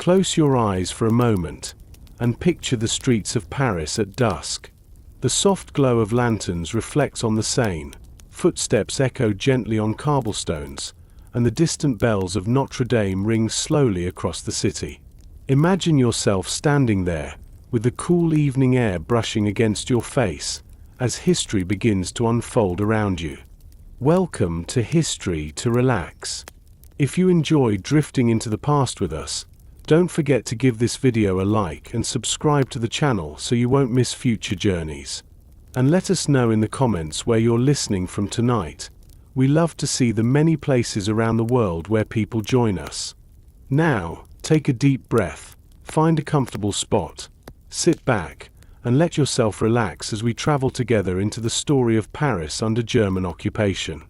Close your eyes for a moment and picture the streets of Paris at dusk. The soft glow of lanterns reflects on the Seine, footsteps echo gently on cobblestones, and the distant bells of Notre Dame ring slowly across the city. Imagine yourself standing there, with the cool evening air brushing against your face, as history begins to unfold around you. Welcome to History to Relax. If you enjoy drifting into the past with us, don't forget to give this video a like and subscribe to the channel so you won't miss future journeys. And let us know in the comments where you're listening from tonight. We love to see the many places around the world where people join us. Now, take a deep breath, find a comfortable spot, sit back, and let yourself relax as we travel together into the story of Paris under German occupation.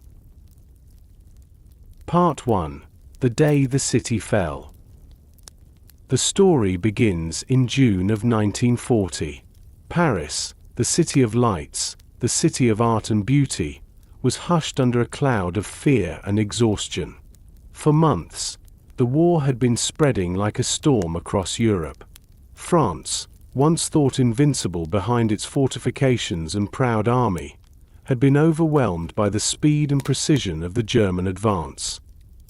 Part 1. The Day the City Fell. The story begins in June of 1940. Paris, the city of lights, the city of art and beauty, was hushed under a cloud of fear and exhaustion. For months, the war had been spreading like a storm across Europe. France, once thought invincible behind its fortifications and proud army, had been overwhelmed by the speed and precision of the German advance.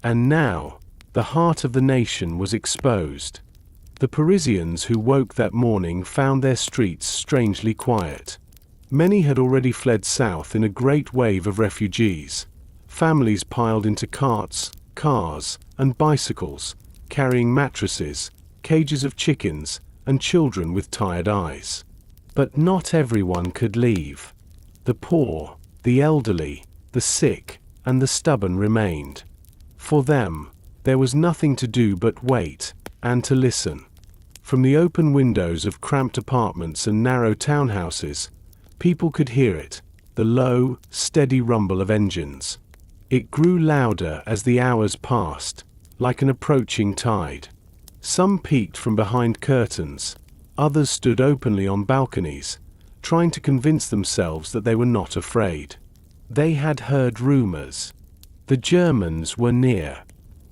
And now, the heart of the nation was exposed. The Parisians who woke that morning found their streets strangely quiet. Many had already fled south in a great wave of refugees. Families piled into carts, cars, and bicycles, carrying mattresses, cages of chickens, and children with tired eyes. But not everyone could leave. The poor, the elderly, the sick, and the stubborn remained. For them, there was nothing to do but wait, and to listen. From the open windows of cramped apartments and narrow townhouses, people could hear it, the low, steady rumble of engines. It grew louder as the hours passed, like an approaching tide. Some peeked from behind curtains, others stood openly on balconies, trying to convince themselves that they were not afraid. They had heard rumors. The Germans were near.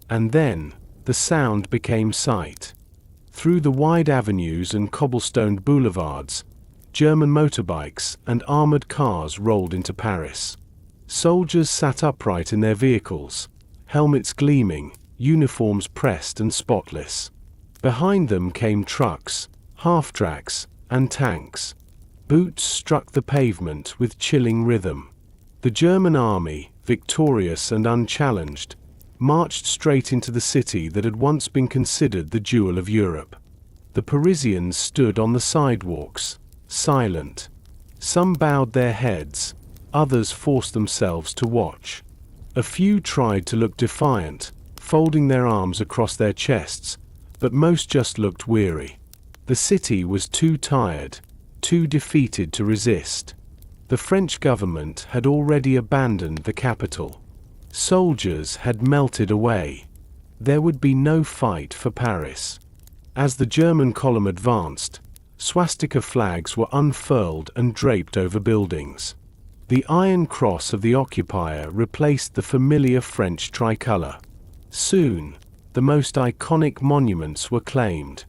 And then, the sound became sight. Through the wide avenues and cobblestoned boulevards, German motorbikes and armored cars rolled into Paris. Soldiers sat upright in their vehicles, helmets gleaming, uniforms pressed and spotless. Behind them came trucks, half-tracks, and tanks. Boots struck the pavement with chilling rhythm. The German army, victorious and unchallenged, marched straight into the city that had once been considered the jewel of Europe. The Parisians stood on the sidewalks, silent. Some bowed their heads, others forced themselves to watch. A few tried to look defiant, folding their arms across their chests, but most just looked weary. The city was too tired, too defeated to resist. The French government had already abandoned the capital. Soldiers had melted away. There would be no fight for Paris. As the German column advanced, swastika flags were unfurled and draped over buildings. The Iron Cross of the Occupier replaced the familiar French tricolour. Soon, the most iconic monuments were claimed.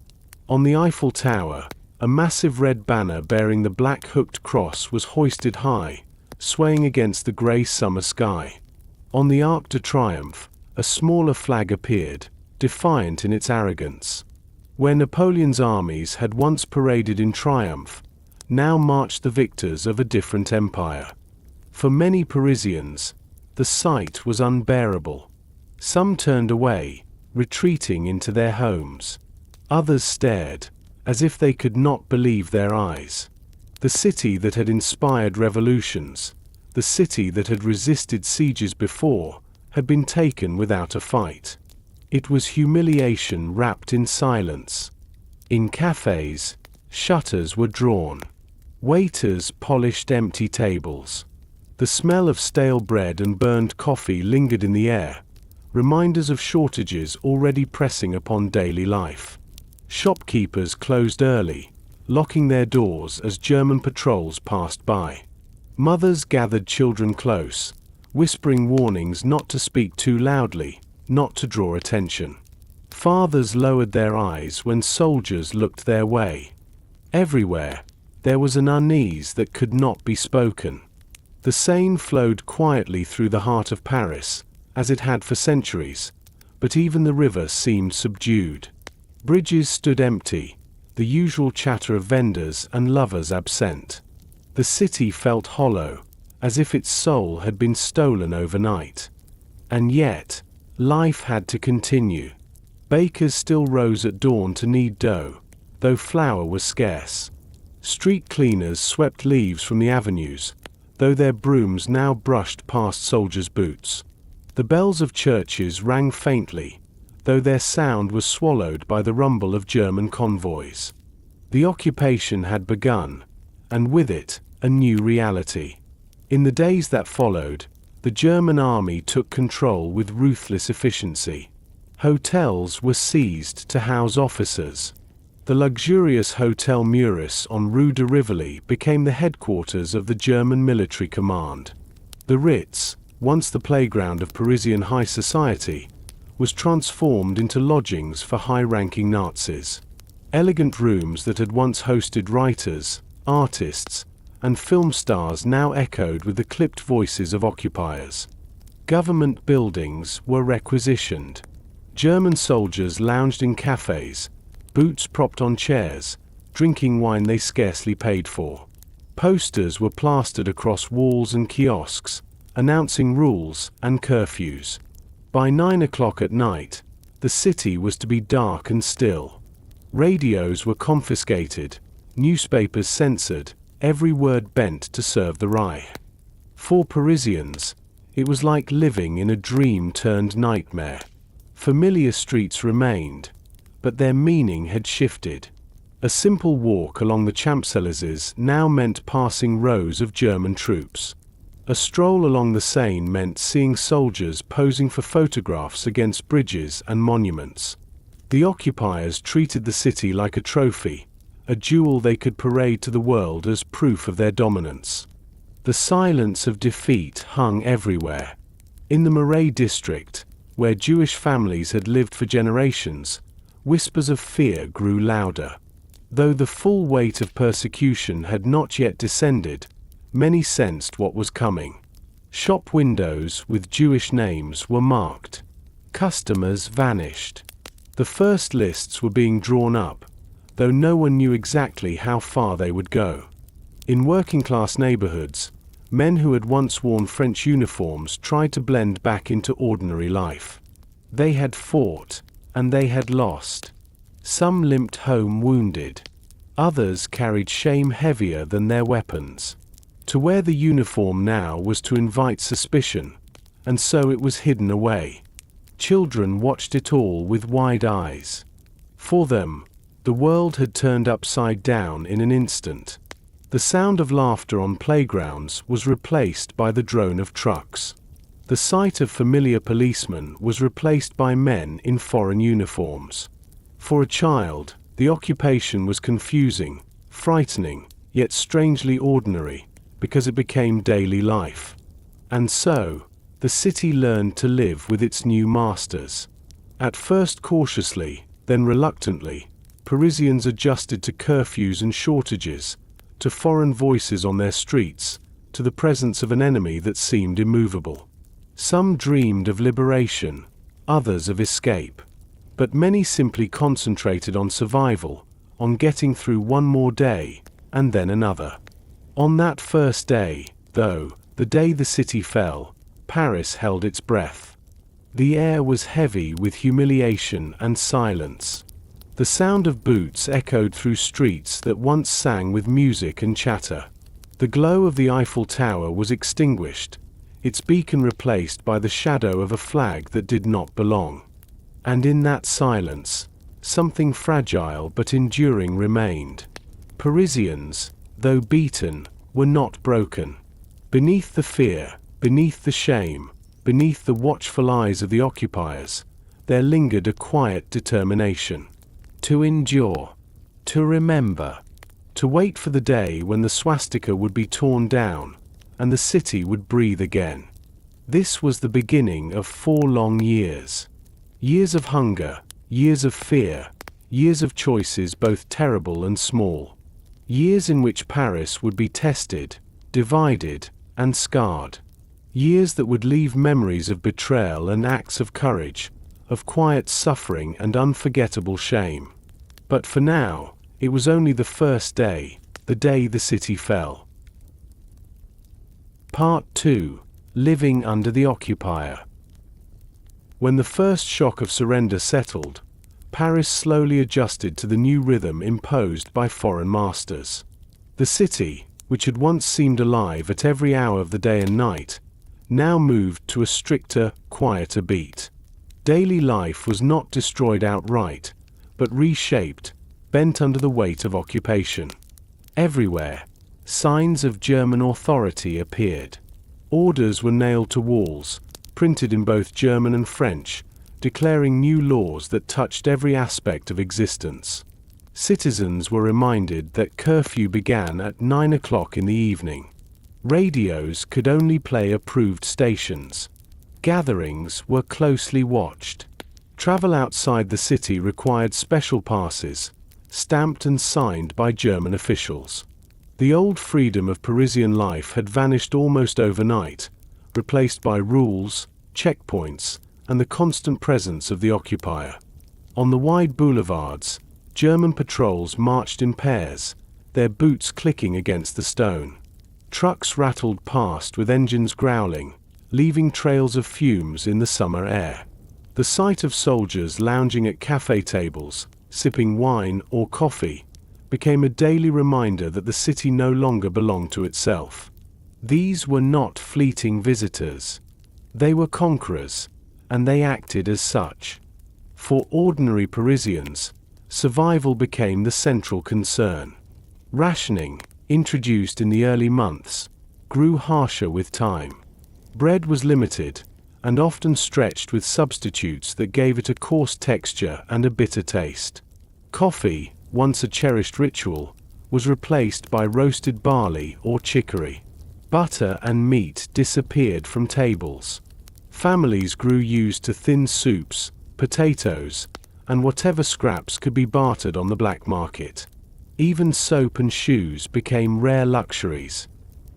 On the Eiffel Tower, a massive red banner bearing the black hooked cross was hoisted high, swaying against the grey summer sky. On the Arc de Triomphe, a smaller flag appeared, defiant in its arrogance. Where Napoleon's armies had once paraded in triumph, now marched the victors of a different empire. For many Parisians, the sight was unbearable. Some turned away, retreating into their homes. Others stared, as if they could not believe their eyes. The city that had inspired revolutions, the city that had resisted sieges before, had been taken without a fight. It was humiliation wrapped in silence. In cafes, shutters were drawn. Waiters polished empty tables. The smell of stale bread and burned coffee lingered in the air, reminders of shortages already pressing upon daily life. Shopkeepers closed early, locking their doors as German patrols passed by. Mothers gathered children close, whispering warnings not to speak too loudly, not to draw attention. Fathers lowered their eyes when soldiers looked their way. Everywhere, there was an unease that could not be spoken. The Seine flowed quietly through the heart of Paris, as it had for centuries, but even the river seemed subdued. Bridges stood empty, the usual chatter of vendors and lovers absent. The city felt hollow, as if its soul had been stolen overnight. And yet, life had to continue. Bakers still rose at dawn to knead dough, though flour was scarce. Street cleaners swept leaves from the avenues, though their brooms now brushed past soldiers' boots. The bells of churches rang faintly, though their sound was swallowed by the rumble of German convoys. The occupation had begun, and with it, a new reality. In the days that followed, the German army took control with ruthless efficiency. Hotels were seized to house officers. The luxurious Hotel Meurice on Rue de Rivoli became the headquarters of the German military command. The Ritz, once the playground of Parisian high society, was transformed into lodgings for high-ranking Nazis. Elegant rooms that had once hosted writers, artists, and film stars now echoed with the clipped voices of occupiers. Government buildings were requisitioned. German soldiers lounged in cafes, boots propped on chairs, drinking wine they scarcely paid for. Posters were plastered across walls and kiosks, announcing rules and curfews. By 9 o'clock at night, the city was to be dark and still. Radios were confiscated, newspapers censored, every word bent to serve the Reich. For Parisians, it was like living in a dream turned nightmare. Familiar streets remained, but their meaning had shifted. A simple walk along the Champs-Élysées now meant passing rows of German troops. A stroll along the Seine meant seeing soldiers posing for photographs against bridges and monuments. The occupiers treated the city like a trophy, a jewel they could parade to the world as proof of their dominance. The silence of defeat hung everywhere. In the Marais district, where Jewish families had lived for generations, whispers of fear grew louder. Though the full weight of persecution had not yet descended, many sensed what was coming. Shop windows with Jewish names were marked. Customers vanished. The first lists were being drawn up, though no one knew exactly how far they would go. In working-class neighborhoods, men who had once worn French uniforms tried to blend back into ordinary life. They had fought, and they had lost. Some limped home wounded. Others carried shame heavier than their weapons. To wear the uniform now was to invite suspicion, and so it was hidden away. Children watched it all with wide eyes. For them, the world had turned upside down in an instant. The sound of laughter on playgrounds was replaced by the drone of trucks. The sight of familiar policemen was replaced by men in foreign uniforms. For a child, the occupation was confusing, frightening, yet strangely ordinary, because it became daily life. And so, the city learned to live with its new masters. At first cautiously, then reluctantly, Parisians adjusted to curfews and shortages, to foreign voices on their streets, to the presence of an enemy that seemed immovable. Some dreamed of liberation, others of escape. But many simply concentrated on survival, on getting through one more day, and then another. On that first day, though, the day the city fell, Paris held its breath. The air was heavy with humiliation and silence. The sound of boots echoed through streets that once sang with music and chatter. The glow of the Eiffel Tower was extinguished, its beacon replaced by the shadow of a flag that did not belong. And in that silence, something fragile but enduring remained. Parisians, though beaten, were not broken. Beneath the fear, beneath the shame, beneath the watchful eyes of the occupiers, there lingered a quiet determination. To endure, to remember, to wait for the day when the swastika would be torn down, and the city would breathe again. This was the beginning of 4 long years. Years of hunger, Years of fear, years of choices both terrible and small. Years in which Paris would be tested, divided, and scarred. Years that would leave memories of betrayal and acts of courage, of quiet suffering and unforgettable shame. But for now, it was only the first day, the day the city fell. Part 2. Living under the Occupier. When the first shock of surrender settled, Paris slowly adjusted to the new rhythm imposed by foreign masters. The city, which had once seemed alive at every hour of the day and night, now moved to a stricter, quieter beat. Daily life was not destroyed outright, but reshaped, bent under the weight of occupation. Everywhere, signs of German authority appeared. Orders were nailed to walls, printed in both German and French, declaring new laws that touched every aspect of existence. Citizens were reminded that curfew began at 9 o'clock in the evening. Radios could only play approved stations. Gatherings were closely watched. Travel outside the city required special passes, stamped and signed by German officials. The old freedom of Parisian life had vanished almost overnight, replaced by rules, checkpoints, and the constant presence of the occupier. On the wide boulevards, German patrols marched in pairs, their boots clicking against the stone. Trucks rattled past with engines growling, leaving trails of fumes in the summer air. The sight of soldiers lounging at café tables, sipping wine or coffee, became a daily reminder that the city no longer belonged to itself. These were not fleeting visitors. They were conquerors, and they acted as such. For ordinary Parisians, survival became the central concern. Rationing, introduced in the early months, grew harsher with time. Bread was limited, and often stretched with substitutes that gave it a coarse texture and a bitter taste. Coffee, once a cherished ritual, was replaced by roasted barley or chicory. Butter and meat disappeared from tables. Families grew used to thin soups, potatoes, and whatever scraps could be bartered on the black market. Even soap and shoes became rare luxuries.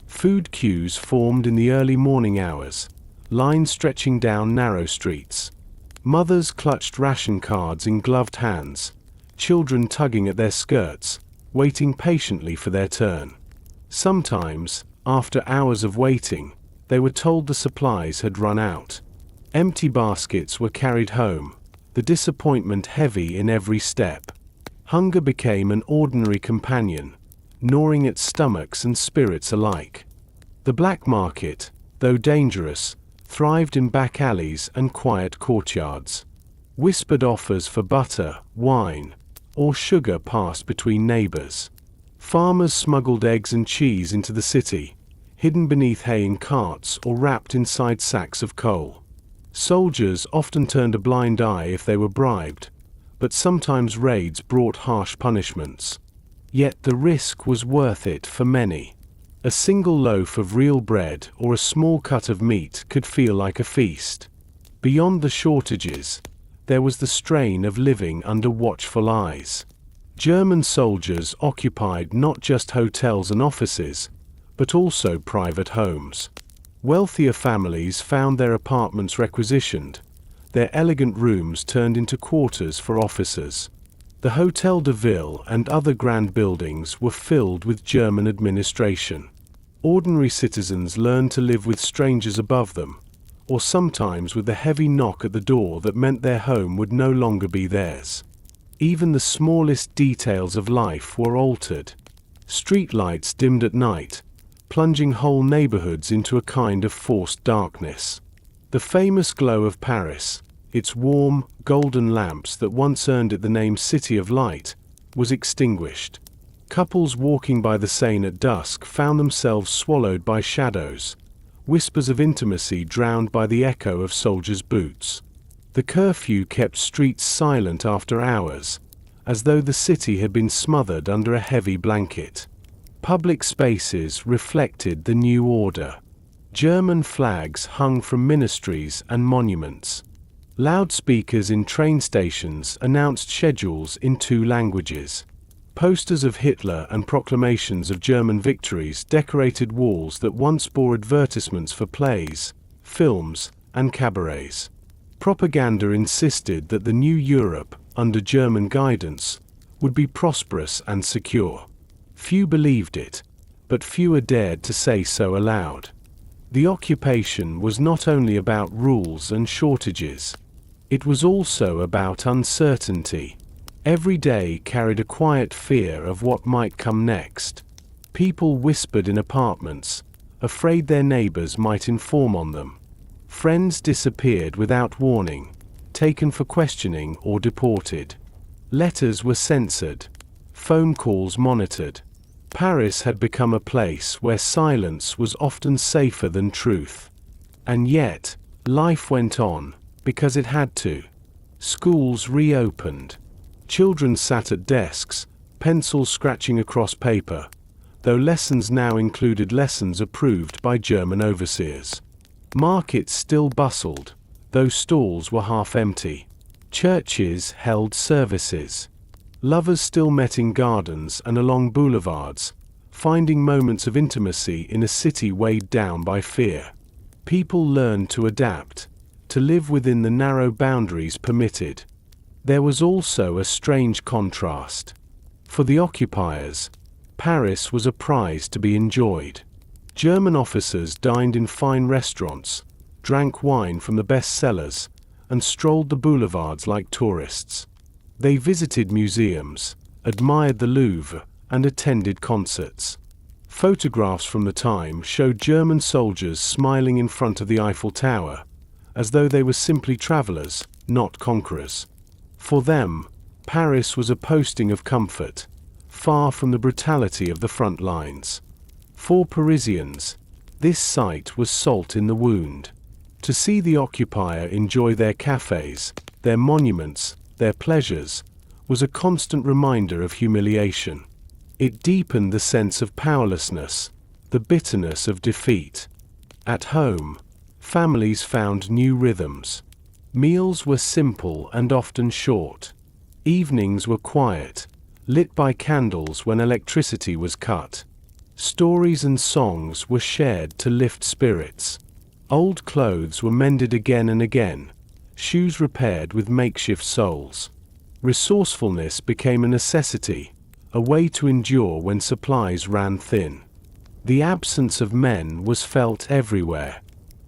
Food queues formed in the early morning hours, lines stretching down narrow streets. Mothers clutched ration cards in gloved hands, children tugging at their skirts, waiting patiently for their turn. Sometimes, after hours of waiting, they were told the supplies had run out. Empty baskets were carried home, the disappointment heavy in every step. Hunger became an ordinary companion, gnawing at stomachs and spirits alike. The black market, though dangerous, thrived in back alleys and quiet courtyards. Whispered offers for butter, wine, or sugar passed between neighbors. Farmers smuggled eggs and cheese into the city, hidden beneath hay in carts or wrapped inside sacks of coal. Soldiers often turned a blind eye if they were bribed, but sometimes raids brought harsh punishments. Yet the risk was worth it for many. A single loaf of real bread or a small cut of meat could feel like a feast. Beyond the shortages, there was the strain of living under watchful eyes. German soldiers occupied not just hotels and offices, but also private homes. Wealthier families found their apartments requisitioned, their elegant rooms turned into quarters for officers. The Hôtel de Ville and other grand buildings were filled with German administration. Ordinary citizens learned to live with strangers above them, or sometimes with the heavy knock at the door that meant their home would no longer be theirs. Even the smallest details of life were altered. Streetlights dimmed at night, plunging whole neighborhoods into a kind of forced darkness. The famous glow of Paris, its warm, golden lamps that once earned it the name City of Light, was extinguished. Couples walking by the Seine at dusk found themselves swallowed by shadows, whispers of intimacy drowned by the echo of soldiers' boots. The curfew kept streets silent after hours, as though the city had been smothered under a heavy blanket. Public spaces reflected the new order. German flags hung from ministries and monuments. Loudspeakers in train stations announced schedules in 2 languages. Posters of Hitler and proclamations of German victories decorated walls that once bore advertisements for plays, films, and cabarets. Propaganda insisted that the new Europe, under German guidance, would be prosperous and secure. Few believed it, but fewer dared to say so aloud. The occupation was not only about rules and shortages. It was also about uncertainty. Every day carried a quiet fear of what might come next. People whispered in apartments, afraid their neighbors might inform on them. Friends disappeared without warning, taken for questioning or deported. Letters were censored, phone calls monitored. Paris had become a place where silence was often safer than truth. And yet, life went on, because it had to. Schools reopened. Children sat at desks, pencils scratching across paper, though lessons now included lessons approved by German overseers. Markets still bustled, though stalls were half empty. Churches held services. Lovers still met in gardens and along boulevards, finding moments of intimacy in a city weighed down by fear. People learned to adapt, to live within the narrow boundaries permitted. There was also a strange contrast. For the occupiers, Paris was a prize to be enjoyed. German officers dined in fine restaurants, drank wine from the best cellars, and strolled the boulevards like tourists. They visited museums, admired the Louvre, and attended concerts. Photographs from the time showed German soldiers smiling in front of the Eiffel Tower, as though they were simply travelers, not conquerors. For them, Paris was a posting of comfort, far from the brutality of the front lines. For Parisians, this sight was salt in the wound. To see the occupier enjoy their cafes, their monuments, their pleasures, was a constant reminder of humiliation. It deepened the sense of powerlessness, the bitterness of defeat. At home, families found new rhythms. Meals were simple and often short. Evenings were quiet, lit by candles when electricity was cut. Stories and songs were shared to lift spirits. Old clothes were mended again and again, shoes repaired with makeshift soles. Resourcefulness became a necessity, a way to endure when supplies ran thin. The absence of men was felt everywhere.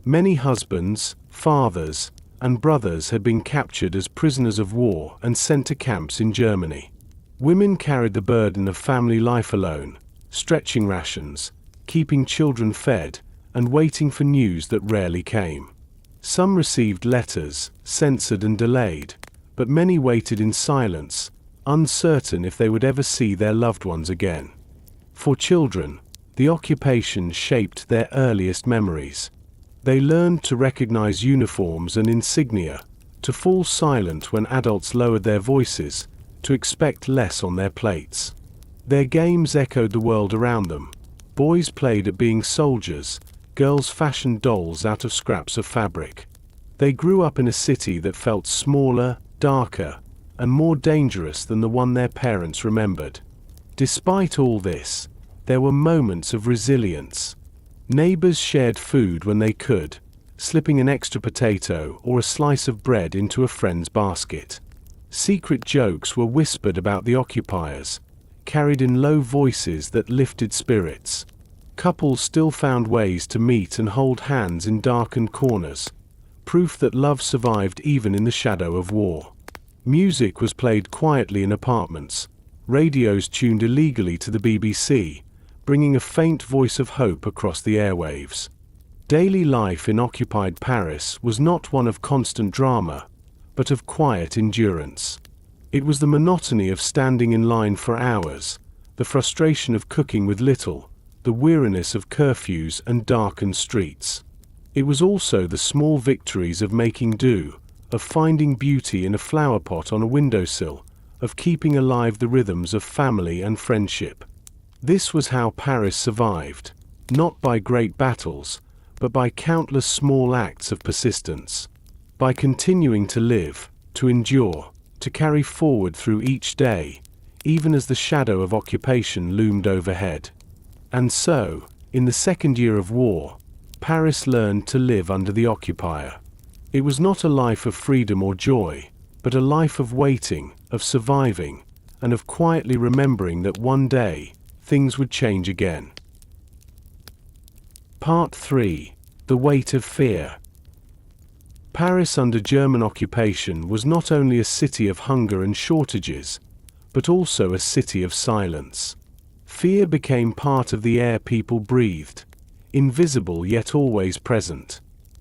Many husbands, fathers, and brothers had been captured as prisoners of war and sent to camps in Germany. Women carried the burden of family life alone, stretching rations, keeping children fed, and waiting for news that rarely came. Some received letters, censored and delayed, but many waited in silence, uncertain if they would ever see their loved ones again. For children, the occupation shaped their earliest memories. They learned to recognize uniforms and insignia, to fall silent when adults lowered their voices, to expect less on their plates. Their games echoed the world around them. Boys played at being soldiers, girls fashioned dolls out of scraps of fabric. They grew up in a city that felt smaller, darker, and more dangerous than the one their parents remembered. Despite all this, there were moments of resilience. Neighbors shared food when they could, slipping an extra potato or a slice of bread into a friend's basket. Secret jokes were whispered about the occupiers, carried in low voices that lifted spirits. Couples still found ways to meet and hold hands in darkened corners, proof that love survived even in the shadow of war. Music was played quietly in apartments, radios tuned illegally to the BBC, bringing a faint voice of hope across the airwaves. Daily life in occupied Paris was not one of constant drama, but of quiet endurance. It was the monotony of standing in line for hours, the frustration of cooking with little, the weariness of curfews and darkened streets. It was also the small victories of making do, of finding beauty in a flower pot on a windowsill, of keeping alive the rhythms of family and friendship. This was how Paris survived, not by great battles, but by countless small acts of persistence. By continuing to live, to endure, to carry forward through each day, even as the shadow of occupation loomed overhead. And so, in the second year of war, Paris learned to live under the occupier. It was not a life of freedom or joy, but a life of waiting, of surviving, and of quietly remembering that one day, things would change again. Part 3. The Weight of Fear. Paris under German occupation was not only a city of hunger and shortages, but also a city of silence. Fear became part of the air people breathed, invisible yet always present.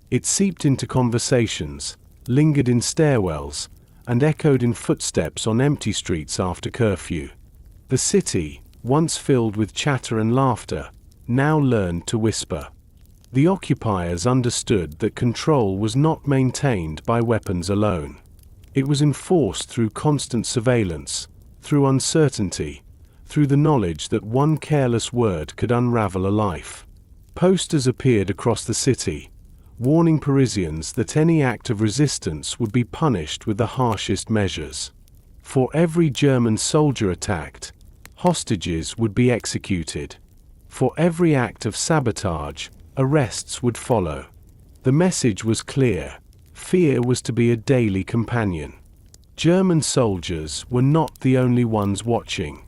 It seeped into conversations, lingered in stairwells, and echoed in footsteps on empty streets after curfew. The city, once filled with chatter and laughter, now learned to whisper. The occupiers understood that control was not maintained by weapons alone. It was enforced through constant surveillance, through uncertainty, through the knowledge that one careless word could unravel a life. Posters appeared across the city, warning Parisians that any act of resistance would be punished with the harshest measures. For every German soldier attacked, hostages would be executed. For every act of sabotage, arrests would follow. The message was clear: fear was to be a daily companion. German soldiers were not the only ones watching.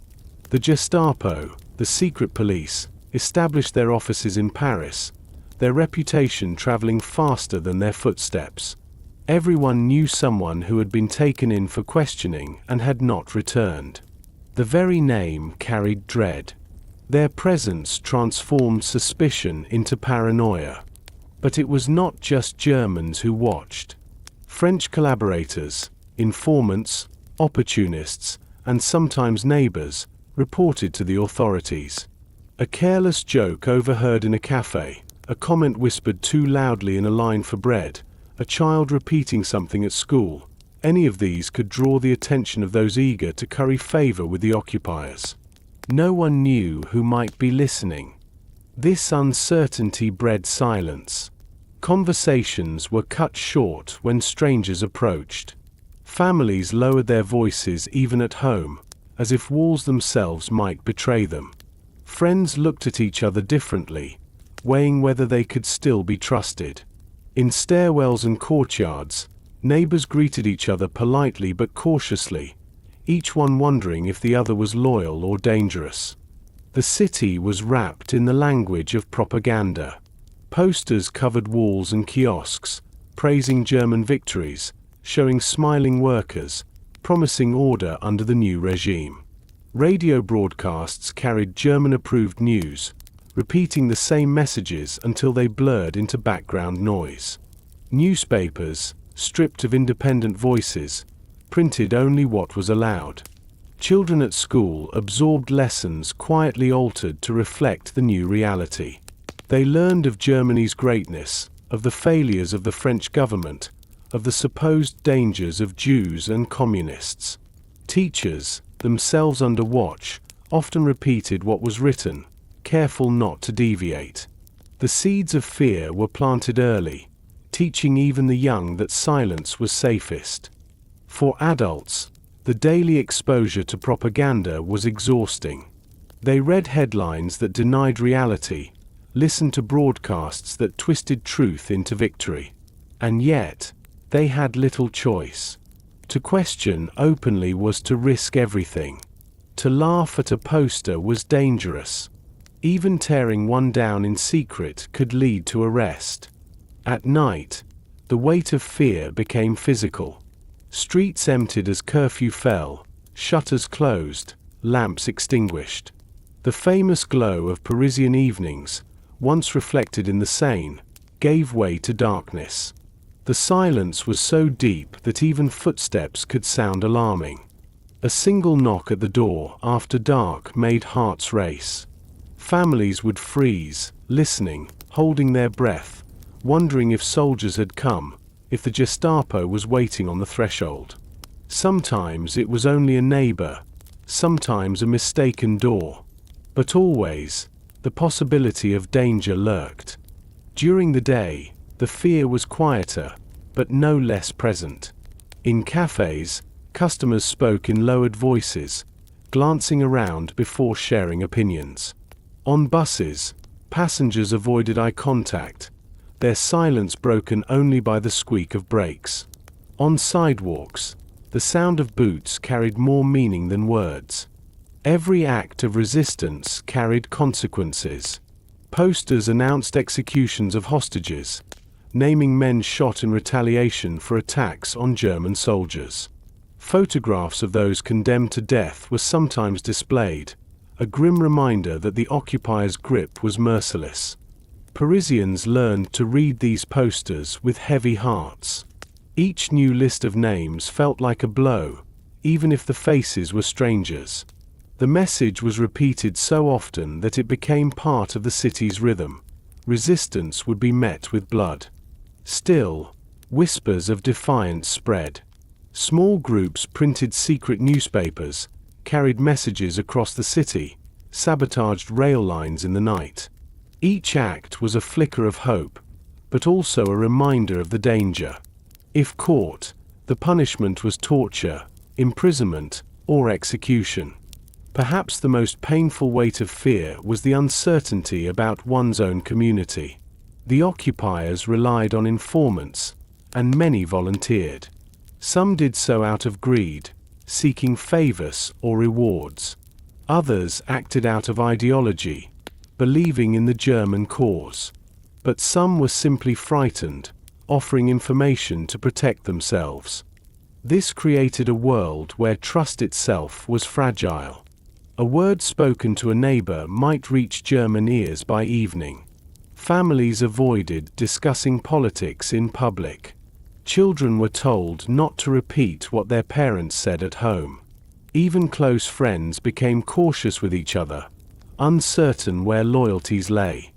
The Gestapo, the secret police, established their offices in Paris, their reputation traveling faster than their footsteps. Everyone knew someone who had been taken in for questioning and had not returned. The very name carried dread. Their presence transformed suspicion into paranoia. But it was not just Germans who watched. French collaborators, informants, opportunists, and sometimes neighbors, reported to the authorities. A careless joke overheard in a cafe, a comment whispered too loudly in a line for bread, a child repeating something at school, any of these could draw the attention of those eager to curry favor with the occupiers. No one knew who might be listening. This uncertainty bred silence. Conversations were cut short when strangers approached. Families lowered their voices even at home, as if walls themselves might betray them. Friends looked at each other differently, weighing whether they could still be trusted. In stairwells and courtyards, neighbors greeted each other politely but cautiously, each one wondering if the other was loyal or dangerous. The city was wrapped in the language of propaganda. Posters covered walls and kiosks, praising German victories, showing smiling workers, promising order under the new regime. Radio broadcasts carried German-approved news, repeating the same messages until they blurred into background noise. Newspapers, stripped of independent voices, printed only what was allowed. Children at school absorbed lessons quietly altered to reflect the new reality. They learned of Germany's greatness, of the failures of the French government, of the supposed dangers of Jews and communists. Teachers, themselves under watch, often repeated what was written, careful not to deviate. The seeds of fear were planted early, teaching even the young that silence was safest. For adults, the daily exposure to propaganda was exhausting. They read headlines that denied reality, listened to broadcasts that twisted truth into victory. And yet, they had little choice. To question openly was to risk everything. To laugh at a poster was dangerous. Even tearing one down in secret could lead to arrest. At night, the weight of fear became physical. Streets emptied as curfew fell, shutters closed, lamps extinguished. The famous glow of Parisian evenings, once reflected in the Seine, gave way to darkness. The silence was so deep that even footsteps could sound alarming. A single knock at the door after dark made hearts race. Families would freeze, listening, holding their breath, wondering if soldiers had come, if the Gestapo was waiting on the threshold. Sometimes it was only a neighbor, sometimes a mistaken door. But always, the possibility of danger lurked. During the day, the fear was quieter, but no less present. In cafes, customers spoke in lowered voices, glancing around before sharing opinions. On buses, passengers avoided eye contact, their silence broken only by the squeak of brakes. On sidewalks, the sound of boots carried more meaning than words. Every act of resistance carried consequences. Posters announced executions of hostages, naming men shot in retaliation for attacks on German soldiers. Photographs of those condemned to death were sometimes displayed, a grim reminder that the occupier's grip was merciless. Parisians learned to read these posters with heavy hearts. Each new list of names felt like a blow, even if the faces were strangers. The message was repeated so often that it became part of the city's rhythm. Resistance would be met with blood. Still, whispers of defiance spread. Small groups printed secret newspapers, carried messages across the city, sabotaged rail lines in the night. Each act was a flicker of hope, but also a reminder of the danger. If caught, the punishment was torture, imprisonment, or execution. Perhaps the most painful weight of fear was the uncertainty about one's own community. The occupiers relied on informants, and many volunteered. Some did so out of greed, seeking favors or rewards. Others acted out of ideology, believing in the German cause. But some were simply frightened, offering information to protect themselves. This created a world where trust itself was fragile. A word spoken to a neighbor might reach German ears by evening. Families avoided discussing politics in public. Children were told not to repeat what their parents said at home. Even close friends became cautious with each other, uncertain where loyalties lay.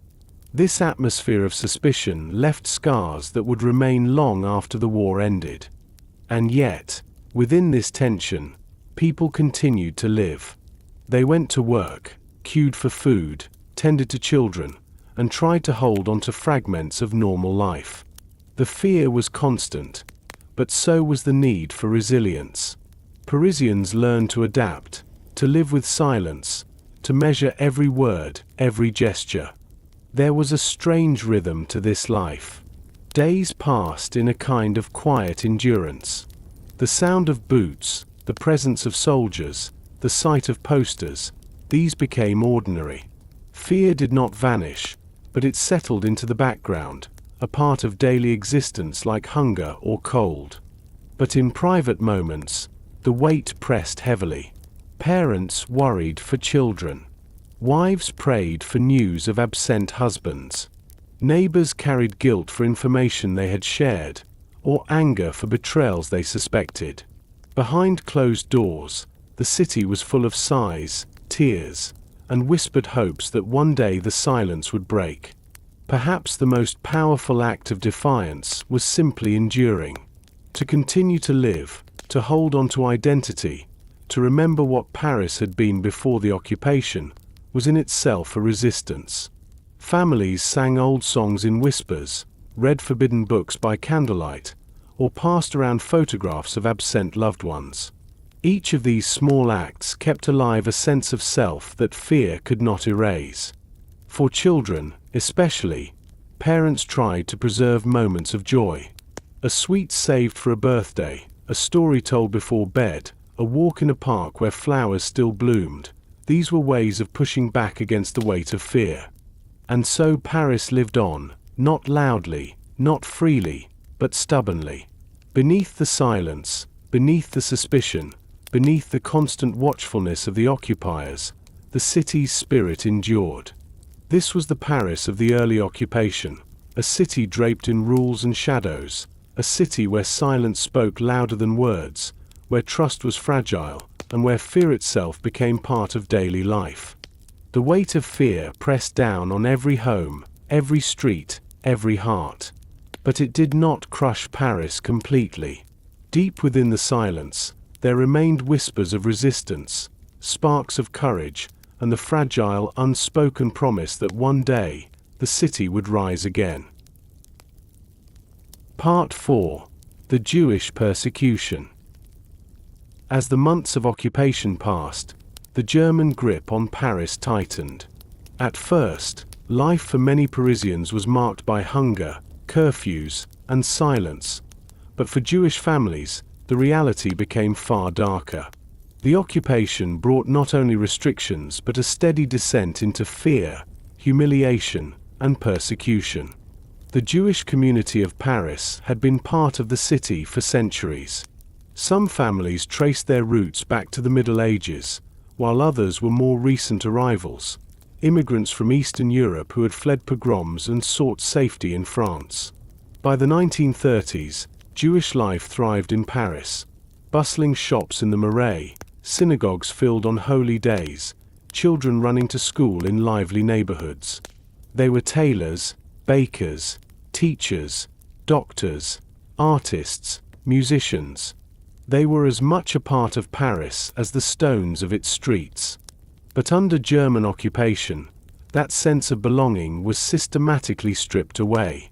This atmosphere of suspicion left scars that would remain long after the war ended. And yet, within this tension, people continued to live. They went to work, queued for food, tended to children, and tried to hold on to fragments of normal life. The fear was constant, but so was the need for resilience. Parisians learned to adapt, to live with silence, to measure every word, every gesture. There was a strange rhythm to this life. Days passed in a kind of quiet endurance. The sound of boots, the presence of soldiers, the sight of posters, these became ordinary. Fear did not vanish, but it settled into the background, a part of daily existence like hunger or cold. But in private moments, the weight pressed heavily. Parents worried for children. Wives prayed for news of absent husbands. Neighbors carried guilt for information they had shared, or anger for betrayals they suspected. Behind closed doors, the city was full of sighs, tears, and whispered hopes that one day the silence would break. Perhaps the most powerful act of defiance was simply enduring. To continue to live, to hold on to identity, to remember what Paris had been before the occupation, was in itself a resistance. Families sang old songs in whispers, read forbidden books by candlelight, or passed around photographs of absent loved ones. Each of these small acts kept alive a sense of self that fear could not erase. For children, especially, parents tried to preserve moments of joy. A sweet saved for a birthday, a story told before bed, a walk in a park where flowers still bloomed. These were ways of pushing back against the weight of fear. And so Paris lived on, not loudly, not freely, but stubbornly. Beneath the silence, beneath the suspicion, beneath the constant watchfulness of the occupiers, the city's spirit endured. This was the Paris of the early occupation, a city draped in rules and shadows, a city where silence spoke louder than words, where trust was fragile, and where fear itself became part of daily life. The weight of fear pressed down on every home, every street, every heart. But it did not crush Paris completely. Deep within the silence, there remained whispers of resistance, sparks of courage, and the fragile, unspoken promise that one day, the city would rise again. Part 4. The Jewish persecution. As the months of occupation passed, the German grip on Paris tightened. At first, life for many Parisians was marked by hunger, curfews, and silence. But for Jewish families, the reality became far darker. The occupation brought not only restrictions but a steady descent into fear, humiliation, and persecution. The Jewish community of Paris had been part of the city for centuries. Some families traced their roots back to the Middle Ages, while others were more recent arrivals, immigrants from Eastern Europe who had fled pogroms and sought safety in France. By the 1930s, Jewish life thrived in Paris. Bustling shops in the Marais, synagogues filled on holy days, children running to school in lively neighborhoods. They were tailors, bakers, teachers, doctors, artists, musicians. They were as much a part of Paris as the stones of its streets. But under German occupation, that sense of belonging was systematically stripped away.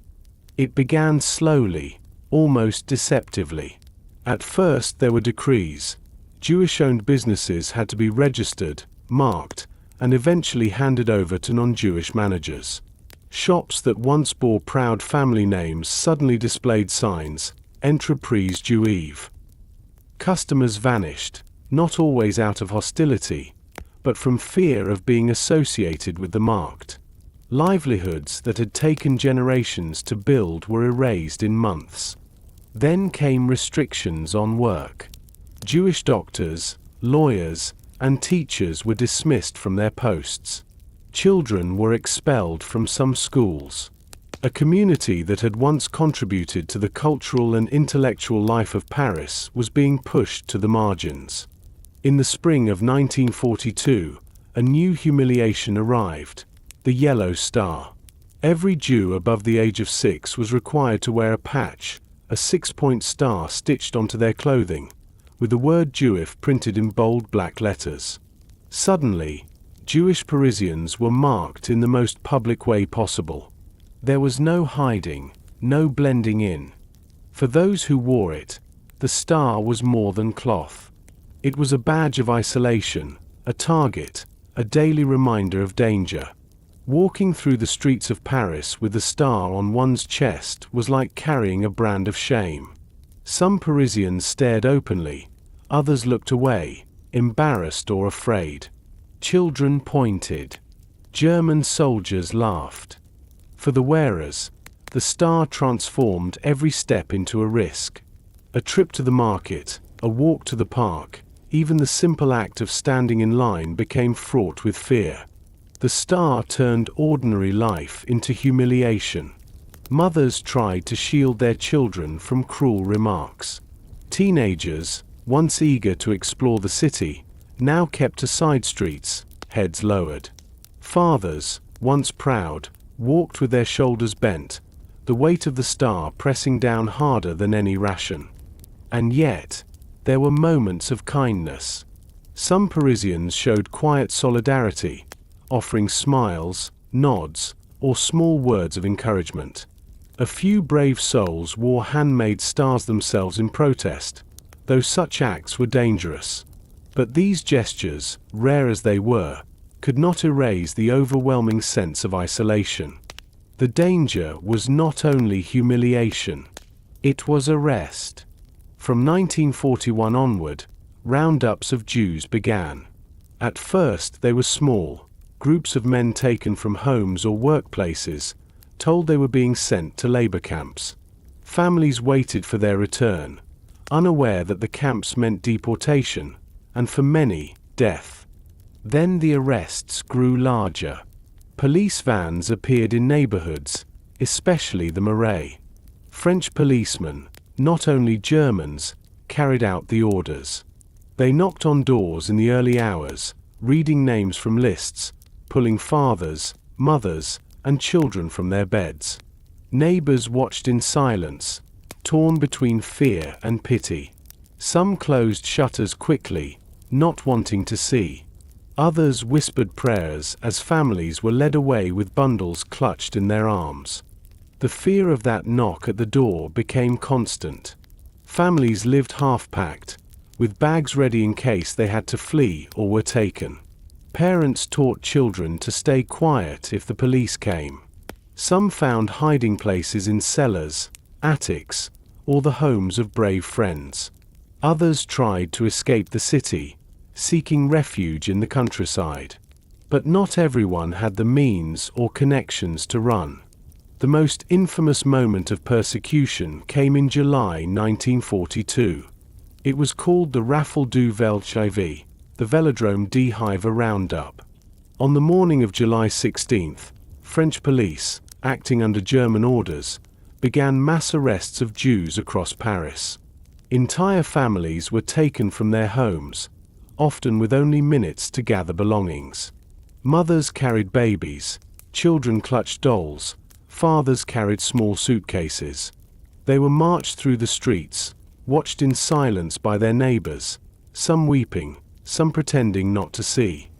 It began slowly, almost deceptively. At first there were decrees. Jewish-owned businesses had to be registered, marked, and eventually handed over to non-Jewish managers. Shops that once bore proud family names suddenly displayed signs, Entreprise Juive. Customers vanished, not always out of hostility, but from fear of being associated with the marked. Livelihoods that had taken generations to build were erased in months. Then came restrictions on work. Jewish doctors, lawyers, and teachers were dismissed from their posts. Children were expelled from some schools. A community that had once contributed to the cultural and intellectual life of Paris was being pushed to the margins. In the spring of 1942, a new humiliation arrived: the Yellow Star. Every Jew above the age of 6 was required to wear a patch, a 6-point star stitched onto their clothing, with the word Juif printed in bold black letters. Suddenly, Jewish Parisians were marked in the most public way possible. There was no hiding, no blending in. For those who wore it, the star was more than cloth. It was a badge of isolation, a target, a daily reminder of danger. Walking through the streets of Paris with the star on one's chest was like carrying a brand of shame. Some Parisians stared openly, others looked away, embarrassed or afraid. Children pointed. German soldiers laughed. For the wearers, the star transformed every step into a risk. A trip to the market, a walk to the park, even the simple act of standing in line became fraught with fear. The star turned ordinary life into humiliation. Mothers tried to shield their children from cruel remarks. Teenagers, once eager to explore the city, now kept to side streets, heads lowered. Fathers, once proud, walked with their shoulders bent, the weight of the star pressing down harder than any ration. And yet, there were moments of kindness. Some Parisians showed quiet solidarity, offering smiles, nods, or small words of encouragement. A few brave souls wore handmade stars themselves in protest, though such acts were dangerous. But these gestures, rare as they were, could not erase the overwhelming sense of isolation. The danger was not only humiliation, it was arrest. From 1941 onward, roundups of Jews began. At first they were small, groups of men taken from homes or workplaces, told they were being sent to labor camps. Families waited for their return, unaware that the camps meant deportation, and for many, death. Then the arrests grew larger. Police vans appeared in neighborhoods, especially the Marais. French policemen, not only Germans, carried out the orders. They knocked on doors in the early hours, reading names from lists, pulling fathers, mothers, and children from their beds. Neighbors watched in silence, torn between fear and pity. Some closed shutters quickly, not wanting to see. Others whispered prayers as families were led away with bundles clutched in their arms. The fear of that knock at the door became constant. Families lived half-packed, with bags ready in case they had to flee or were taken. Parents taught children to stay quiet if the police came. Some found hiding places in cellars, attics, or the homes of brave friends. Others tried to escape the city, seeking refuge in the countryside. But not everyone had the means or connections to run. The most infamous moment of persecution came in July 1942. It was called the Raffle du WWII, the Velodrome de Hiver Roundup. On the morning of July 16th, French police, acting under German orders, began mass arrests of Jews across Paris. Entire families were taken from their homes, often with only minutes to gather belongings. Mothers carried babies, children clutched dolls, fathers carried small suitcases. They were marched through the streets, watched in silence by their neighbors, some weeping, some pretending not to see.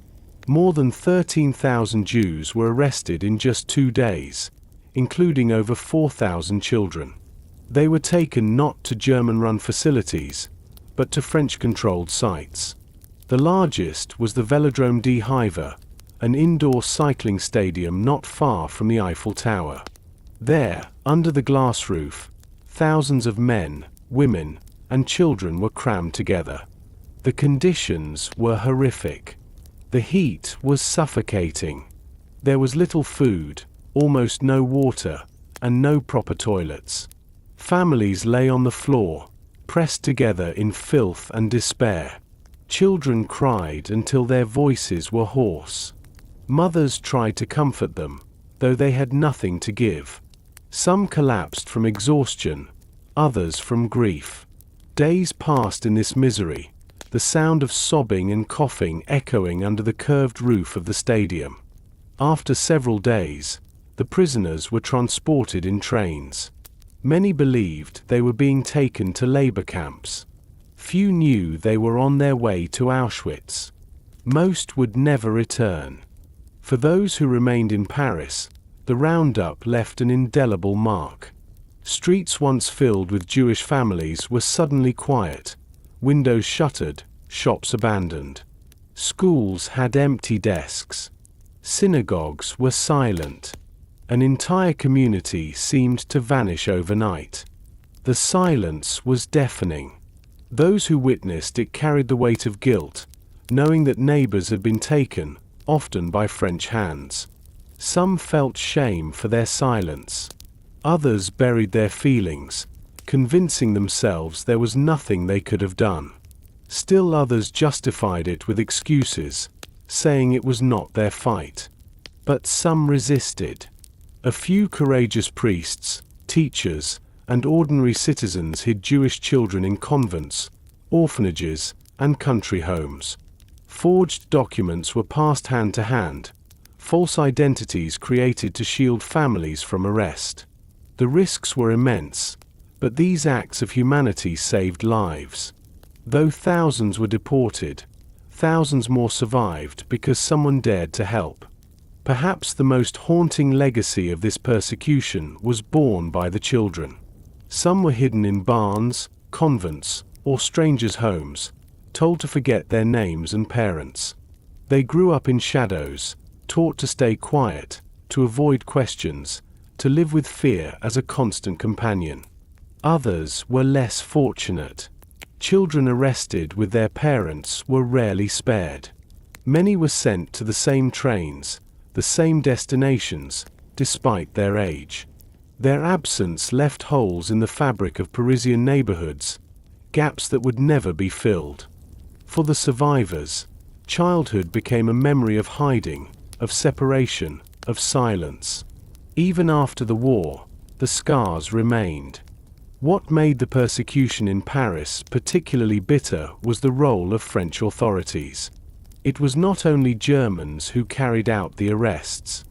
More than 13,000 Jews were arrested in just 2 days, including over 4,000 children. They were taken not to German-run facilities, but to French-controlled sites. The largest was the Velodrome de Hiver, an indoor cycling stadium not far from the Eiffel Tower. There, under the glass roof, thousands of men, women, and children were crammed together. The conditions were horrific. The heat was suffocating. There was little food, almost no water, and no proper toilets. Families lay on the floor, pressed together in filth and despair. Children cried until their voices were hoarse. Mothers tried to comfort them, though they had nothing to give. Some collapsed from exhaustion, others from grief. Days passed in this misery, the sound of sobbing and coughing echoing under the curved roof of the stadium. After several days, the prisoners were transported in trains. Many believed they were being taken to labor camps. Few knew they were on their way to Auschwitz. Most would never return. For those who remained in Paris, the roundup left an indelible mark. Streets once filled with Jewish families were suddenly quiet, windows shuttered, shops abandoned. Schools had empty desks. Synagogues were silent. An entire community seemed to vanish overnight. The silence was deafening. Those who witnessed it carried the weight of guilt, knowing that neighbors had been taken, often by French hands. Some felt shame for their silence. Others buried their feelings, convincing themselves there was nothing they could have done. Still others justified it with excuses, saying it was not their fight. But some resisted. A few courageous priests, teachers, and ordinary citizens hid Jewish children in convents, orphanages, and country homes. Forged documents were passed hand to hand, false identities created to shield families from arrest. The risks were immense, but these acts of humanity saved lives. Though thousands were deported, thousands more survived because someone dared to help. Perhaps the most haunting legacy of this persecution was borne by the children. Some were hidden in barns, convents, or strangers' homes, told to forget their names and parents. They grew up in shadows, taught to stay quiet, to avoid questions, to live with fear as a constant companion. Others were less fortunate. Children arrested with their parents were rarely spared. Many were sent to the same trains, the same destinations, despite their age. Their absence left holes in the fabric of Parisian neighborhoods, gaps that would never be filled. For the survivors, childhood became a memory of hiding, of separation, of silence. Even after the war, the scars remained. What made the persecution in Paris particularly bitter was the role of French authorities. It was not only Germans who carried out the arrests.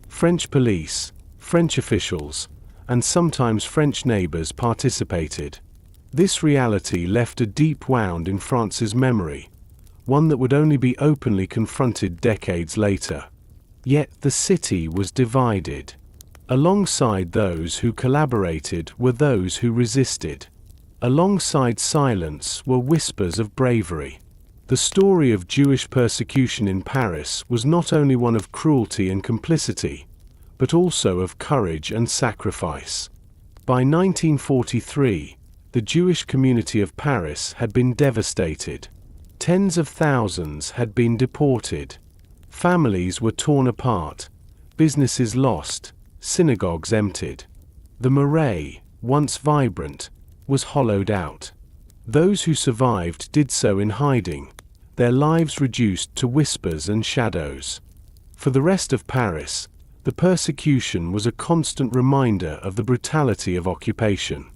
French police, French officials, and sometimes French neighbors participated. This reality left a deep wound in France's memory, one that would only be openly confronted decades later. Yet the city was divided. Alongside those who collaborated were those who resisted. Alongside silence were whispers of bravery. The story of Jewish persecution in Paris was not only one of cruelty and complicity, but also of courage and sacrifice. By 1943, the Jewish community of Paris had been devastated. Tens of thousands had been deported. Families were torn apart, businesses lost, synagogues emptied. The Marais, once vibrant, was hollowed out. Those who survived did so in hiding, their lives reduced to whispers and shadows. For the rest of Paris, the persecution was a constant reminder of the brutality of occupation.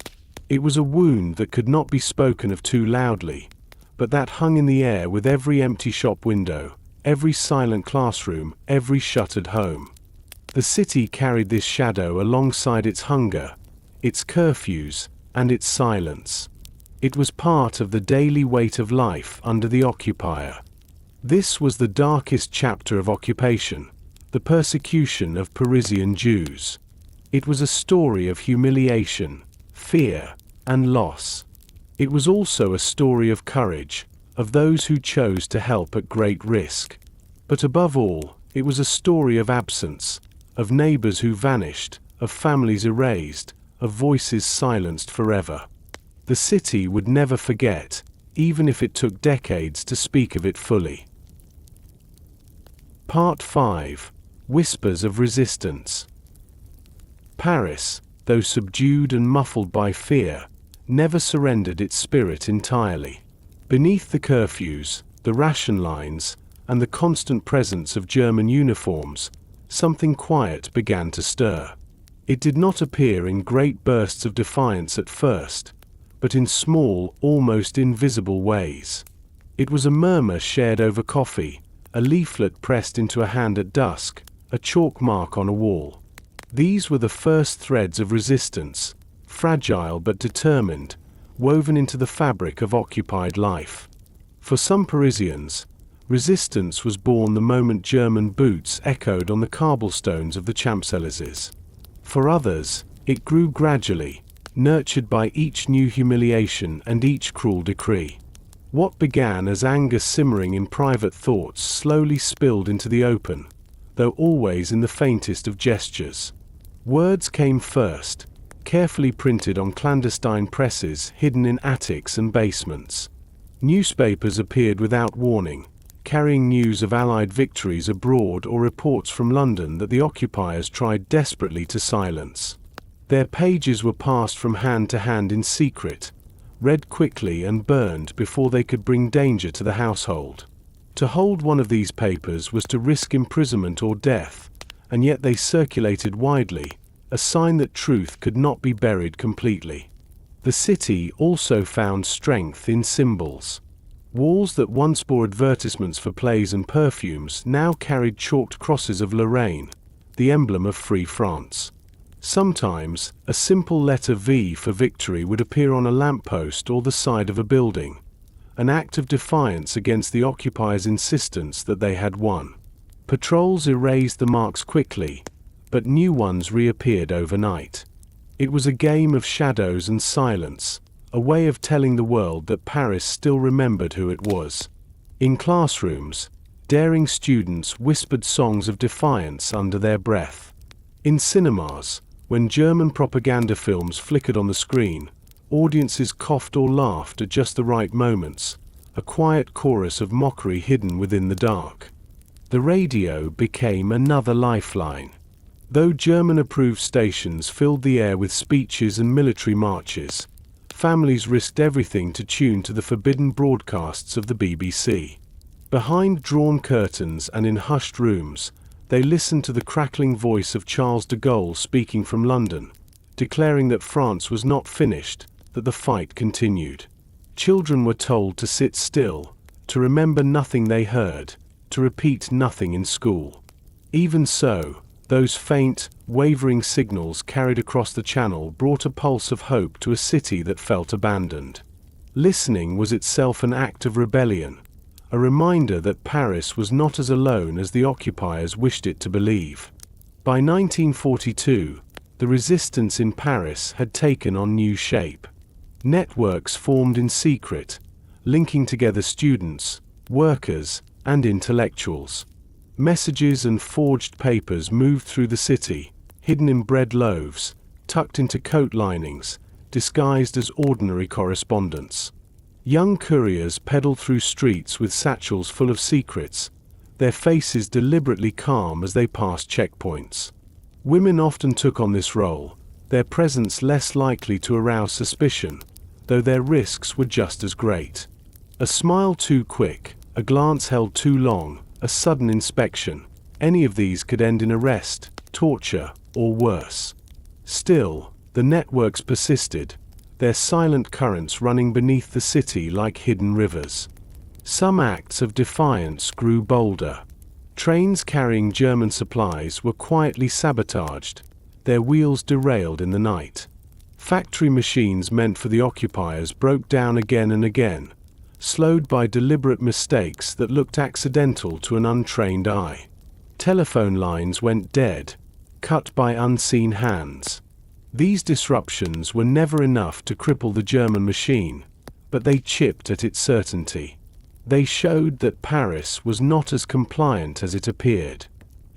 It was a wound that could not be spoken of too loudly, but that hung in the air with every empty shop window, every silent classroom, every shuttered home. The city carried this shadow alongside its hunger, its curfews, and its silence. It was part of the daily weight of life under the occupier. This was the darkest chapter of occupation, the persecution of Parisian Jews. It was a story of humiliation, fear, and loss. It was also a story of courage, of those who chose to help at great risk. But above all, it was a story of absence, of neighbors who vanished, of families erased, of voices silenced forever. The city would never forget, even if it took decades to speak of it fully. Part 5. Whispers of Resistance. Paris, though subdued and muffled by fear, never surrendered its spirit entirely. Beneath the curfews, the ration lines, and the constant presence of German uniforms, something quiet began to stir. It did not appear in great bursts of defiance at first, but in small, almost invisible ways. It was a murmur shared over coffee, a leaflet pressed into a hand at dusk, a chalk mark on a wall. These were the first threads of resistance, fragile but determined, woven into the fabric of occupied life. For some Parisians, resistance was born the moment German boots echoed on the cobblestones of the Champs-Élysées. For others, it grew gradually, nurtured by each new humiliation and each cruel decree. What began as anger simmering in private thoughts slowly spilled into the open, though always in the faintest of gestures. Words came first, carefully printed on clandestine presses hidden in attics and basements. Newspapers appeared without warning, carrying news of Allied victories abroad or reports from London that the occupiers tried desperately to silence. Their pages were passed from hand to hand in secret, read quickly and burned before they could bring danger to the household. To hold one of these papers was to risk imprisonment or death, and yet they circulated widely, a sign that truth could not be buried completely. The city also found strength in symbols. Walls that once bore advertisements for plays and perfumes now carried chalked crosses of Lorraine, the emblem of Free France. Sometimes, a simple letter V for victory would appear on a lamppost or the side of a building, an act of defiance against the occupiers' insistence that they had won. Patrols erased the marks quickly, but new ones reappeared overnight. It was a game of shadows and silence, a way of telling the world that Paris still remembered who it was. In classrooms, daring students whispered songs of defiance under their breath. In cinemas, when German propaganda films flickered on the screen, audiences coughed or laughed at just the right moments, a quiet chorus of mockery hidden within the dark. The radio became another lifeline. Though German-approved stations filled the air with speeches and military marches, families risked everything to tune to the forbidden broadcasts of the BBC. Behind drawn curtains and in hushed rooms, they listened to the crackling voice of Charles de Gaulle speaking from London, declaring that France was not finished, that the fight continued. Children were told to sit still, to remember nothing they heard, to repeat nothing in school. Even so, those faint, wavering signals carried across the channel brought a pulse of hope to a city that felt abandoned. Listening was itself an act of rebellion, a reminder that Paris was not as alone as the occupiers wished it to believe. By 1942, the resistance in Paris had taken on new shape. Networks formed in secret, linking together students, workers, and intellectuals. Messages and forged papers moved through the city, hidden in bread loaves, tucked into coat linings, disguised as ordinary correspondence. Young couriers pedaled through streets with satchels full of secrets, their faces deliberately calm as they passed checkpoints. Women often took on this role, their presence less likely to arouse suspicion, though their risks were just as great. A smile too quick, a glance held too long, a sudden inspection, any of these could end in arrest, torture, or worse. Still, the networks persisted, their silent currents running beneath the city like hidden rivers. Some acts of defiance grew bolder. Trains carrying German supplies were quietly sabotaged, their wheels derailed in the night. Factory machines meant for the occupiers broke down again and again, slowed by deliberate mistakes that looked accidental to an untrained eye. Telephone lines went dead, cut by unseen hands. These disruptions were never enough to cripple the German machine, but they chipped at its certainty. They showed that Paris was not as compliant as it appeared.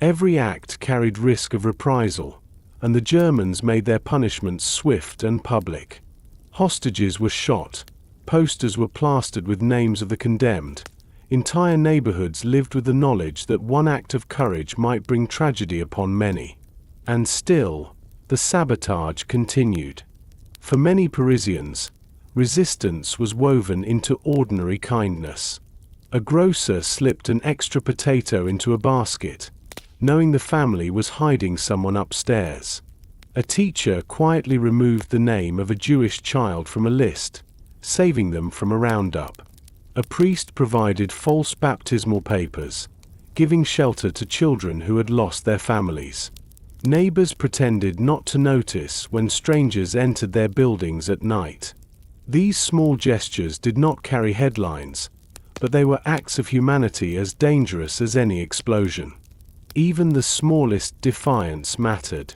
Every act carried risk of reprisal, and the Germans made their punishments swift and public. Hostages were shot, posters were plastered with names of the condemned, entire neighborhoods lived with the knowledge that one act of courage might bring tragedy upon many. And still, the sabotage continued. For many Parisians, resistance was woven into ordinary kindness. A grocer slipped an extra potato into a basket, knowing the family was hiding someone upstairs. A teacher quietly removed the name of a Jewish child from a list, saving them from a roundup. A priest provided false baptismal papers, giving shelter to children who had lost their families. Neighbors pretended not to notice when strangers entered their buildings at night. These small gestures did not carry headlines, but they were acts of humanity as dangerous as any explosion. Even the smallest defiance mattered.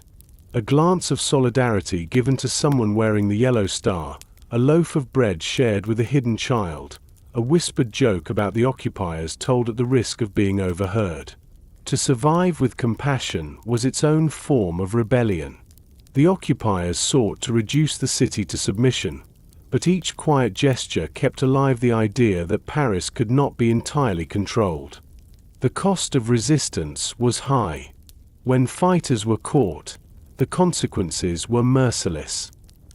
A glance of solidarity given to someone wearing the yellow star, a loaf of bread shared with a hidden child, a whispered joke about the occupiers told at the risk of being overheard. To survive with compassion was its own form of rebellion. The occupiers sought to reduce the city to submission, but each quiet gesture kept alive the idea that Paris could not be entirely controlled. The cost of resistance was high. When fighters were caught, the consequences were merciless.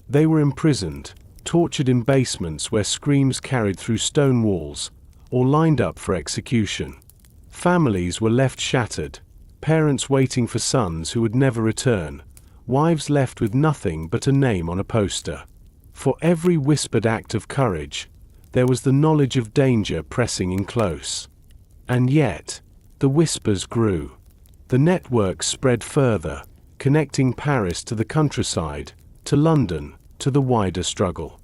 They were imprisoned, tortured in basements where screams carried through stone walls, or lined up for execution. Families were left shattered, parents waiting for sons who would never return, wives left with nothing but a name on a poster. For every whispered act of courage, there was the knowledge of danger pressing in close. And yet, the whispers grew. The network spread further, connecting Paris to the countryside, to London, to the wider struggle.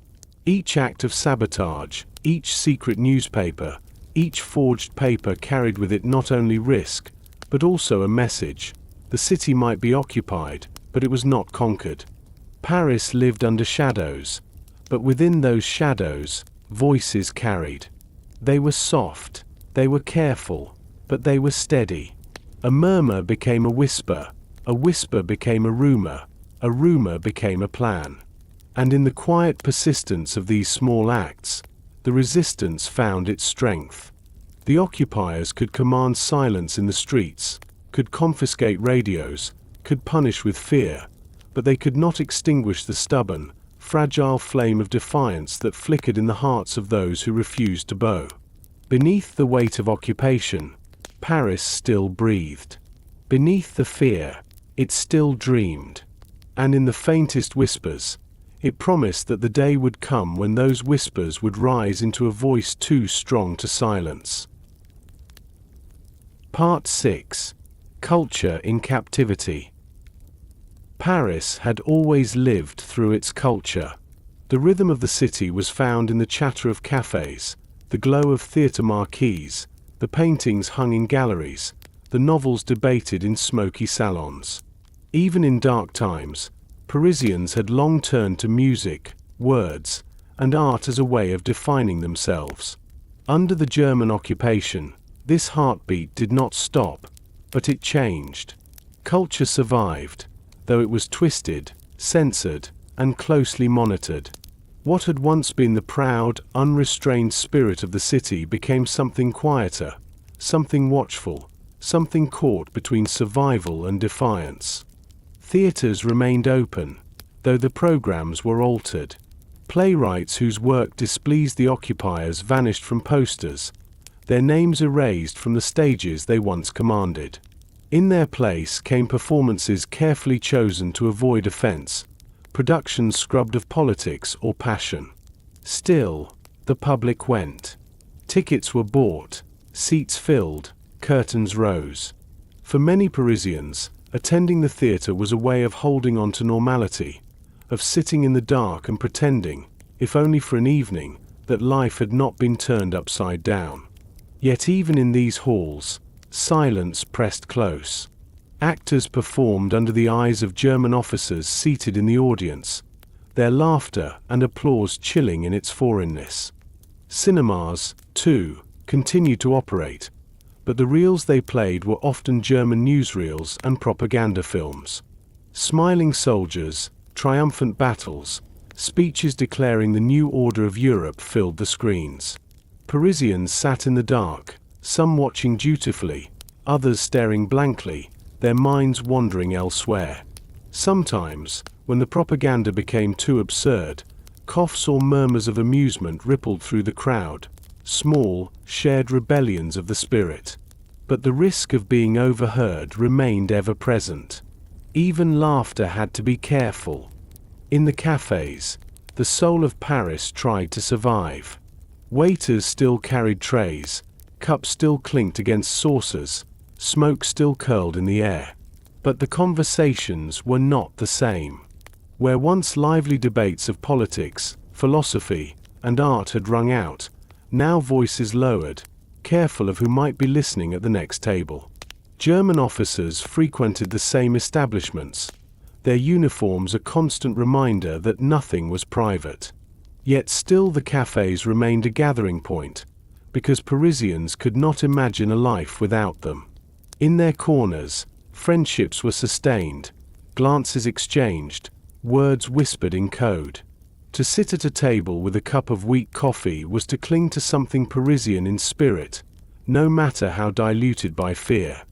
Each act of sabotage, each secret newspaper, each forged paper carried with it not only risk, but also a message. The city might be occupied, but it was not conquered. Paris lived under shadows, but within those shadows, voices carried. They were soft, they were careful, but they were steady. A murmur became a whisper became a rumor became a plan. And in the quiet persistence of these small acts, the resistance found its strength. The occupiers could command silence in the streets, could confiscate radios, could punish with fear, but they could not extinguish the stubborn, fragile flame of defiance that flickered in the hearts of those who refused to bow. Beneath the weight of occupation, Paris still breathed. Beneath the fear, it still dreamed. And in the faintest whispers, it promised that the day would come when those whispers would rise into a voice too strong to silence. Part 6. Culture in Captivity. Paris had always lived through its culture. The rhythm of the city was found in the chatter of cafes, the glow of theatre marquees, the paintings hung in galleries, the novels debated in smoky salons. Even in dark times, Parisians had long turned to music, words, and art as a way of defining themselves. Under the German occupation, this heartbeat did not stop, but it changed. Culture survived, though it was twisted, censored, and closely monitored. What had once been the proud, unrestrained spirit of the city became something quieter, something watchful, something caught between survival and defiance. Theaters remained open, though the programs were altered. Playwrights whose work displeased the occupiers vanished from posters, their names erased from the stages they once commanded. In their place came performances carefully chosen to avoid offense, productions scrubbed of politics or passion. Still, the public went. Tickets were bought, seats filled, curtains rose. For many Parisians, attending the theatre was a way of holding on to normality, of sitting in the dark and pretending, if only for an evening, that life had not been turned upside down. Yet even in these halls, silence pressed close. Actors performed under the eyes of German officers seated in the audience, their laughter and applause chilling in its foreignness. Cinemas, too, continued to operate, but the reels they played were often German newsreels and propaganda films. Smiling soldiers, triumphant battles, speeches declaring the new order of Europe filled the screens. Parisians sat in the dark, some watching dutifully, others staring blankly, their minds wandering elsewhere. Sometimes, when the propaganda became too absurd, coughs or murmurs of amusement rippled through the crowd, small, shared rebellions of the spirit. But the risk of being overheard remained ever present. Even laughter had to be careful. In the cafes, the soul of Paris tried to survive. Waiters still carried trays, cups still clinked against saucers, smoke still curled in the air. But the conversations were not the same. Where once lively debates of politics, philosophy, and art had rung out, now voices lowered, careful of who might be listening at the next table. German officers frequented the same establishments, their uniforms a constant reminder that nothing was private. Yet still the cafes remained a gathering point, because Parisians could not imagine a life without them. In their corners, friendships were sustained, glances exchanged, words whispered in code. To sit at a table with a cup of weak coffee was to cling to something Parisian in spirit, no matter how diluted by fear.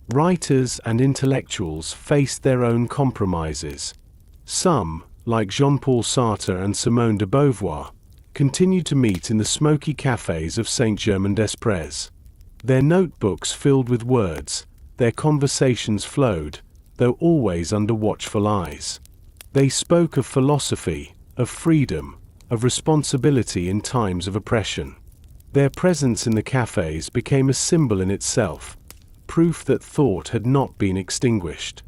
Writers and intellectuals faced their own compromises. Some, like Jean-Paul Sartre and Simone de Beauvoir, continued to meet in the smoky cafes of Saint-Germain-des-Prés. Their notebooks filled with words, their conversations flowed, though always under watchful eyes. They spoke of philosophy, of freedom, of responsibility in times of oppression. Their presence in the cafes became a symbol in itself, proof that thought had not been extinguished.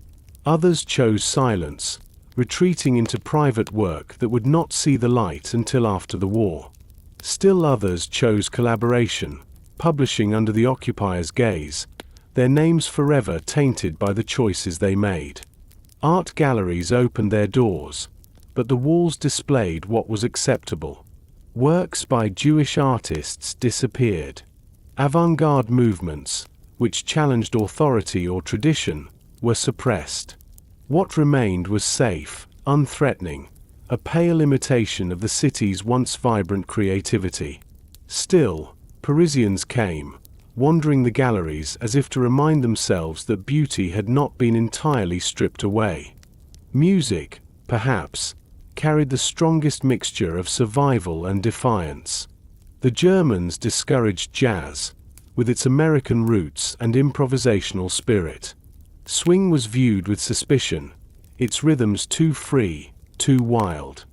Others chose silence, retreating into private work that would not see the light until after the war. Still others chose collaboration, publishing under the occupier's gaze, their names forever tainted by the choices they made. Art galleries opened their doors, but the walls displayed what was acceptable. Works by Jewish artists disappeared. Avant-garde movements, which challenged authority or tradition, were suppressed. What remained was safe, unthreatening, a pale imitation of the city's once vibrant creativity. Still, Parisians came, wandering the galleries as if to remind themselves that beauty had not been entirely stripped away. Music, perhaps, carried the strongest mixture of survival and defiance. The Germans discouraged jazz, with its American roots and improvisational spirit. Swing was viewed with suspicion, its rhythms too free, too wild.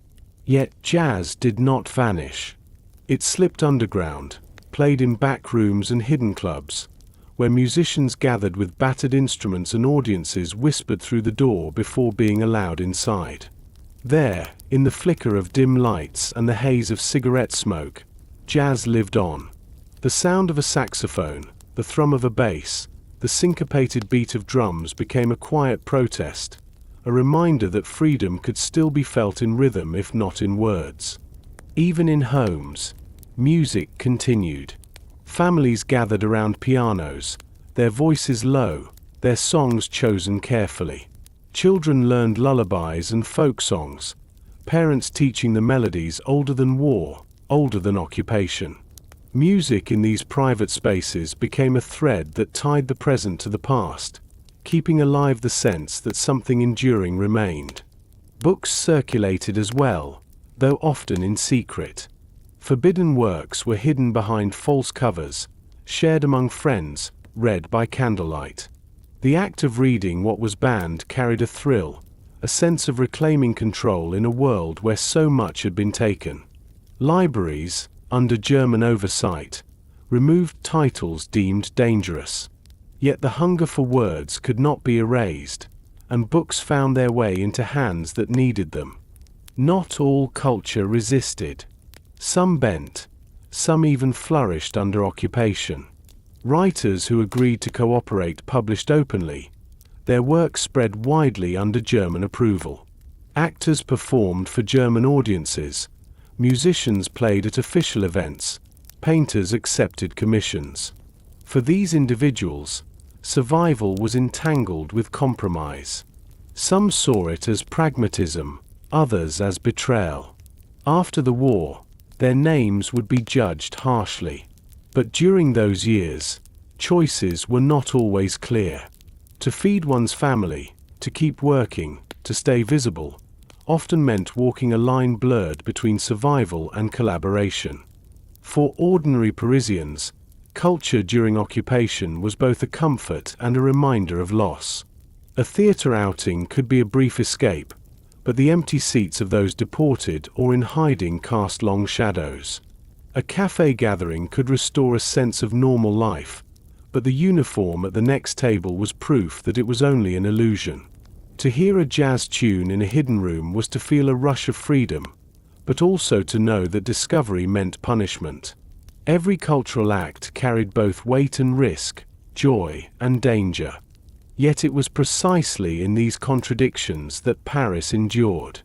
Yet jazz did not vanish. It slipped underground, played in back rooms and hidden clubs, where musicians gathered with battered instruments and audiences whispered through the door before being allowed inside. There, in the flicker of dim lights and the haze of cigarette smoke, jazz lived on. The sound of a saxophone, the thrum of a bass, the syncopated beat of drums became a quiet protest, a reminder that freedom could still be felt in rhythm if not in words. Even in homes, music continued. Families gathered around pianos, their voices low, their songs chosen carefully. Children learned lullabies and folk songs, parents teaching the melodies older than war, older than occupation. Music in these private spaces became a thread that tied the present to the past, keeping alive the sense that something enduring remained. Books circulated as well, though often in secret. Forbidden works were hidden behind false covers, shared among friends, read by candlelight. The act of reading what was banned carried a thrill, a sense of reclaiming control in a world where so much had been taken. Libraries, under German oversight, removed titles deemed dangerous. Yet the hunger for words could not be erased, and books found their way into hands that needed them. Not all culture resisted. Some bent, some even flourished under occupation. Writers who agreed to cooperate published openly. Their work spread widely under German approval. Actors performed for German audiences. Musicians played at official events. Painters accepted commissions. For these individuals, survival was entangled with compromise. Some saw it as pragmatism, others as betrayal. After the war, their names would be judged harshly. But during those years, choices were not always clear. To feed one's family, to keep working, to stay visible, often meant walking a line blurred between survival and collaboration. For ordinary Parisians, culture during occupation was both a comfort and a reminder of loss. A theatre outing could be a brief escape, but the empty seats of those deported or in hiding cast long shadows. A cafe gathering could restore a sense of normal life, but the uniform at the next table was proof that it was only an illusion. To hear a jazz tune in a hidden room was to feel a rush of freedom, but also to know that discovery meant punishment. Every cultural act carried both weight and risk, joy and danger. Yet it was precisely in these contradictions that Paris endured.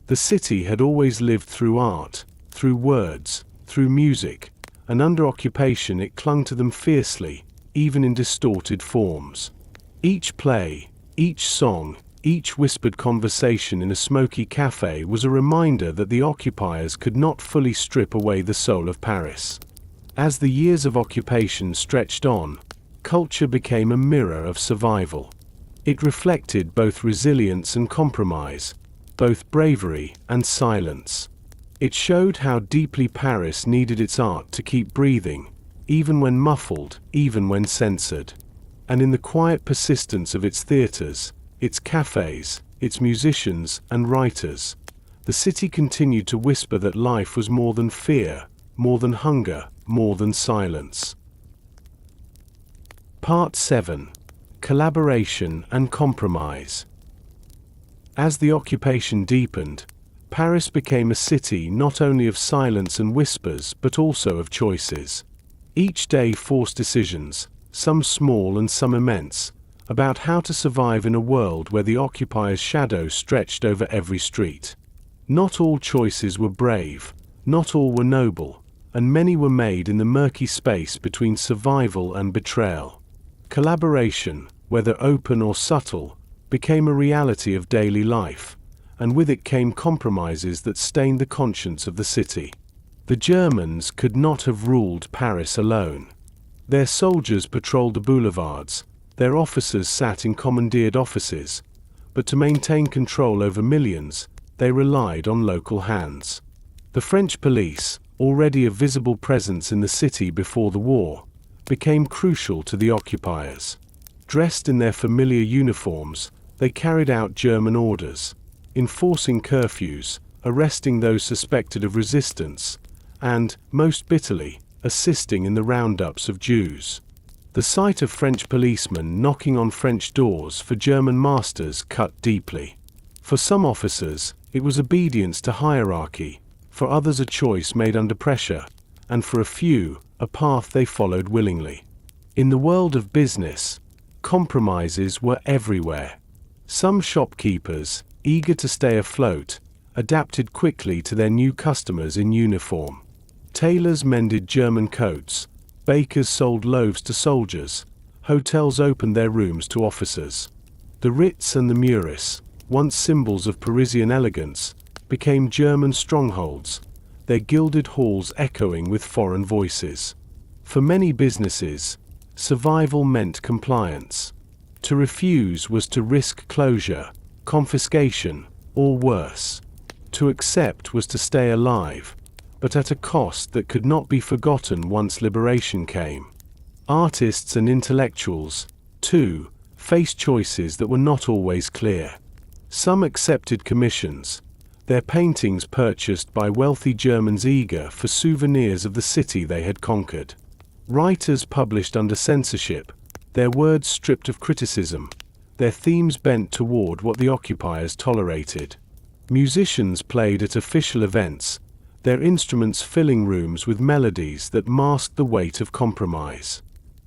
The city had always lived through art, through words, through music, and under occupation it clung to them fiercely, even in distorted forms. Each play, each song, each whispered conversation in a smoky cafe was a reminder that the occupiers could not fully strip away the soul of Paris. As the years of occupation stretched on, culture became a mirror of survival. It reflected both resilience and compromise, both bravery and silence. It showed how deeply Paris needed its art to keep breathing, even when muffled, even when censored. And in the quiet persistence of its theaters, its cafes, its musicians and writers, the city continued to whisper that life was more than fear, more than hunger, more than silence. Part 7. Collaboration and Compromise. As the occupation deepened, Paris became a city not only of silence and whispers but also of choices. Each day forced decisions, some small and some immense, about how to survive in a world where the occupier's shadow stretched over every street. Not all choices were brave, not all were noble, and many were made in the murky space between survival and betrayal. Collaboration, whether open or subtle, became a reality of daily life, and with it came compromises that stained the conscience of the city. The Germans could not have ruled Paris alone. Their soldiers patrolled the boulevards, their officers sat in commandeered offices, but to maintain control over millions, they relied on local hands. The French police, already a visible presence in the city before the war, became crucial to the occupiers. Dressed in their familiar uniforms, they carried out German orders, enforcing curfews, arresting those suspected of resistance, and, most bitterly, assisting in the roundups of Jews. The sight of French policemen knocking on French doors for German masters cut deeply. For some officers, it was obedience to hierarchy, for others a choice made under pressure, and for a few, a path they followed willingly. In the world of business, compromises were everywhere. Some shopkeepers, eager to stay afloat, adapted quickly to their new customers in uniform. Tailors mended German coats, bakers sold loaves to soldiers, hotels opened their rooms to officers. The Ritz and the Muris, once symbols of Parisian elegance, became German strongholds, their gilded halls echoing with foreign voices. For many businesses, survival meant compliance. To refuse was to risk closure, confiscation, or worse. To accept was to stay alive, but at a cost that could not be forgotten once liberation came. Artists and intellectuals, too, faced choices that were not always clear. Some accepted commissions, their paintings purchased by wealthy Germans eager for souvenirs of the city they had conquered. Writers published under censorship, their words stripped of criticism, their themes bent toward what the occupiers tolerated. Musicians played at official events, their instruments filling rooms with melodies that masked the weight of compromise.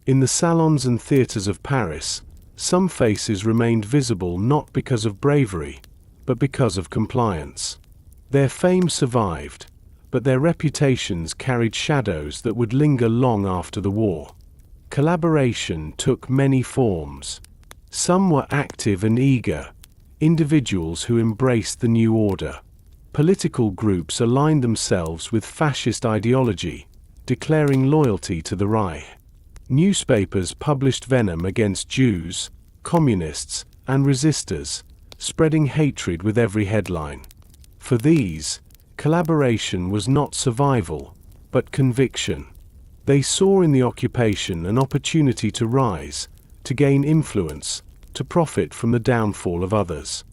In the salons and theaters of Paris, some faces remained visible not because of bravery, but because of compliance. Their fame survived, but their reputations carried shadows that would linger long after the war. Collaboration took many forms. Some were active and eager, individuals who embraced the new order. Political groups aligned themselves with fascist ideology, declaring loyalty to the Reich. Newspapers published venom against Jews, communists, and resistors, spreading hatred with every headline. For these, collaboration was not survival, but conviction. They saw in the occupation an opportunity to rise, to gain influence, to profit from the downfall of others.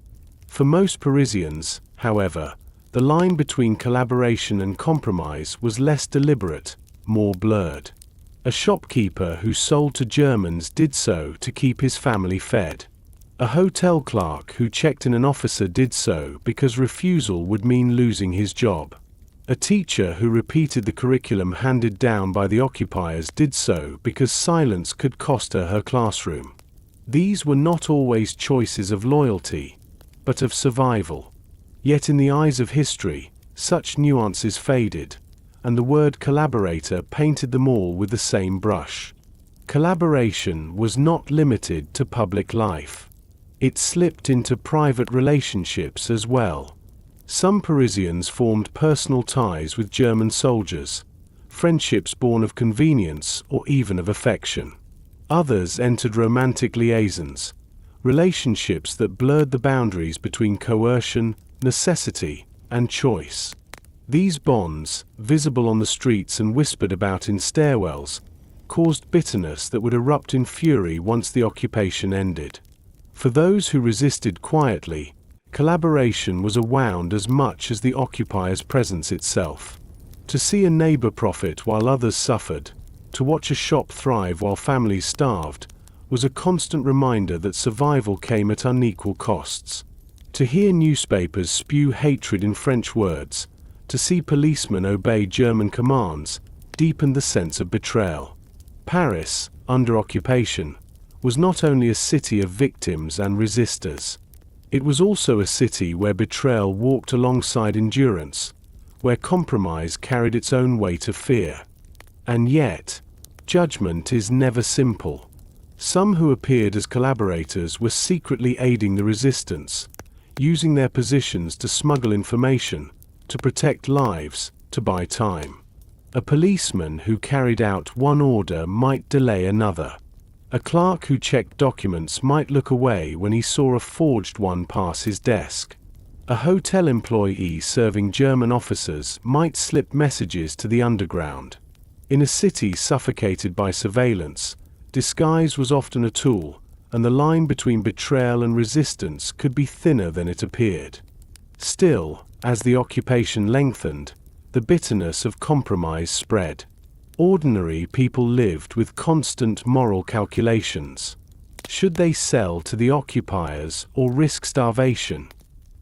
For most Parisians, however, the line between collaboration and compromise was less deliberate, more blurred. A shopkeeper who sold to Germans did so to keep his family fed. A hotel clerk who checked in an officer did so because refusal would mean losing his job. A teacher who repeated the curriculum handed down by the occupiers did so because silence could cost her classroom. These were not always choices of loyalty, but of survival. Yet in the eyes of history, such nuances faded, and the word collaborator painted them all with the same brush. Collaboration was not limited to public life. It slipped into private relationships as well. Some Parisians formed personal ties with German soldiers, friendships born of convenience or even of affection. Others entered romantic liaisons, relationships that blurred the boundaries between coercion, necessity, and choice. These bonds, visible on the streets and whispered about in stairwells, caused bitterness that would erupt in fury once the occupation ended. For those who resisted quietly, collaboration was a wound as much as the occupier's presence itself. To see a neighbor profit while others suffered, to watch a shop thrive while families starved, was a constant reminder that survival came at unequal costs. To hear newspapers spew hatred in French words, to see policemen obey German commands, deepened the sense of betrayal. Paris, under occupation, was not only a city of victims and resistors. It was also a city where betrayal walked alongside endurance, where compromise carried its own weight of fear. And yet, judgment is never simple. Some who appeared as collaborators were secretly aiding the resistance, using their positions to smuggle information, to protect lives, to buy time. A policeman who carried out one order might delay another. A clerk who checked documents might look away when he saw a forged one pass his desk. A hotel employee serving German officers might slip messages to the underground. In a city suffocated by surveillance, disguise was often a tool, and the line between betrayal and resistance could be thinner than it appeared. Still, as the occupation lengthened, the bitterness of compromise spread. Ordinary people lived with constant moral calculations. Should they sell to the occupiers or risk starvation?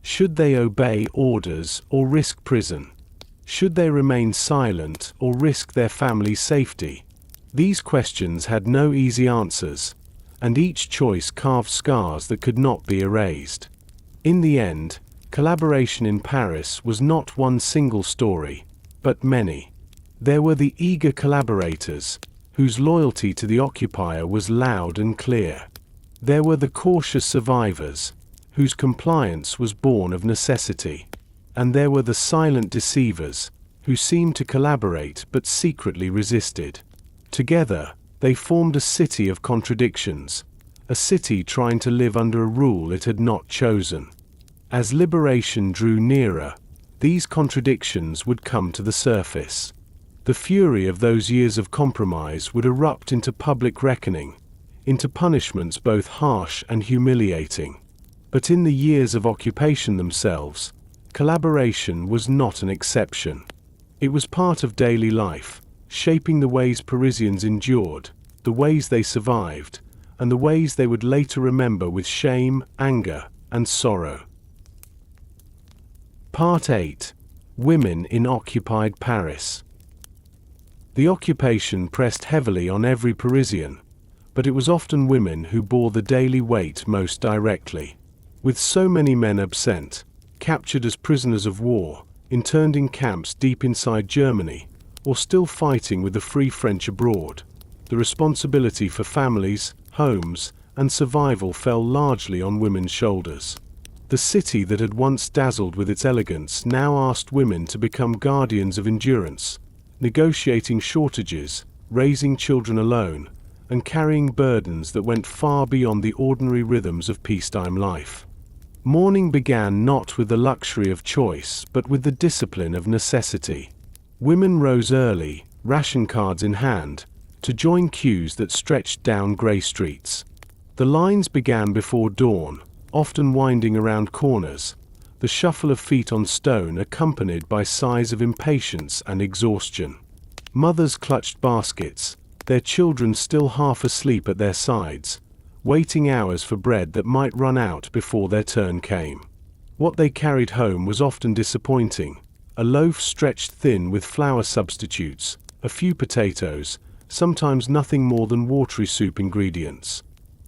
Should they obey orders or risk prison? Should they remain silent or risk their family's safety? These questions had no easy answers, and each choice carved scars that could not be erased. In the end, Collaboration in Paris was not one single story, but many. There were the eager collaborators, whose loyalty to the occupier was loud and clear. There were the cautious survivors, whose compliance was born of necessity. And there were the silent deceivers, who seemed to collaborate but secretly resisted. Together, they formed a city of contradictions, a city trying to live under a rule it had not chosen. As liberation drew nearer, these contradictions would come to the surface. The fury of those years of compromise would erupt into public reckoning, into punishments both harsh and humiliating. But in the years of occupation themselves, collaboration was not an exception. It was part of daily life, shaping the ways Parisians endured, the ways they survived, and the ways they would later remember with shame, anger, and sorrow. Part 8. Women in occupied Paris. The occupation pressed heavily on every Parisian, but it was often women who bore the daily weight most directly. With so many men absent, captured as prisoners of war, interned in camps deep inside Germany, or still fighting with the Free French abroad, the responsibility for families, homes, and survival fell largely on women's shoulders. The city that had once dazzled with its elegance now asked women to become guardians of endurance, negotiating shortages, raising children alone, and carrying burdens that went far beyond the ordinary rhythms of peacetime life. Morning began not with the luxury of choice, but with the discipline of necessity. Women rose early, ration cards in hand, to join queues that stretched down grey streets. The lines began before dawn, often winding around corners, the shuffle of feet on stone accompanied by sighs of impatience and exhaustion. Mothers clutched baskets, their children still half asleep at their sides, waiting hours for bread that might run out before their turn came. What they carried home was often disappointing: a loaf stretched thin with flour substitutes, a few potatoes, sometimes nothing more than watery soup ingredients.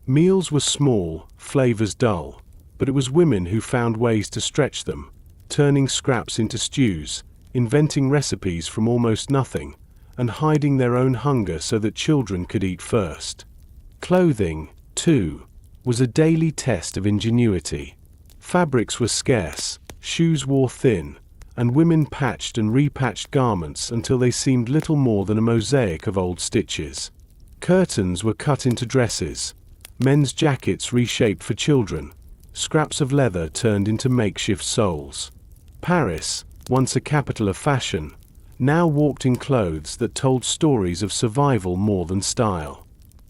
Meals were small, flavors dull, but it was women who found ways to stretch them, turning scraps into stews, inventing recipes from almost nothing, and hiding their own hunger so that children could eat first. Clothing, too, was a daily test of ingenuity. Fabrics were scarce, shoes wore thin, and women patched and repatched garments until they seemed little more than a mosaic of old stitches. Curtains were cut into dresses, men's jackets reshaped for children, scraps of leather turned into makeshift soles. Paris, once a capital of fashion, now walked in clothes that told stories of survival more than style.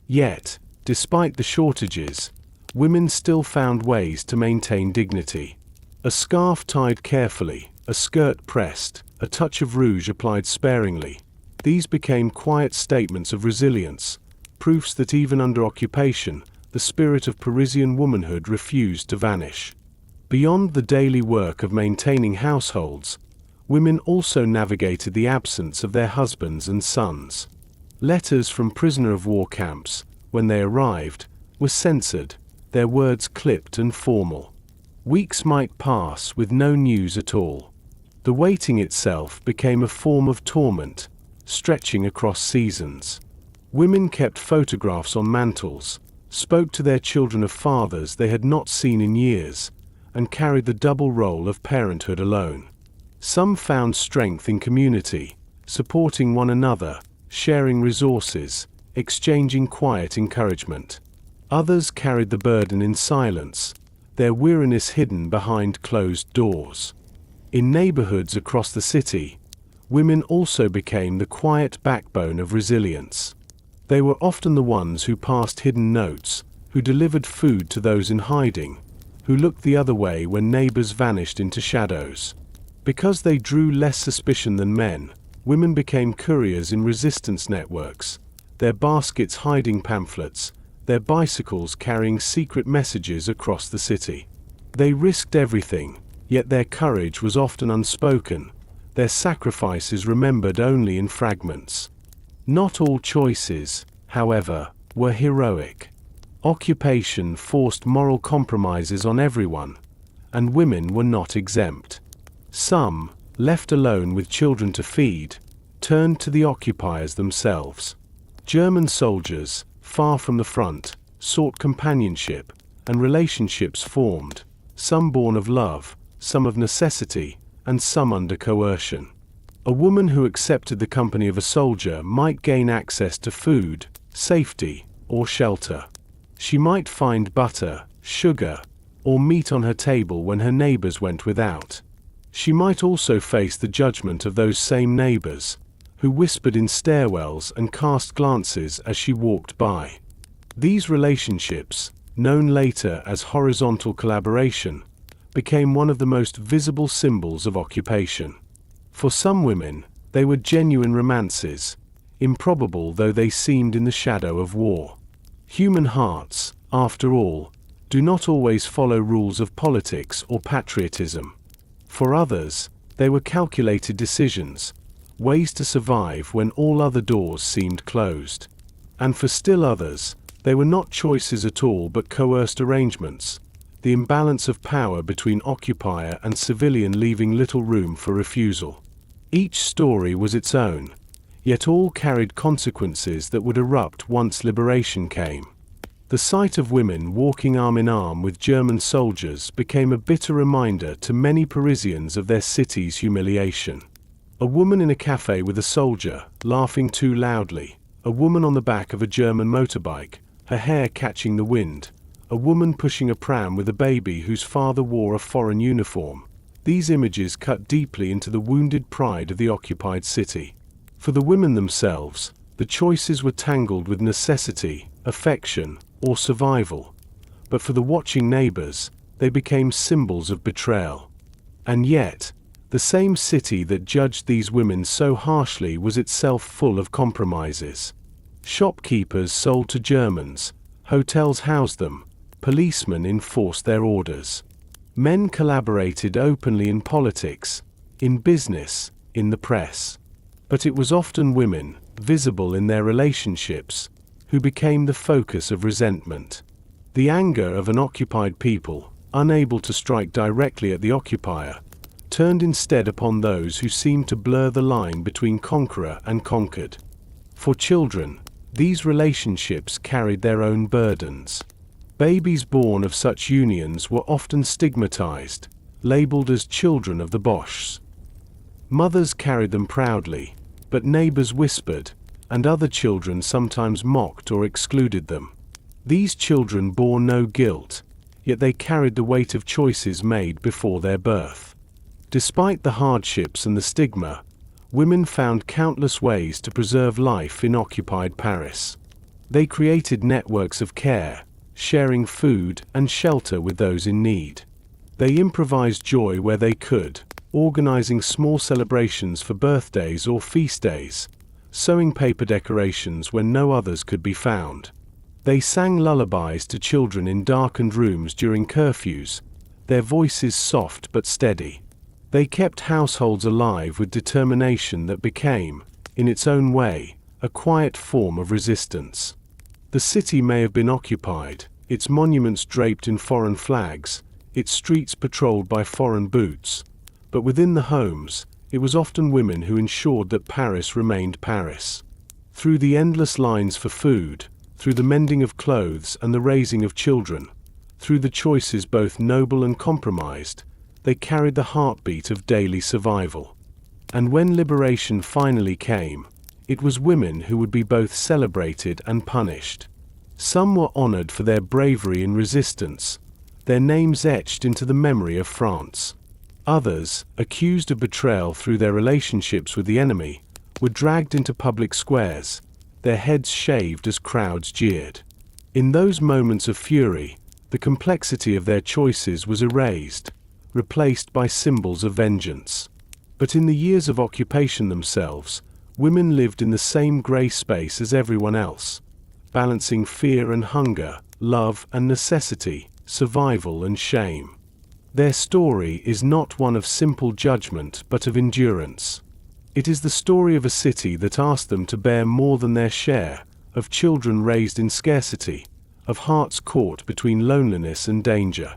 Yet, despite the shortages, women still found ways to maintain dignity. A scarf tied carefully, a skirt pressed, a touch of rouge applied sparingly. These became quiet statements of resilience, proofs that even under occupation, the spirit of Parisian womanhood refused to vanish. Beyond the daily work of maintaining households, women also navigated the absence of their husbands and sons. Letters from prisoner of war camps, when they arrived, were censored, their words clipped and formal. Weeks might pass with no news at all. The waiting itself became a form of torment, stretching across seasons. Women kept photographs on mantels, spoke to their children of fathers they had not seen in years, and carried the double role of parenthood alone. Some found strength in community, supporting one another, sharing resources, exchanging quiet encouragement. Others carried the burden in silence, their weariness hidden behind closed doors. In neighborhoods across the city, women also became the quiet backbone of resilience. They were often the ones who passed hidden notes, who delivered food to those in hiding, who looked the other way when neighbors vanished into shadows. Because they drew less suspicion than men, women became couriers in resistance networks, their baskets hiding pamphlets, their bicycles carrying secret messages across the city. They risked everything, yet their courage was often unspoken, their sacrifices remembered only in fragments. Not all choices, however, were heroic. Occupation forced moral compromises on everyone, and women were not exempt. Some, left alone with children to feed, turned to the occupiers themselves. German soldiers, far from the front, sought companionship, and relationships formed, some born of love, some of necessity, and some under coercion. A woman who accepted the company of a soldier might gain access to food, safety, or shelter. She might find butter, sugar, or meat on her table when her neighbors went without. She might also face the judgment of those same neighbors, who whispered in stairwells and cast glances as she walked by. These relationships, known later as horizontal collaboration, became one of the most visible symbols of occupation. For some women, they were genuine romances, improbable though they seemed in the shadow of war. Human hearts, after all, do not always follow rules of politics or patriotism. For others, they were calculated decisions, ways to survive when all other doors seemed closed. And for still others, they were not choices at all but coerced arrangements, the imbalance of power between occupier and civilian leaving little room for refusal. Each story was its own, yet all carried consequences that would erupt once liberation came. The sight of women walking arm in arm with German soldiers became a bitter reminder to many Parisians of their city's humiliation. A woman in a cafe with a soldier, laughing too loudly, a woman on the back of a German motorbike, her hair catching the wind, a woman pushing a pram with a baby whose father wore a foreign uniform. These images cut deeply into the wounded pride of the occupied city. For the women themselves, the choices were tangled with necessity, affection, or survival. But for the watching neighbors, they became symbols of betrayal. And yet, the same city that judged these women so harshly was itself full of compromises. Shopkeepers sold to Germans, hotels housed them, policemen enforced their orders. Men collaborated openly in politics, in business, in the press. But it was often women, visible in their relationships, who became the focus of resentment. The anger of an occupied people, unable to strike directly at the occupier, turned instead upon those who seemed to blur the line between conqueror and conquered. For children, these relationships carried their own burdens. Babies born of such unions were often stigmatized, labeled as children of the Boches. Mothers carried them proudly, but neighbors whispered, and other children sometimes mocked or excluded them. These children bore no guilt, yet they carried the weight of choices made before their birth. Despite the hardships and the stigma, women found countless ways to preserve life in occupied Paris. They created networks of care, sharing food and shelter with those in need. They improvised joy where they could, organizing small celebrations for birthdays or feast days, sewing paper decorations when no others could be found. They sang lullabies to children in darkened rooms during curfews, their voices soft but steady. They kept households alive with determination that became, in its own way, a quiet form of resistance. The city may have been occupied, its monuments draped in foreign flags, its streets patrolled by foreign boots, but within the homes, it was often women who ensured that Paris remained Paris. Through the endless lines for food, through the mending of clothes and the raising of children, through the choices both noble and compromised, they carried the heartbeat of daily survival. And when liberation finally came, it was women who would be both celebrated and punished. Some were honored for their bravery in resistance, their names etched into the memory of France. Others, accused of betrayal through their relationships with the enemy, were dragged into public squares, their heads shaved as crowds jeered. In those moments of fury, the complexity of their choices was erased, replaced by symbols of vengeance. But in the years of occupation themselves, women lived in the same grey space as everyone else, balancing fear and hunger, love and necessity, survival and shame. Their story is not one of simple judgment but of endurance. It is the story of a city that asked them to bear more than their share, of children raised in scarcity, of hearts caught between loneliness and danger.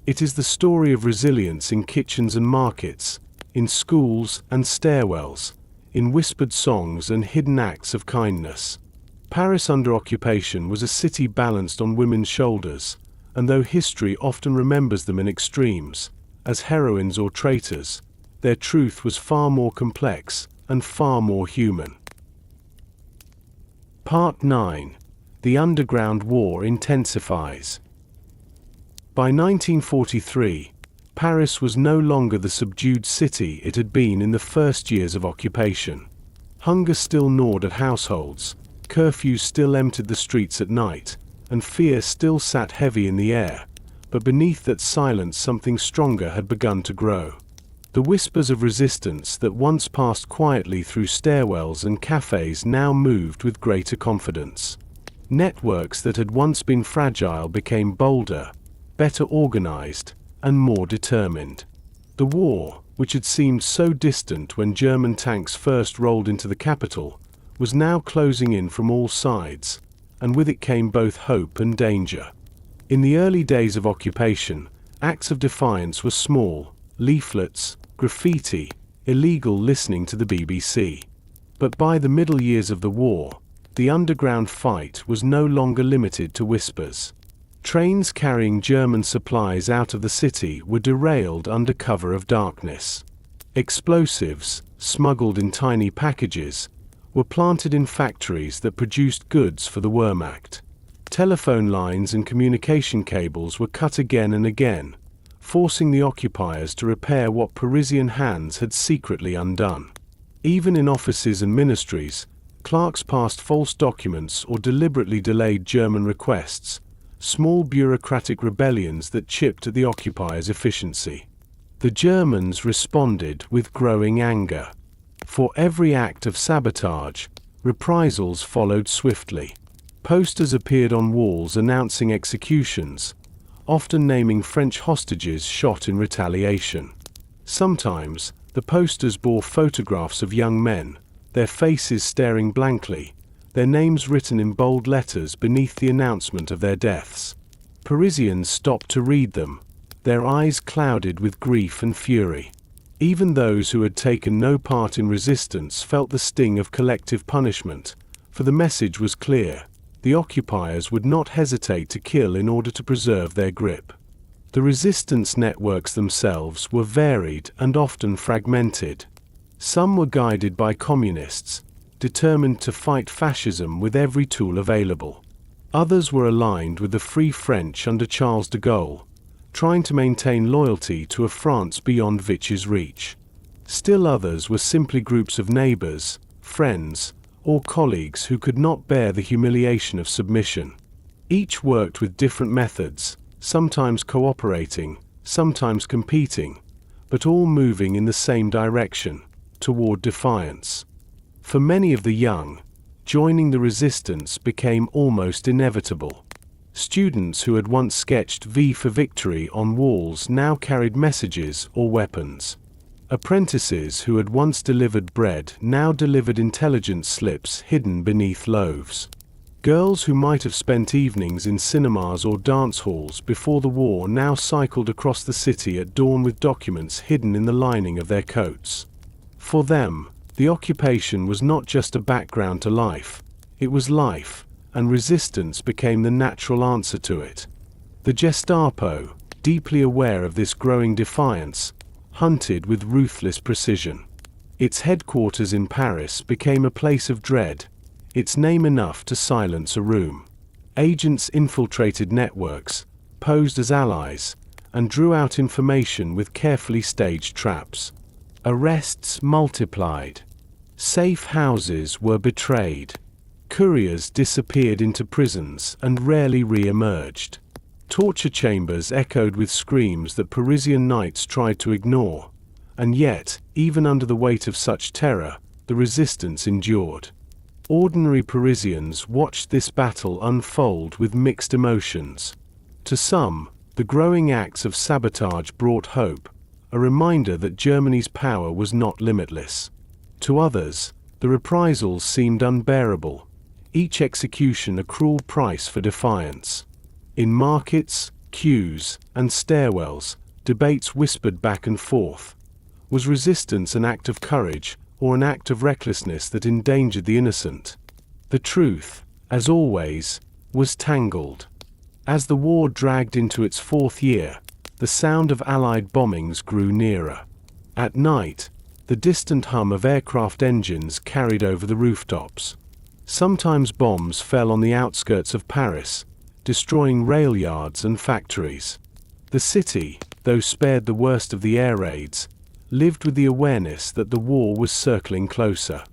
It is the story of resilience in kitchens and markets, in schools and stairwells, in whispered songs and hidden acts of kindness. Paris under occupation was a city balanced on women's shoulders, and though history often remembers them in extremes, as heroines or traitors, their truth was far more complex and far more human. Part 9. The Underground War Intensifies. By 1943, Paris was no longer the subdued city it had been in the first years of occupation. Hunger still gnawed at households, curfews still emptied the streets at night, and fear still sat heavy in the air, but beneath that silence something stronger had begun to grow. The whispers of resistance that once passed quietly through stairwells and cafes now moved with greater confidence. Networks that had once been fragile became bolder, better organized, and more determined. The war, which had seemed so distant when German tanks first rolled into the capital, was now closing in from all sides, and with it came both hope and danger. In the early days of occupation, acts of defiance were small: leaflets, graffiti, illegal listening to the BBC. But by the middle years of the war, the underground fight was no longer limited to whispers. Trains carrying German supplies out of the city were derailed under cover of darkness. Explosives, smuggled in tiny packages, were planted in factories that produced goods for the Wehrmacht. Telephone lines and communication cables were cut again and again, forcing the occupiers to repair what Parisian hands had secretly undone. Even in offices and ministries, clerks passed false documents or deliberately delayed German requests, small bureaucratic rebellions that chipped at the occupiers' efficiency. The Germans responded with growing anger. For every act of sabotage, reprisals followed swiftly. Posters appeared on walls announcing executions, often naming French hostages shot in retaliation. Sometimes, the posters bore photographs of young men, their faces staring blankly, their names written in bold letters beneath the announcement of their deaths. Parisians stopped to read them, their eyes clouded with grief and fury. Even those who had taken no part in resistance felt the sting of collective punishment, for the message was clear: the occupiers would not hesitate to kill in order to preserve their grip. The resistance networks themselves were varied and often fragmented. Some were guided by communists, determined to fight fascism with every tool available. Others were aligned with the Free French under Charles de Gaulle, trying to maintain loyalty to a France beyond Vichy's reach. Still others were simply groups of neighbors, friends, or colleagues who could not bear the humiliation of submission. Each worked with different methods, sometimes cooperating, sometimes competing, but all moving in the same direction, toward defiance. For many of the young, joining the resistance became almost inevitable. Students who had once sketched V for Victory on walls now carried messages or weapons. Apprentices who had once delivered bread now delivered intelligence slips hidden beneath loaves. Girls who might have spent evenings in cinemas or dance halls before the war now cycled across the city at dawn with documents hidden in the lining of their coats. For them, the occupation was not just a background to life, it was life, and resistance became the natural answer to it. The Gestapo, deeply aware of this growing defiance, hunted with ruthless precision. Its headquarters in Paris became a place of dread, its name enough to silence a room. Agents infiltrated networks, posed as allies, and drew out information with carefully staged traps. Arrests multiplied. Safe houses were betrayed. Couriers disappeared into prisons and rarely re-emerged. Torture chambers echoed with screams that Parisian nights tried to ignore. And yet, even under the weight of such terror, the resistance endured. Ordinary Parisians watched this battle unfold with mixed emotions. To some, the growing acts of sabotage brought hope, a reminder that Germany's power was not limitless. To others, the reprisals seemed unbearable, each execution a cruel price for defiance. In markets, queues, and stairwells, debates whispered back and forth. Was resistance an act of courage, or an act of recklessness that endangered the innocent? The truth, as always, was tangled. As the war dragged into its fourth year, the sound of Allied bombings grew nearer. At night, the distant hum of aircraft engines carried over the rooftops. Sometimes bombs fell on the outskirts of Paris, destroying rail yards and factories. The city, though spared the worst of the air raids, lived with the awareness that the war was circling closer.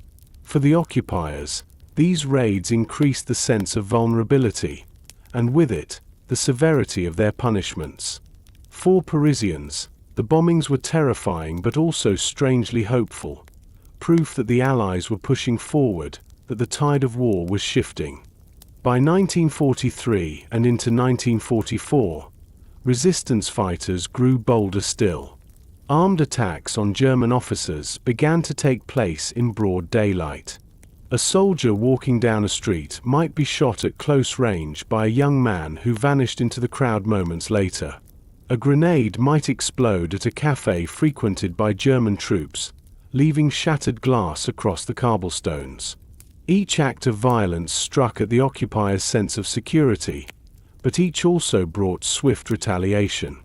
For the occupiers, these raids increased the sense of vulnerability, and with it, the severity of their punishments. For Parisians, the bombings were terrifying but also strangely hopeful, proof that the Allies were pushing forward, that the tide of war was shifting. By 1943 and into 1944, resistance fighters grew bolder still. Armed attacks on German officers began to take place in broad daylight. A soldier walking down a street might be shot at close range by a young man who vanished into the crowd moments later. A grenade might explode at a cafe frequented by German troops, leaving shattered glass across the cobblestones. Each act of violence struck at the occupiers' sense of security, but each also brought swift retaliation.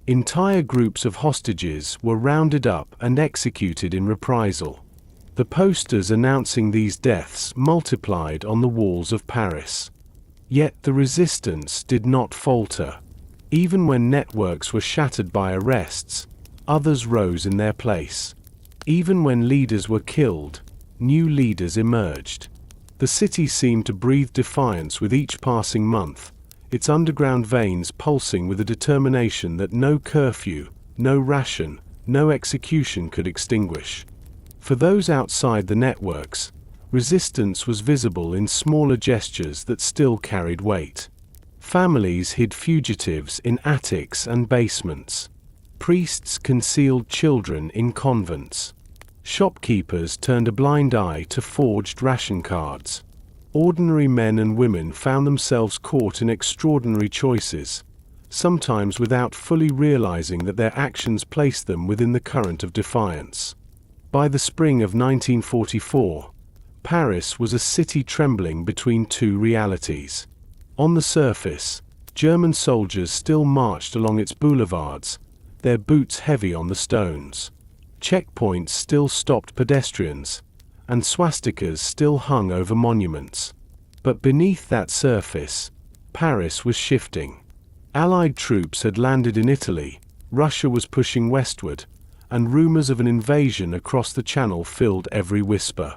Entire groups of hostages were rounded up and executed in reprisal. The posters announcing these deaths multiplied on the walls of Paris. Yet the resistance did not falter. Even when networks were shattered by arrests, others rose in their place. Even when leaders were killed, new leaders emerged. The city seemed to breathe defiance with each passing month, its underground veins pulsing with a determination that no curfew, no ration, no execution could extinguish. For those outside the networks, resistance was visible in smaller gestures that still carried weight. Families hid fugitives in attics and basements. Priests concealed children in convents. Shopkeepers turned a blind eye to forged ration cards. Ordinary men and women found themselves caught in extraordinary choices, sometimes without fully realizing that their actions placed them within the current of defiance. By the spring of 1944, Paris was a city trembling between two realities. On the surface, German soldiers still marched along its boulevards, their boots heavy on the stones. Checkpoints still stopped pedestrians, and swastikas still hung over monuments. But beneath that surface, Paris was shifting. Allied troops had landed in Italy, Russia was pushing westward, and rumors of an invasion across the Channel filled every whisper.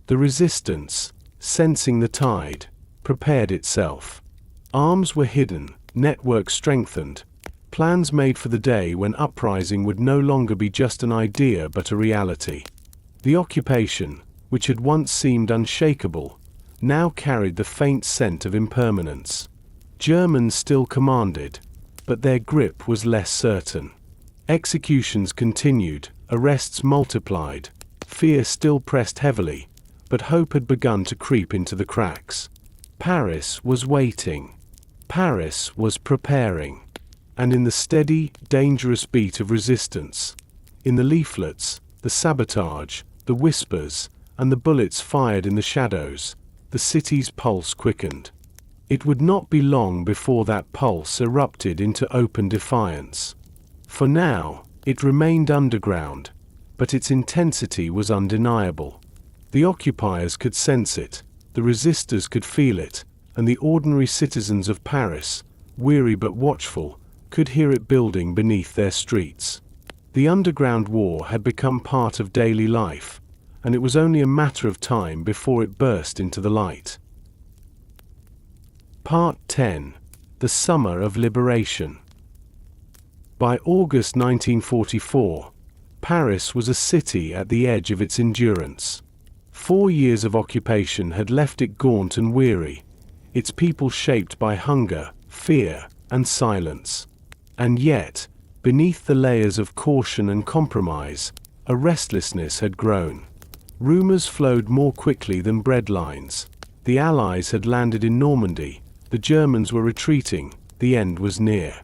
The resistance, sensing the tide, prepared itself. Arms were hidden, networks strengthened, plans made for the day when uprising would no longer be just an idea but a reality. The occupation, which had once seemed unshakable, now carried the faint scent of impermanence. Germans still commanded, but their grip was less certain. Executions continued, arrests multiplied, fear still pressed heavily, but hope had begun to creep into the cracks. Paris was waiting. Paris was preparing. And in the steady, dangerous beat of resistance, in the leaflets, the sabotage, the whispers, and the bullets fired in the shadows, the city's pulse quickened. It would not be long before that pulse erupted into open defiance. For now, it remained underground, but its intensity was undeniable. The occupiers could sense it, the resistors could feel it, and the ordinary citizens of Paris, weary but watchful, could hear it building beneath their streets. The underground war had become part of daily life, and it was only a matter of time before it burst into the light. Part 10. The Summer of Liberation. By August 1944, Paris was a city at the edge of its endurance. 4 years of occupation had left it gaunt and weary, its people shaped by hunger, fear, and silence. And yet, beneath the layers of caution and compromise, a restlessness had grown. Rumors flowed more quickly than bread lines. The Allies had landed in Normandy, the Germans were retreating, the end was near.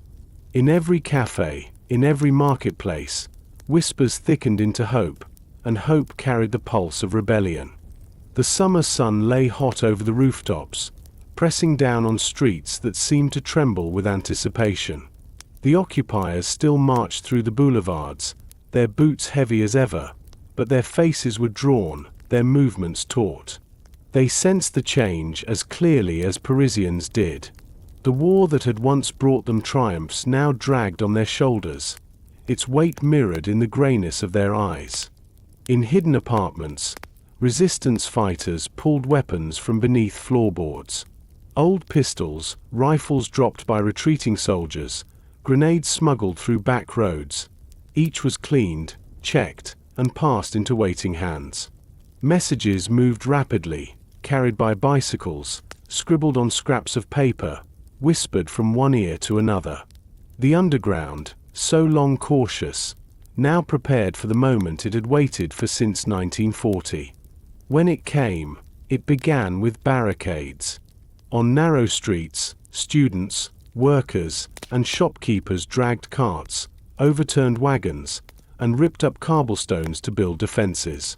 In every cafe, in every marketplace, whispers thickened into hope, and hope carried the pulse of rebellion. The summer sun lay hot over the rooftops, pressing down on streets that seemed to tremble with anticipation. The occupiers still marched through the boulevards, their boots heavy as ever, but their faces were drawn, their movements taut. They sensed the change as clearly as Parisians did. The war that had once brought them triumphs now dragged on their shoulders, its weight mirrored in the grayness of their eyes. In hidden apartments, resistance fighters pulled weapons from beneath floorboards. Old pistols, rifles dropped by retreating soldiers, grenades smuggled through back roads. Each was cleaned, checked, and passed into waiting hands. Messages moved rapidly, carried by bicycles, scribbled on scraps of paper, whispered from one ear to another. The underground, so long cautious, now prepared for the moment it had waited for since 1940. When it came, it began with barricades. On narrow streets, students, workers, and shopkeepers dragged carts, overturned wagons, and ripped up cobblestones to build defenses.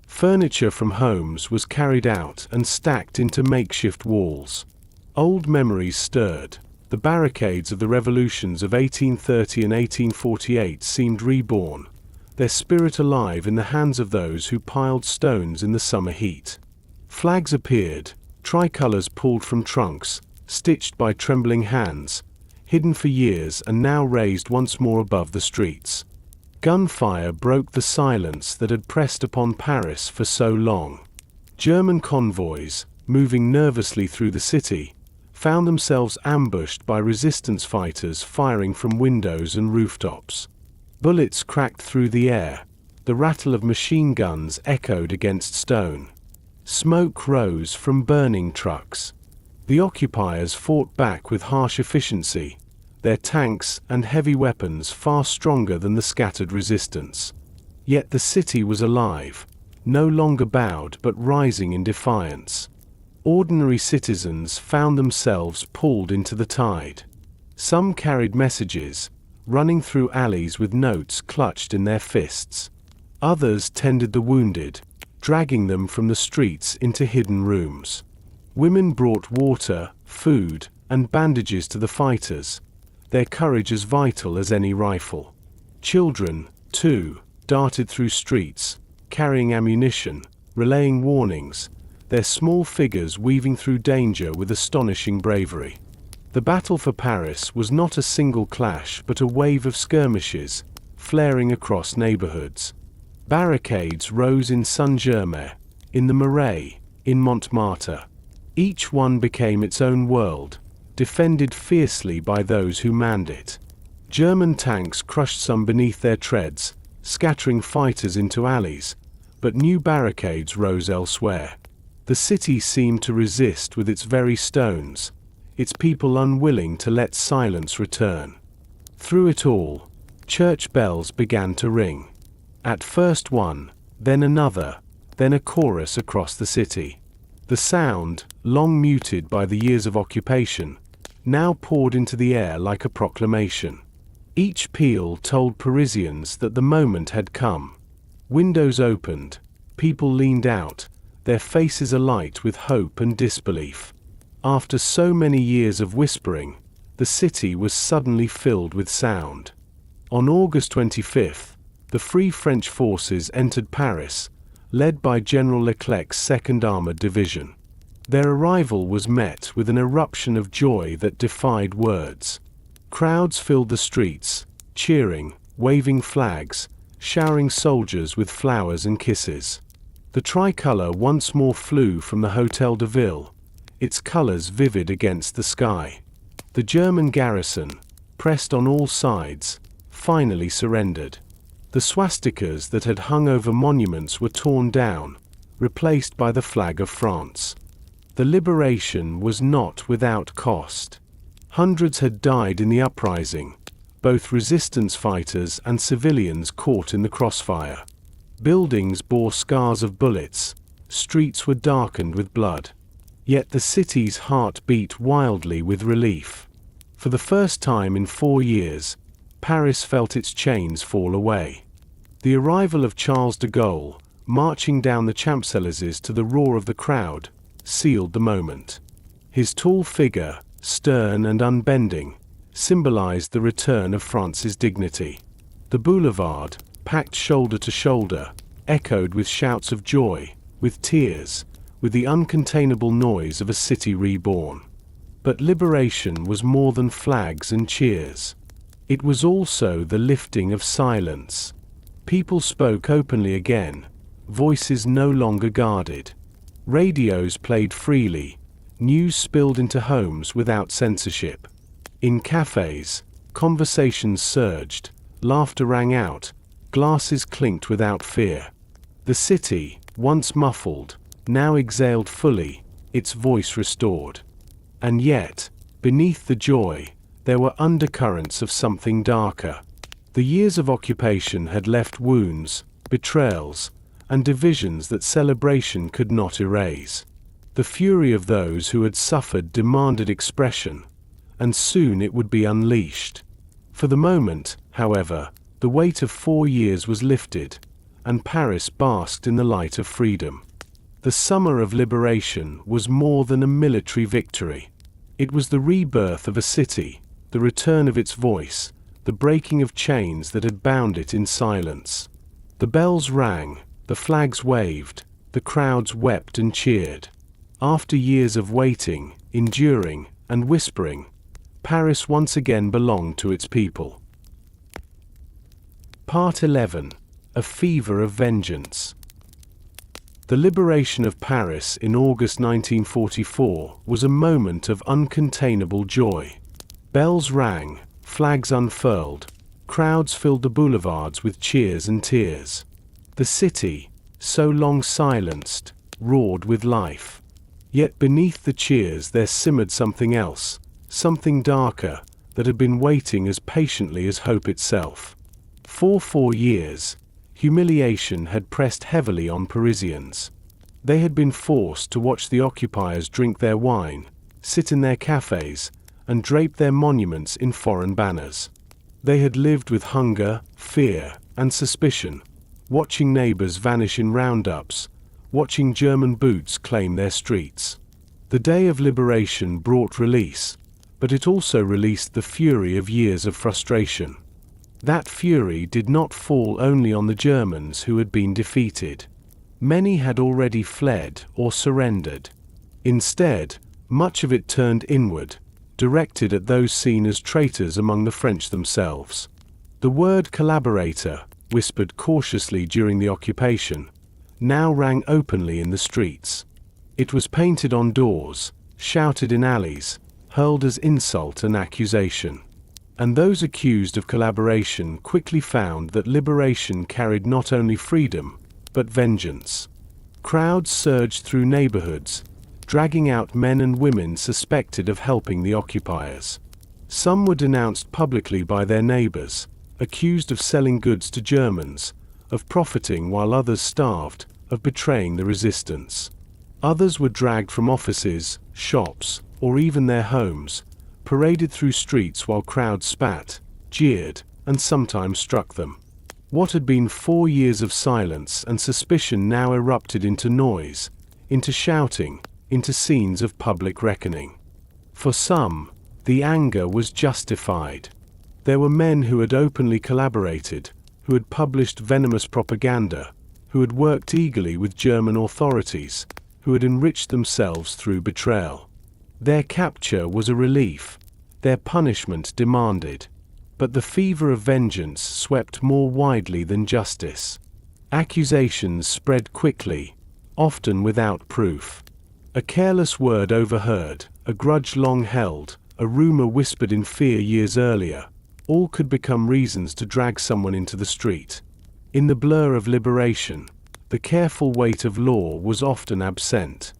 Furniture from homes was carried out and stacked into makeshift walls. Old memories stirred. The barricades of the revolutions of 1830 and 1848 seemed reborn, their spirit alive in the hands of those who piled stones in the summer heat. Flags appeared, tricolors pulled from trunks, stitched by trembling hands, hidden for years and now raised once more above the streets. Gunfire broke the silence that had pressed upon Paris for so long. German convoys, moving nervously through the city, found themselves ambushed by resistance fighters firing from windows and rooftops. Bullets cracked through the air, the rattle of machine guns echoed against stone. Smoke rose from burning trucks. The occupiers fought back with harsh efficiency, their tanks and heavy weapons far stronger than the scattered resistance. Yet the city was alive, no longer bowed but rising in defiance. Ordinary citizens found themselves pulled into the tide. Some carried messages, running through alleys with notes clutched in their fists. Others tended the wounded, dragging them from the streets into hidden rooms. Women brought water, food, and bandages to the fighters, their courage as vital as any rifle. Children, too, darted through streets, carrying ammunition, relaying warnings, their small figures weaving through danger with astonishing bravery. The battle for Paris was not a single clash but a wave of skirmishes, flaring across neighborhoods. Barricades rose in Saint-Germain, in the Marais, in Montmartre. Each one became its own world, defended fiercely by those who manned it. German tanks crushed some beneath their treads, scattering fighters into alleys, but new barricades rose elsewhere. The city seemed to resist with its very stones, its people unwilling to let silence return. Through it all, church bells began to ring. At first one, then another, then a chorus across the city. The sound, long muted by the years of occupation, now poured into the air like a proclamation. Each peal told Parisians that the moment had come. Windows opened, people leaned out, their faces alight with hope and disbelief. After so many years of whispering, the city was suddenly filled with sound. On August 25th, the Free French forces entered Paris, led by General Leclerc's 2nd Armored Division. Their arrival was met with an eruption of joy that defied words. Crowds filled the streets, cheering, waving flags, showering soldiers with flowers and kisses. The tricolor once more flew from the Hôtel de Ville, its colors vivid against the sky. The German garrison, pressed on all sides, finally surrendered. The swastikas that had hung over monuments were torn down, replaced by the flag of France. The liberation was not without cost. Hundreds had died in the uprising, both resistance fighters and civilians caught in the crossfire. Buildings bore scars of bullets, streets were darkened with blood. Yet the city's heart beat wildly with relief. For the first time in 4 years, Paris felt its chains fall away. The arrival of Charles de Gaulle, marching down the Champs-Élysées to the roar of the crowd, sealed the moment. His tall figure, stern and unbending, symbolized the return of France's dignity. The boulevard, packed shoulder to shoulder, echoed with shouts of joy, with tears, with the uncontainable noise of a city reborn. But liberation was more than flags and cheers. It was also the lifting of silence. People spoke openly again, voices no longer guarded. Radios played freely, news spilled into homes without censorship. In cafes, conversations surged, laughter rang out, glasses clinked without fear. The city, once muffled, now exhaled fully, its voice restored. And yet, beneath the joy, there were undercurrents of something darker. The years of occupation had left wounds, betrayals, and divisions that celebration could not erase. The fury of those who had suffered demanded expression, and soon it would be unleashed. For the moment, however, the weight of 4 years was lifted, and Paris basked in the light of freedom. The summer of liberation was more than a military victory. It was the rebirth of a city, the return of its voice, the breaking of chains that had bound it in silence. The bells rang, the flags waved, the crowds wept and cheered. After years of waiting, enduring, and whispering, Paris once again belonged to its people. Part 11. A Fever of Vengeance. The liberation of Paris in August 1944 was a moment of uncontainable joy. Bells rang, flags unfurled, crowds filled the boulevards with cheers and tears. The city, so long silenced, roared with life. Yet beneath the cheers there simmered something else, something darker, that had been waiting as patiently as hope itself. For 4 years, humiliation had pressed heavily on Parisians. They had been forced to watch the occupiers drink their wine, sit in their cafes, and drape their monuments in foreign banners. They had lived with hunger, fear, and suspicion, watching neighbors vanish in roundups, watching German boots claim their streets. The day of liberation brought release, but it also released the fury of years of frustration. That fury did not fall only on the Germans who had been defeated. Many had already fled or surrendered. Instead, much of it turned inward, directed at those seen as traitors among the French themselves. The word collaborator, whispered cautiously during the occupation, now rang openly in the streets. It was painted on doors, shouted in alleys, hurled as insult and accusation. And those accused of collaboration quickly found that liberation carried not only freedom, but vengeance. Crowds surged through neighborhoods, dragging out men and women suspected of helping the occupiers. Some were denounced publicly by their neighbors, accused of selling goods to Germans, of profiting while others starved, of betraying the resistance. Others were dragged from offices, shops, or even their homes, paraded through streets while crowds spat, jeered, and sometimes struck them. What had been 4 years of silence and suspicion now erupted into noise, into shouting, into scenes of public reckoning. For some, the anger was justified. There were men who had openly collaborated, who had published venomous propaganda, who had worked eagerly with German authorities, who had enriched themselves through betrayal. Their capture was a relief, their punishment demanded. But the fever of vengeance swept more widely than justice. Accusations spread quickly, often without proof. A careless word overheard, a grudge long held, a rumor whispered in fear years earlier, all could become reasons to drag someone into the street. In the blur of liberation, the careful weight of law was often absent.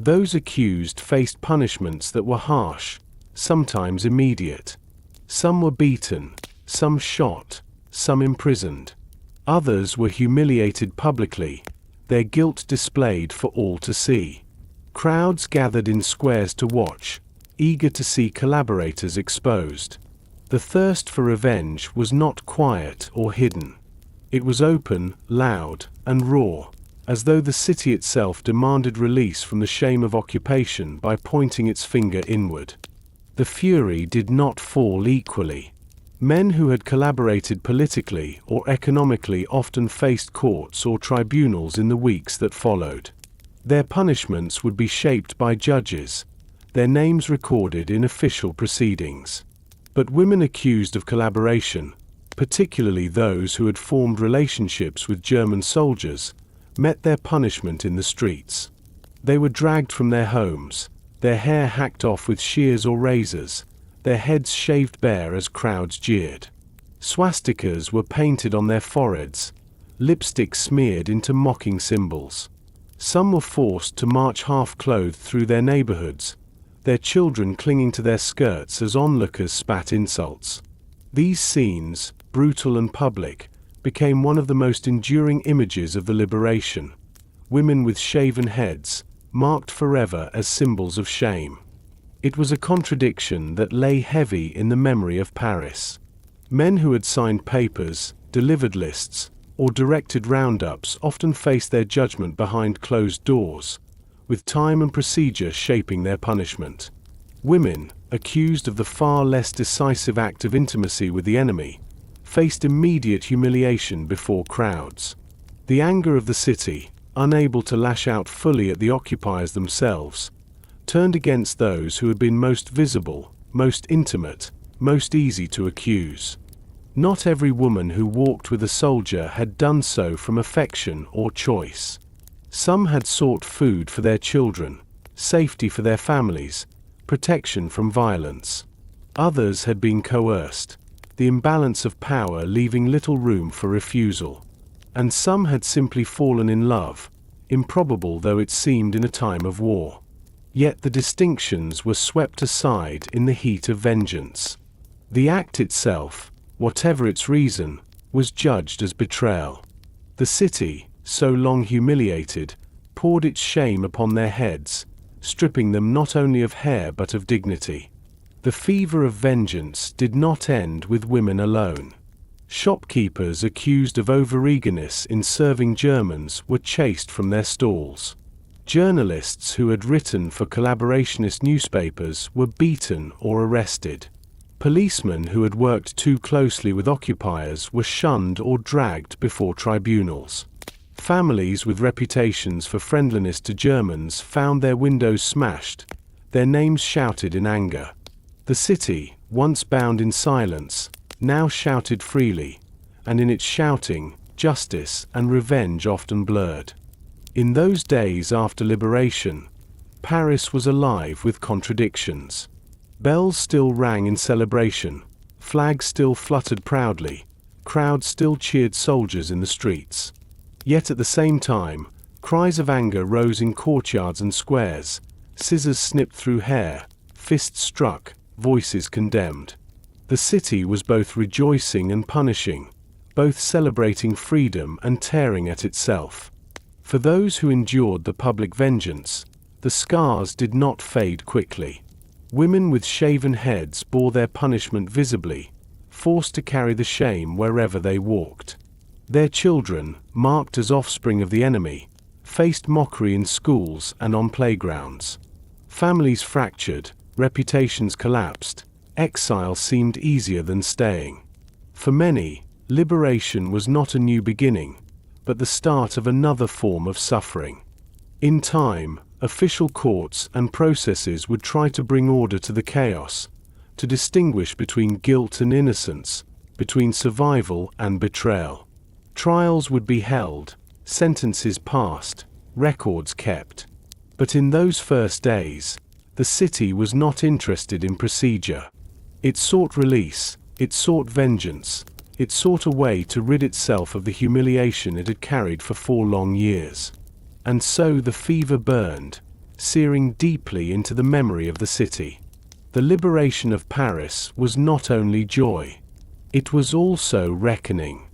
Those accused faced punishments that were harsh, sometimes immediate. Some were beaten, some shot, some imprisoned. Others were humiliated publicly, their guilt displayed for all to see. Crowds gathered in squares to watch, eager to see collaborators exposed. The thirst for revenge was not quiet or hidden. It was open, loud, and raw, as though the city itself demanded release from the shame of occupation by pointing its finger inward. The fury did not fall equally. Men who had collaborated politically or economically often faced courts or tribunals in the weeks that followed. Their punishments would be shaped by judges, their names recorded in official proceedings. But women accused of collaboration, particularly those who had formed relationships with German soldiers, met their punishment in the streets. They were dragged from their homes, their hair hacked off with shears or razors, their heads shaved bare as crowds jeered. Swastikas were painted on their foreheads, lipstick smeared into mocking symbols. Some were forced to march half-clothed through their neighborhoods, their children clinging to their skirts as onlookers spat insults. These scenes, brutal and public, became one of the most enduring images of the liberation. Women with shaven heads, marked forever as symbols of shame. It was a contradiction that lay heavy in the memory of Paris. Men who had signed papers, delivered lists, or directed roundups often faced their judgment behind closed doors, with time and procedure shaping their punishment. Women, accused of the far less decisive act of intimacy with the enemy, faced immediate humiliation before crowds. The anger of the city, unable to lash out fully at the occupiers themselves, turned against those who had been most visible, most intimate, most easy to accuse. Not every woman who walked with a soldier had done so from affection or choice. Some had sought food for their children, safety for their families, protection from violence. Others had been coerced, the imbalance of power leaving little room for refusal. And some had simply fallen in love, improbable though it seemed in a time of war. Yet the distinctions were swept aside in the heat of vengeance. The act itself, whatever its reason, was judged as betrayal. The city, so long humiliated, poured its shame upon their heads, stripping them not only of hair but of dignity. The fever of vengeance did not end with women alone. Shopkeepers accused of overeagerness in serving Germans were chased from their stalls. Journalists who had written for collaborationist newspapers were beaten or arrested. Policemen who had worked too closely with occupiers were shunned or dragged before tribunals. Families with reputations for friendliness to Germans found their windows smashed, their names shouted in anger. The city, once bound in silence, now shouted freely, and in its shouting, justice and revenge often blurred. In those days after liberation, Paris was alive with contradictions. Bells still rang in celebration, flags still fluttered proudly, crowds still cheered soldiers in the streets. Yet at the same time, cries of anger rose in courtyards and squares, scissors snipped through hair, fists struck, voices condemned. The city was both rejoicing and punishing, both celebrating freedom and tearing at itself. For those who endured the public vengeance, the scars did not fade quickly. Women with shaven heads bore their punishment visibly, forced to carry the shame wherever they walked. Their children, marked as offspring of the enemy, faced mockery in schools and on playgrounds. Families fractured, reputations collapsed, exile seemed easier than staying. For many, liberation was not a new beginning, but the start of another form of suffering. In time, official courts and processes would try to bring order to the chaos, to distinguish between guilt and innocence, between survival and betrayal. Trials would be held, sentences passed, records kept. But in those first days, the city was not interested in procedure. It sought release, it sought vengeance, it sought a way to rid itself of the humiliation it had carried for 4 long years. And so the fever burned, searing deeply into the memory of the city. The liberation of Paris was not only joy. It was also reckoning.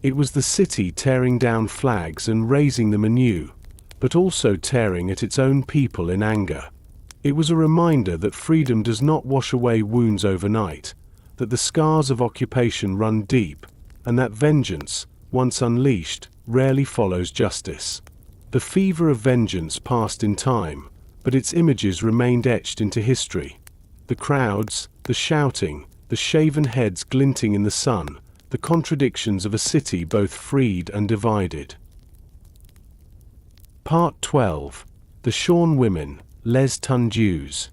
It was the city tearing down flags and raising them anew, but also tearing at its own people in anger. It was a reminder that freedom does not wash away wounds overnight, that the scars of occupation run deep, and that vengeance, once unleashed, rarely follows justice. The fever of vengeance passed in time, but its images remained etched into history. The crowds, the shouting, the shaven heads glinting in the sun, the contradictions of a city both freed and divided. Part 12. The Shorn Women, Les Tendus.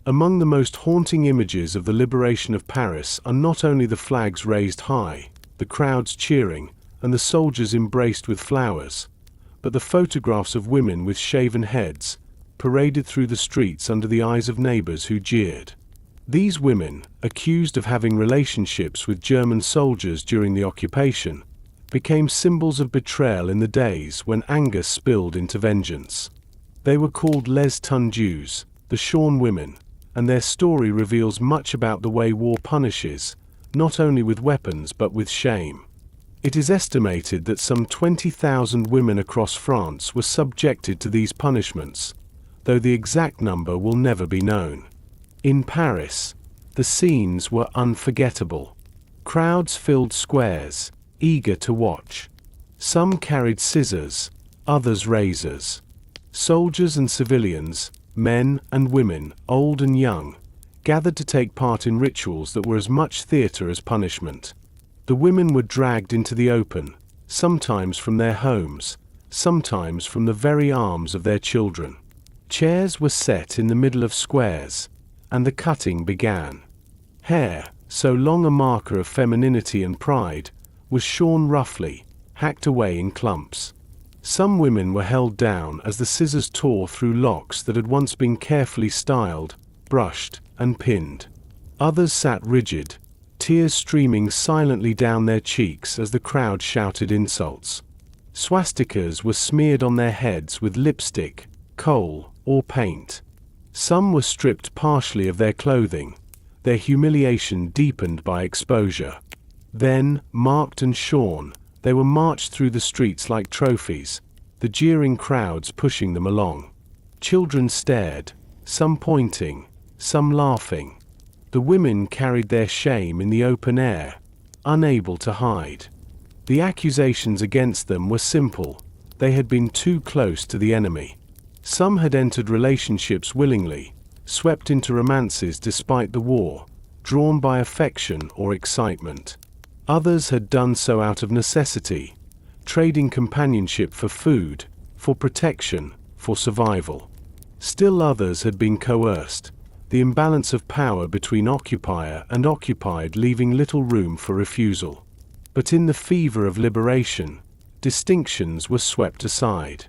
Among the most haunting images of the liberation of Paris are not only the flags raised high, the crowds cheering, and the soldiers embraced with flowers, but the photographs of women with shaven heads, paraded through the streets under the eyes of neighbors who jeered. These women, accused of having relationships with German soldiers during the occupation, became symbols of betrayal in the days when anger spilled into vengeance. They were called Les Tendus, the Shorn Women, and their story reveals much about the way war punishes, not only with weapons but with shame. It is estimated that some 20,000 women across France were subjected to these punishments, though the exact number will never be known. In Paris, the scenes were unforgettable. Crowds filled squares, eager to watch. Some carried scissors, others razors. Soldiers and civilians, men and women, old and young, gathered to take part in rituals that were as much theater as punishment. The women were dragged into the open, sometimes from their homes, sometimes from the very arms of their children. Chairs were set in the middle of squares, and the cutting began. Hair, so long a marker of femininity and pride, was shorn roughly, hacked away in clumps. Some women were held down as the scissors tore through locks that had once been carefully styled, brushed, and pinned. Others sat rigid, tears streaming silently down their cheeks as the crowd shouted insults. Swastikas were smeared on their heads with lipstick, coal, or paint. Some were stripped partially of their clothing, their humiliation deepened by exposure. Then, marked and shorn, they were marched through the streets like trophies, the jeering crowds pushing them along. Children stared, some pointing, some laughing. The women carried their shame in the open air, unable to hide. The accusations against them were simple: they had been too close to the enemy. Some had entered relationships willingly, swept into romances despite the war, drawn by affection or excitement. Others had done so out of necessity, trading companionship for food, for protection, for survival. Still others had been coerced, the imbalance of power between occupier and occupied leaving little room for refusal. But in the fever of liberation, distinctions were swept aside.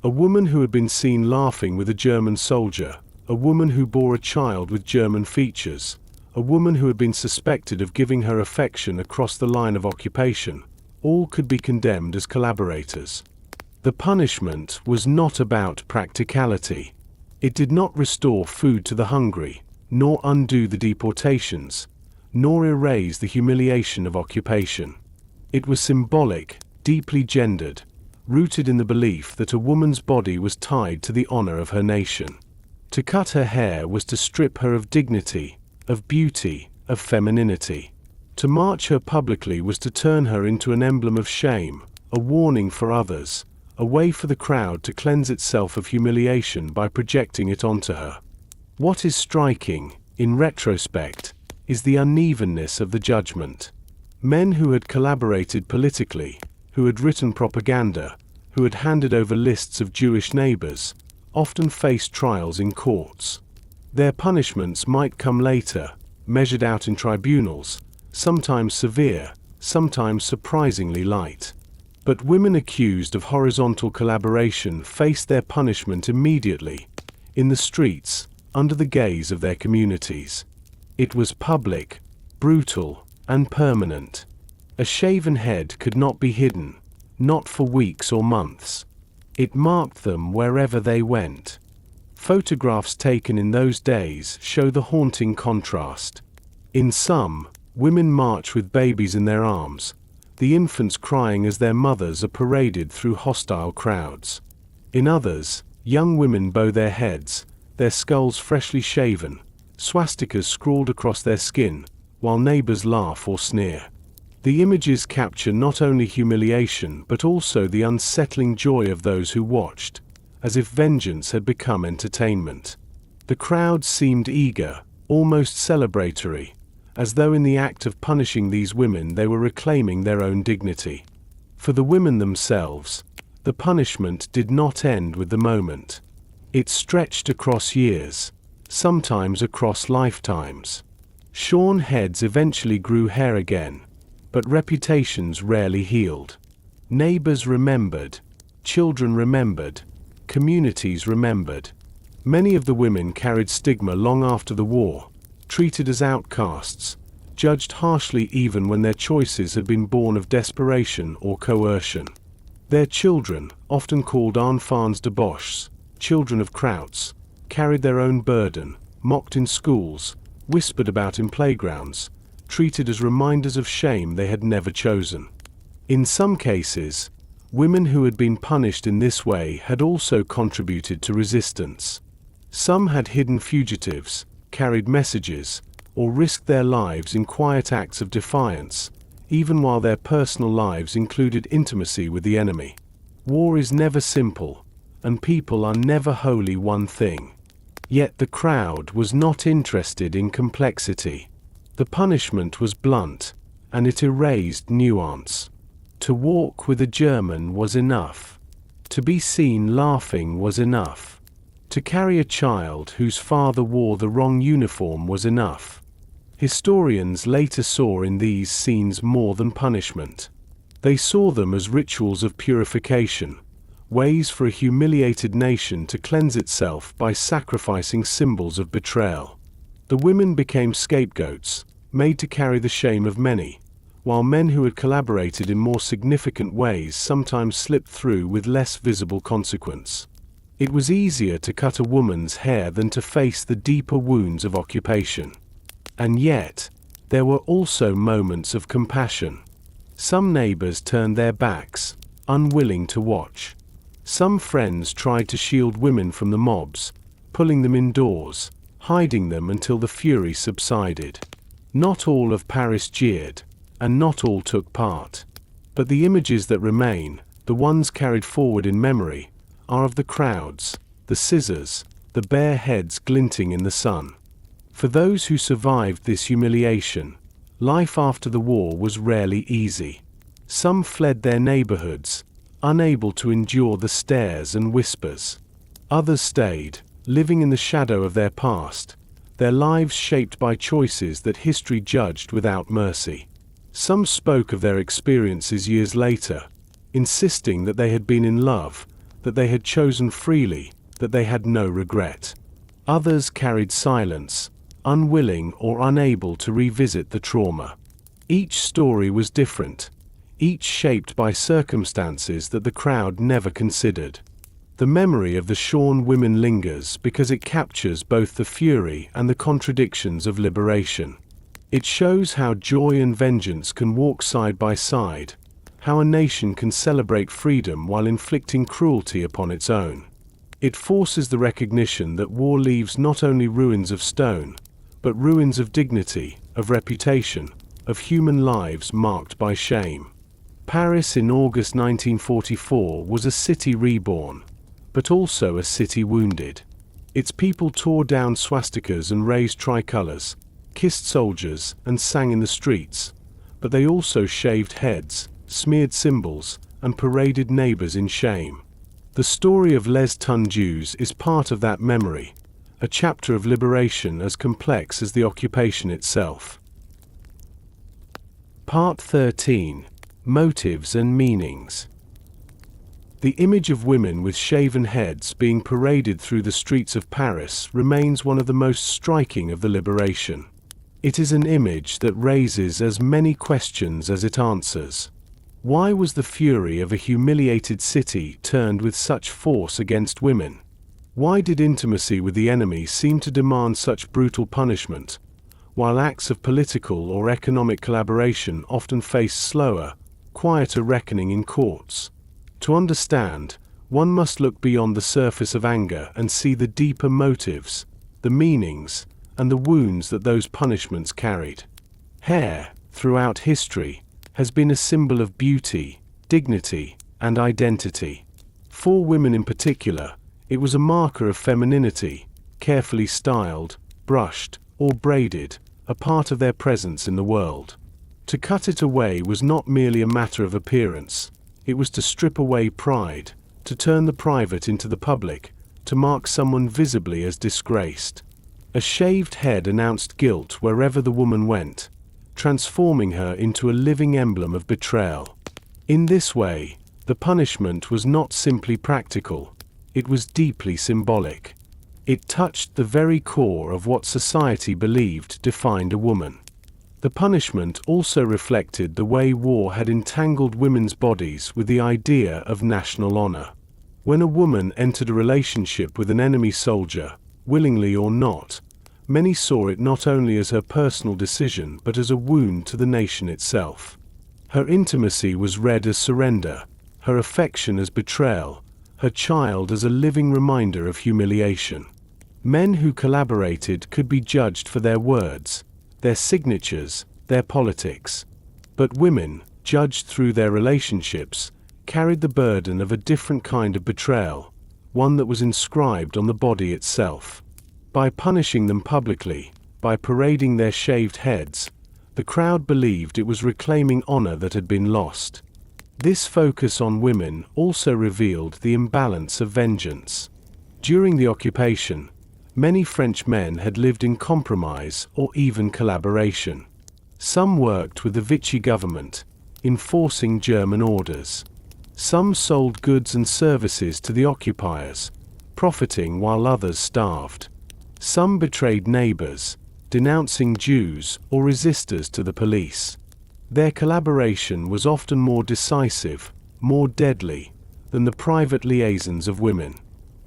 A woman who had been seen laughing with a German soldier, a woman who bore a child with German features, a woman who had been suspected of giving her affection across the line of occupation, all could be condemned as collaborators. The punishment was not about practicality. It did not restore food to the hungry, nor undo the deportations, nor erase the humiliation of occupation. It was symbolic, deeply gendered, rooted in the belief that a woman's body was tied to the honor of her nation. To cut her hair was to strip her of dignity, of beauty, of femininity. To march her publicly was to turn her into an emblem of shame, a warning for others, a way for the crowd to cleanse itself of humiliation by projecting it onto her. What is striking, in retrospect, is the unevenness of the judgment. Men who had collaborated politically, who had written propaganda, who had handed over lists of Jewish neighbors, often faced trials in courts. Their punishments might come later, measured out in tribunals, sometimes severe, sometimes surprisingly light. But women accused of horizontal collaboration faced their punishment immediately, in the streets, under the gaze of their communities. It was public, brutal, and permanent. A shaven head could not be hidden, not for weeks or months. It marked them wherever they went. Photographs taken in those days show the haunting contrast. In some, women march with babies in their arms, the infants crying as their mothers are paraded through hostile crowds. In others, young women bow their heads, their skulls freshly shaven, swastikas scrawled across their skin, while neighbors laugh or sneer. The images capture not only humiliation but also the unsettling joy of those who watched, as if vengeance had become entertainment. The crowd seemed eager, almost celebratory, as though in the act of punishing these women they were reclaiming their own dignity. For the women themselves, the punishment did not end with the moment. It stretched across years, sometimes across lifetimes. Shorn heads eventually grew hair again, but reputations rarely healed. Neighbors remembered, children remembered, communities remembered. Many of the women carried stigma long after the war, treated as outcasts, judged harshly even when their choices had been born of desperation or coercion. Their children, often called enfants de boches, children of krauts, carried their own burden, mocked in schools, whispered about in playgrounds, treated as reminders of shame they had never chosen. In some cases, women who had been punished in this way had also contributed to resistance. Some had hidden fugitives, carried messages, or risked their lives in quiet acts of defiance, even while their personal lives included intimacy with the enemy. War is never simple, and people are never wholly one thing. Yet the crowd was not interested in complexity. The punishment was blunt, and it erased nuance. To walk with a German was enough. To be seen laughing was enough. To carry a child whose father wore the wrong uniform was enough. Historians later saw in these scenes more than punishment. They saw them as rituals of purification, ways for a humiliated nation to cleanse itself by sacrificing symbols of betrayal. The women became scapegoats, made to carry the shame of many, while men who had collaborated in more significant ways sometimes slipped through with less visible consequence. It was easier to cut a woman's hair than to face the deeper wounds of occupation. And yet, there were also moments of compassion. Some neighbors turned their backs, unwilling to watch. Some friends tried to shield women from the mobs, pulling them indoors, hiding them until the fury subsided. Not all of Paris jeered, and not all took part. But the images that remain, the ones carried forward in memory, are of the crowds, the scissors, the bare heads glinting in the sun. For those who survived this humiliation, life after the war was rarely easy. Some fled their neighborhoods, unable to endure the stares and whispers. Others stayed, living in the shadow of their past, their lives shaped by choices that history judged without mercy. Some spoke of their experiences years later, insisting that they had been in love, that they had chosen freely, that they had no regret. Others carried silence, unwilling or unable to revisit the trauma. Each story was different, each shaped by circumstances that the crowd never considered. The memory of the Shorn women lingers because it captures both the fury and the contradictions of liberation. It shows how joy and vengeance can walk side by side, how a nation can celebrate freedom while inflicting cruelty upon its own. It forces the recognition that war leaves not only ruins of stone, but ruins of dignity, of reputation, of human lives marked by shame. Paris in August 1944 was a city reborn, but also a city wounded. Its people tore down swastikas and raised tricolors, kissed soldiers and sang in the streets, but they also shaved heads, smeared symbols, and paraded neighbors in shame. The story of Les Tundus is part of that memory, a chapter of liberation as complex as the occupation itself. Part 13. Motives and Meanings. The image of women with shaven heads being paraded through the streets of Paris remains one of the most striking of the liberation. It is an image that raises as many questions as it answers. Why was the fury of a humiliated city turned with such force against women? Why did intimacy with the enemy seem to demand such brutal punishment, while acts of political or economic collaboration often faced slower, quieter reckoning in courts? To understand, One must look beyond the surface of anger and see the deeper motives, the meanings, and the wounds that those punishments carried. Hair, throughout history, has been a symbol of beauty, dignity, and identity. For women in particular, it was a marker of femininity, carefully styled, brushed, or braided, a part of their presence in the world. To cut it away was not merely a matter of appearance, it was to strip away pride, to turn the private into the public, to mark someone visibly as disgraced. A shaved head announced guilt wherever the woman went, transforming her into a living emblem of betrayal. In this way, the punishment was not simply practical, it was deeply symbolic. It touched the very core of what society believed defined a woman. The punishment also reflected the way war had entangled women's bodies with the idea of national honor. When a woman entered a relationship with an enemy soldier, willingly or not, many saw it not only as her personal decision but as a wound to the nation itself. Her intimacy was read as surrender, her affection as betrayal, her child as a living reminder of humiliation. Men who collaborated could be judged for their words, their signatures, their politics. But women, judged through their relationships, carried the burden of a different kind of betrayal, one that was inscribed on the body itself. By punishing them publicly, by parading their shaved heads, the crowd believed it was reclaiming honor that had been lost. This focus on women also revealed the imbalance of vengeance. During the occupation, many French men had lived in compromise or even collaboration. Some worked with the Vichy government, enforcing German orders. Some sold goods and services to the occupiers, profiting while others starved. Some betrayed neighbors, denouncing Jews or resistors to the police. Their collaboration was often more decisive, more deadly, than the private liaisons of women.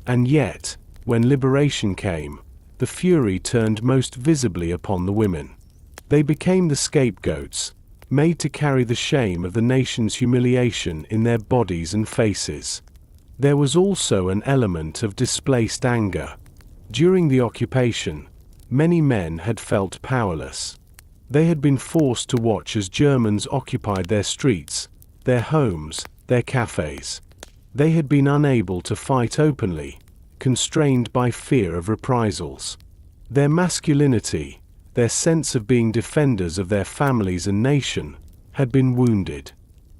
And yet, when liberation came, the fury turned most visibly upon the women. They became the scapegoats, made to carry the shame of the nation's humiliation in their bodies and faces. There was also an element of displaced anger. During the occupation, many men had felt powerless. They had been forced to watch as Germans occupied their streets, their homes, their cafes. They had been unable to fight openly, constrained by fear of reprisals. Their masculinity, their sense of being defenders of their families and nation, had been wounded.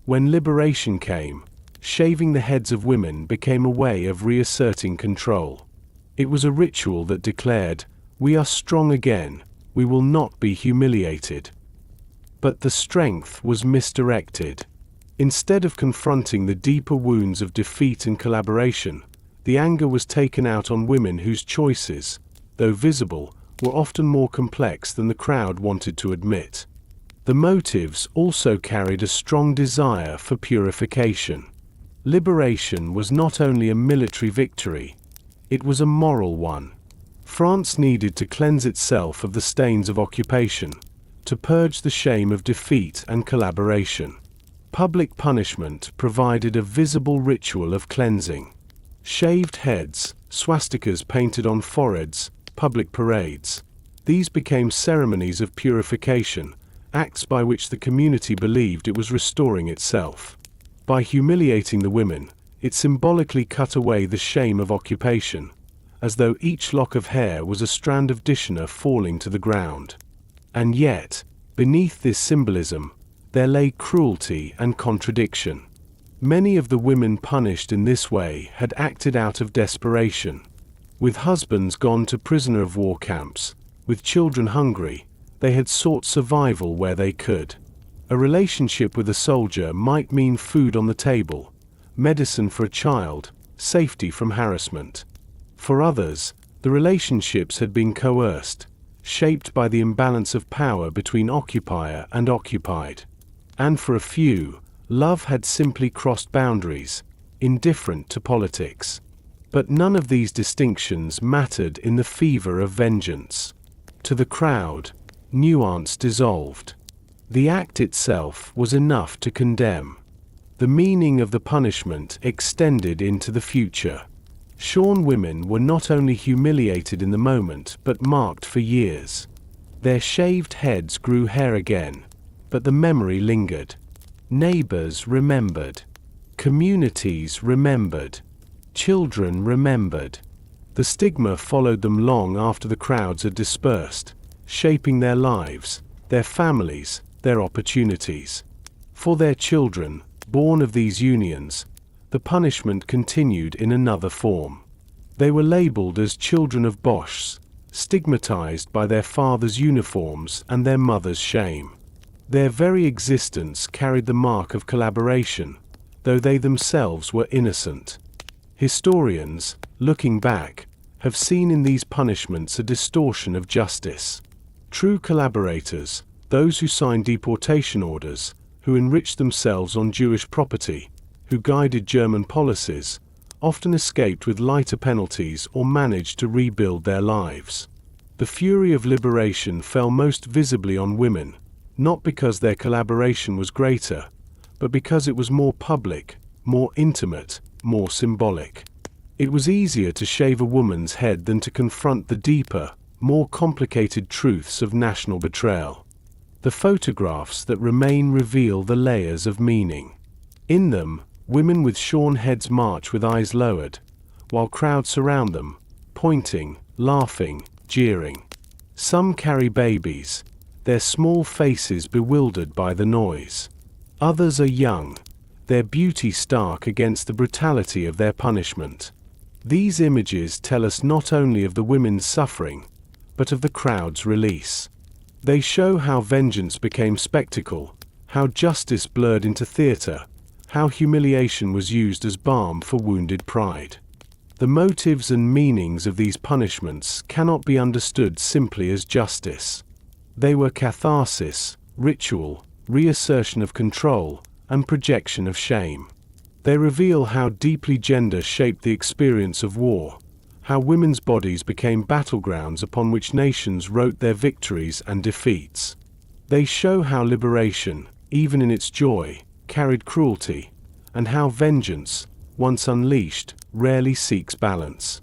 When liberation came, shaving the heads of women became a way of reasserting control. It was a ritual that declared, "We are strong again, we will not be humiliated." But the strength was misdirected. Instead of confronting the deeper wounds of defeat and collaboration, the anger was taken out on women whose choices, though visible, were often more complex than the crowd wanted to admit. The motives also carried a strong desire for purification. Liberation was not only a military victory, it was a moral one. France needed to cleanse itself of the stains of occupation, to purge the shame of defeat and collaboration. Public punishment provided a visible ritual of cleansing. Shaved heads, swastikas painted on foreheads, public parades. These became ceremonies of purification, acts by which the community believed it was restoring itself. By humiliating the women, it symbolically cut away the shame of occupation, as though each lock of hair was a strand of dishonor falling to the ground. And yet, beneath this symbolism, there lay cruelty and contradiction. Many of the women punished in this way had acted out of desperation. With husbands gone to prisoner of war camps, with children hungry, they had sought survival where they could. A relationship with a soldier might mean food on the table, medicine for a child, safety from harassment. For others, the relationships had been coerced, shaped by the imbalance of power between occupier and occupied. And for a few, love had simply crossed boundaries, indifferent to politics. But none of these distinctions mattered in the fever of vengeance. To the crowd, nuance dissolved. The act itself was enough to condemn. The meaning of the punishment extended into the future. Shorn women were not only humiliated in the moment but marked for years. Their shaved heads grew hair again, but the memory lingered. Neighbors remembered. Communities remembered. Children remembered. The stigma followed them long after the crowds had dispersed, shaping their lives, their families, their opportunities. For their children, born of these unions, the punishment continued in another form. They were labeled as children of Boches, stigmatized by their fathers' uniforms and their mothers' shame. Their very existence carried the mark of collaboration, though they themselves were innocent. Historians, looking back, have seen in these punishments a distortion of justice. True collaborators, those who signed deportation orders, who enriched themselves on Jewish property, who guided German policies, often escaped with lighter penalties or managed to rebuild their lives. The fury of liberation fell most visibly on women, not because their collaboration was greater, but because it was more public, more intimate, more symbolic. It was easier to shave a woman's head than to confront the deeper, more complicated truths of national betrayal. The photographs that remain reveal the layers of meaning. In them, women with shorn heads march with eyes lowered, while crowds surround them, pointing, laughing, jeering. Some carry babies, their small faces bewildered by the noise. Others are young, their beauty stark against the brutality of their punishment. These images tell us not only of the women's suffering, but of the crowd's release. They show how vengeance became spectacle, how justice blurred into theater, how humiliation was used as balm for wounded pride. The motives and meanings of these punishments cannot be understood simply as justice. They were catharsis, ritual, reassertion of control, and projection of shame. They reveal how deeply gender shaped the experience of war, how women's bodies became battlegrounds upon which nations wrote their victories and defeats. They show how liberation, even in its joy, carried cruelty, and how vengeance, once unleashed, rarely seeks balance.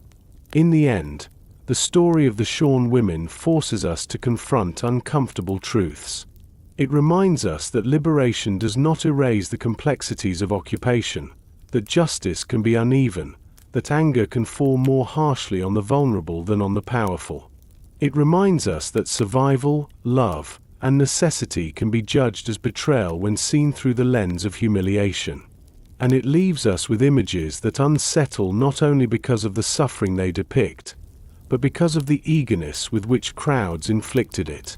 In the end, the story of the Shorn women forces us to confront uncomfortable truths. It reminds us that liberation does not erase the complexities of occupation, that justice can be uneven, that anger can fall more harshly on the vulnerable than on the powerful. It reminds us that survival, love, and necessity can be judged as betrayal when seen through the lens of humiliation. And it leaves us with images that unsettle not only because of the suffering they depict, but because of the eagerness with which crowds inflicted it.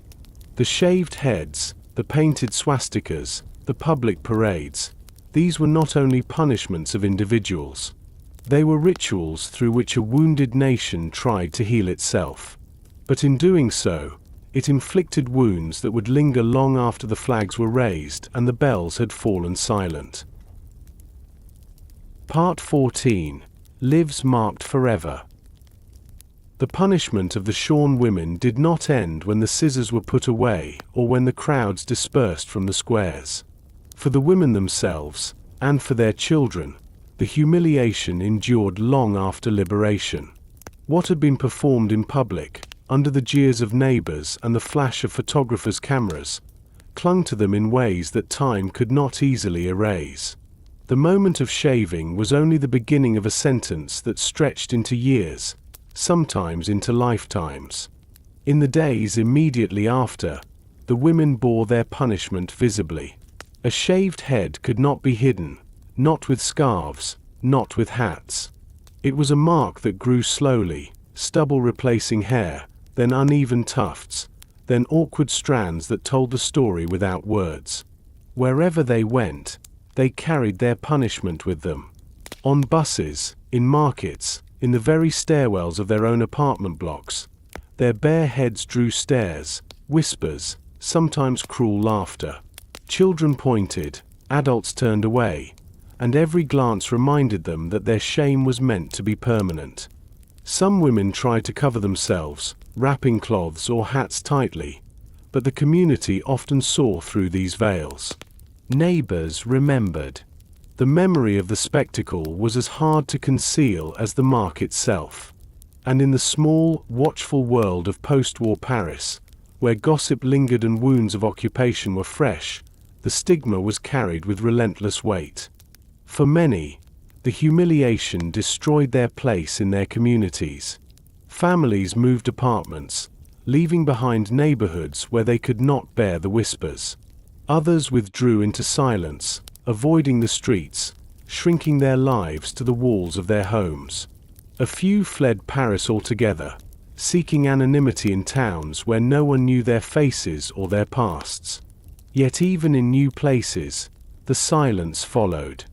The shaved heads, the painted swastikas, the public parades, these were not only punishments of individuals. They were rituals through which a wounded nation tried to heal itself. But in doing so, it inflicted wounds that would linger long after the flags were raised and the bells had fallen silent. Part 14. Lives Marked Forever. The punishment of the Shorn women did not end when the scissors were put away or when the crowds dispersed from the squares. For the women themselves, and for their children, the humiliation endured long after liberation. What had been performed in public, under the jeers of neighbors and the flash of photographers' cameras, clung to them in ways that time could not easily erase. The moment of shaving was only the beginning of a sentence that stretched into years, sometimes into lifetimes. In the days immediately after, the women bore their punishment visibly. A shaved head could not be hidden, not with scarves, not with hats. It was a mark that grew slowly, stubble replacing hair, then uneven tufts, then awkward strands that told the story without words. Wherever they went, they carried their punishment with them. On buses, in markets, in the very stairwells of their own apartment blocks, their bare heads drew stares, whispers, sometimes cruel laughter. Children pointed, adults turned away, and every glance reminded them that their shame was meant to be permanent. Some women tried to cover themselves, wrapping cloths or hats tightly, but the community often saw through these veils. Neighbors remembered. The memory of the spectacle was as hard to conceal as the mark itself. And in the small, watchful world of post-war Paris, where gossip lingered and wounds of occupation were fresh, the stigma was carried with relentless weight. For many, the humiliation destroyed their place in their communities. Families moved apartments, leaving behind neighborhoods where they could not bear the whispers. Others withdrew into silence, avoiding the streets, shrinking their lives to the walls of their homes. A few fled Paris altogether, seeking anonymity in towns where no one knew their faces or their pasts. Yet even in new places, the silence followed.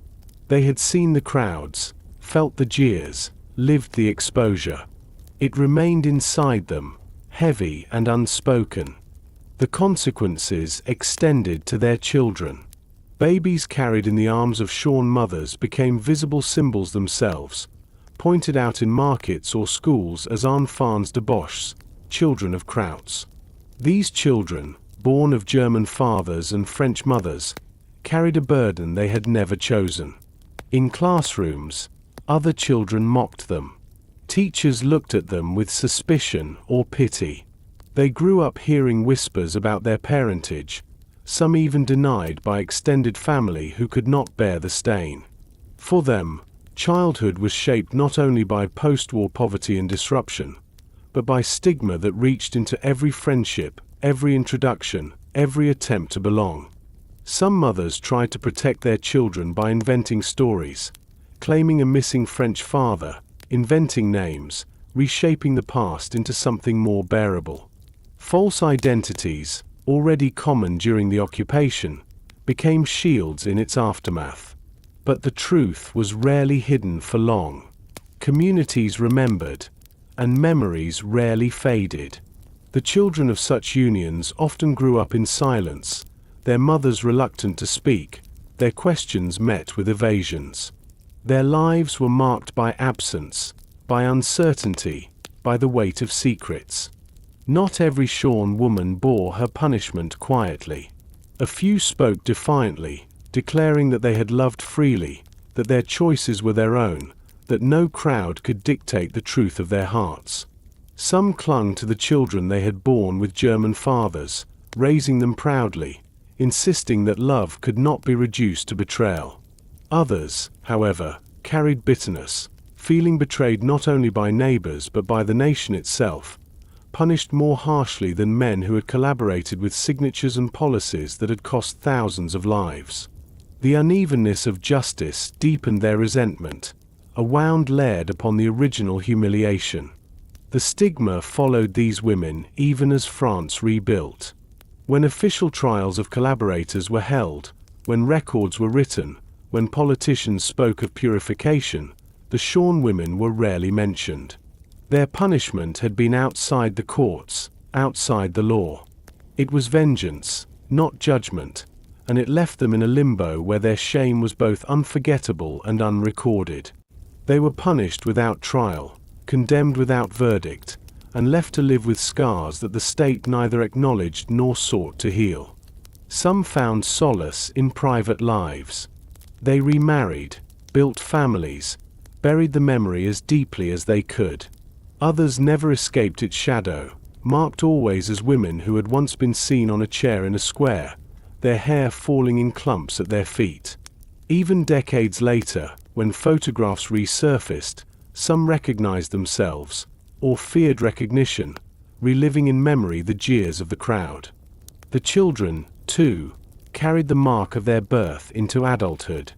They had seen the crowds, felt the jeers, lived the exposure. It remained inside them, heavy and unspoken. The consequences extended to their children. Babies carried in the arms of shorn mothers became visible symbols themselves, pointed out in markets or schools as enfants de Boches, children of Krauts. These children, born of German fathers and French mothers, carried a burden they had never chosen. In classrooms, other children mocked them. Teachers looked at them with suspicion or pity. They grew up hearing whispers about their parentage, some even denied by extended family who could not bear the stain. For them, childhood was shaped not only by post-war poverty and disruption, but by stigma that reached into every friendship, every introduction, every attempt to belong. Some mothers tried to protect their children by inventing stories, claiming a missing French father, inventing names, reshaping the past into something more bearable. False identities, already common during the occupation, became shields in its aftermath. But the truth was rarely hidden for long. Communities remembered, and memories rarely faded. The children of such unions often grew up in silence, their mothers reluctant to speak, their questions met with evasions. Their lives were marked by absence, by uncertainty, by the weight of secrets. Not every shorn woman bore her punishment quietly. A few spoke defiantly, declaring that they had loved freely, that their choices were their own, that no crowd could dictate the truth of their hearts. Some clung to the children they had borne with German fathers, raising them proudly, insisting that love could not be reduced to betrayal. Others, however, carried bitterness, feeling betrayed not only by neighbors but by the nation itself, punished more harshly than men who had collaborated with signatures and policies that had cost thousands of lives. The unevenness of justice deepened their resentment, a wound layered upon the original humiliation. The stigma followed these women even as France rebuilt. When official trials of collaborators were held, when records were written, when politicians spoke of purification, the shorn women were rarely mentioned. Their punishment had been outside the courts, outside the law. It was vengeance, not judgment, and it left them in a limbo where their shame was both unforgettable and unrecorded. They were punished without trial, condemned without verdict, and left to live with scars that the state neither acknowledged nor sought to heal. Some found solace in private lives. They remarried, built families, buried the memory as deeply as they could. Others never escaped its shadow, marked always as women who had once been seen on a chair in a square, their hair falling in clumps at their feet. Even decades later, when photographs resurfaced, some recognized themselves, or feared recognition, reliving in memory the jeers of the crowd. The children, too, carried the mark of their birth into adulthood.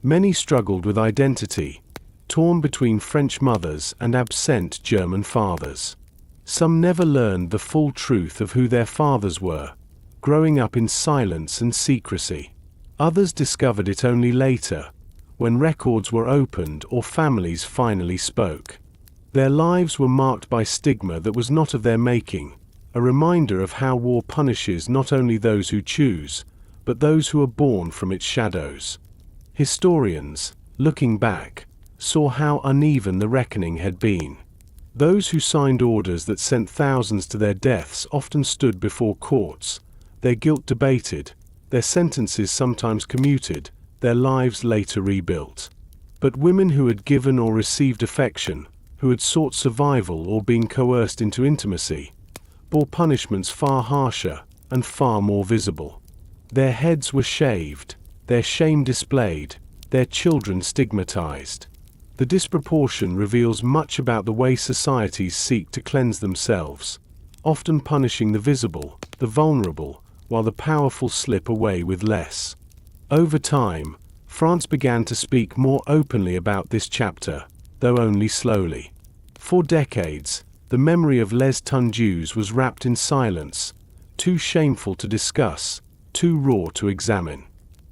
Many struggled with identity, torn between French mothers and absent German fathers. Some never learned the full truth of who their fathers were, growing up in silence and secrecy. Others discovered it only later, when records were opened or families finally spoke. Their lives were marked by stigma that was not of their making, a reminder of how war punishes not only those who choose, but those who are born from its shadows. Historians, looking back, saw how uneven the reckoning had been. Those who signed orders that sent thousands to their deaths often stood before courts, their guilt debated, their sentences sometimes commuted, their lives later rebuilt. But women who had given or received affection, who had sought survival or been coerced into intimacy, bore punishments far harsher and far more visible. Their heads were shaved, their shame displayed, their children stigmatized. The disproportion reveals much about the way societies seek to cleanse themselves, often punishing the visible, the vulnerable, while the powerful slip away with less. Over time, France began to speak more openly about this chapter, though only slowly. For decades, the memory of les tendus was wrapped in silence, too shameful to discuss, too raw to examine.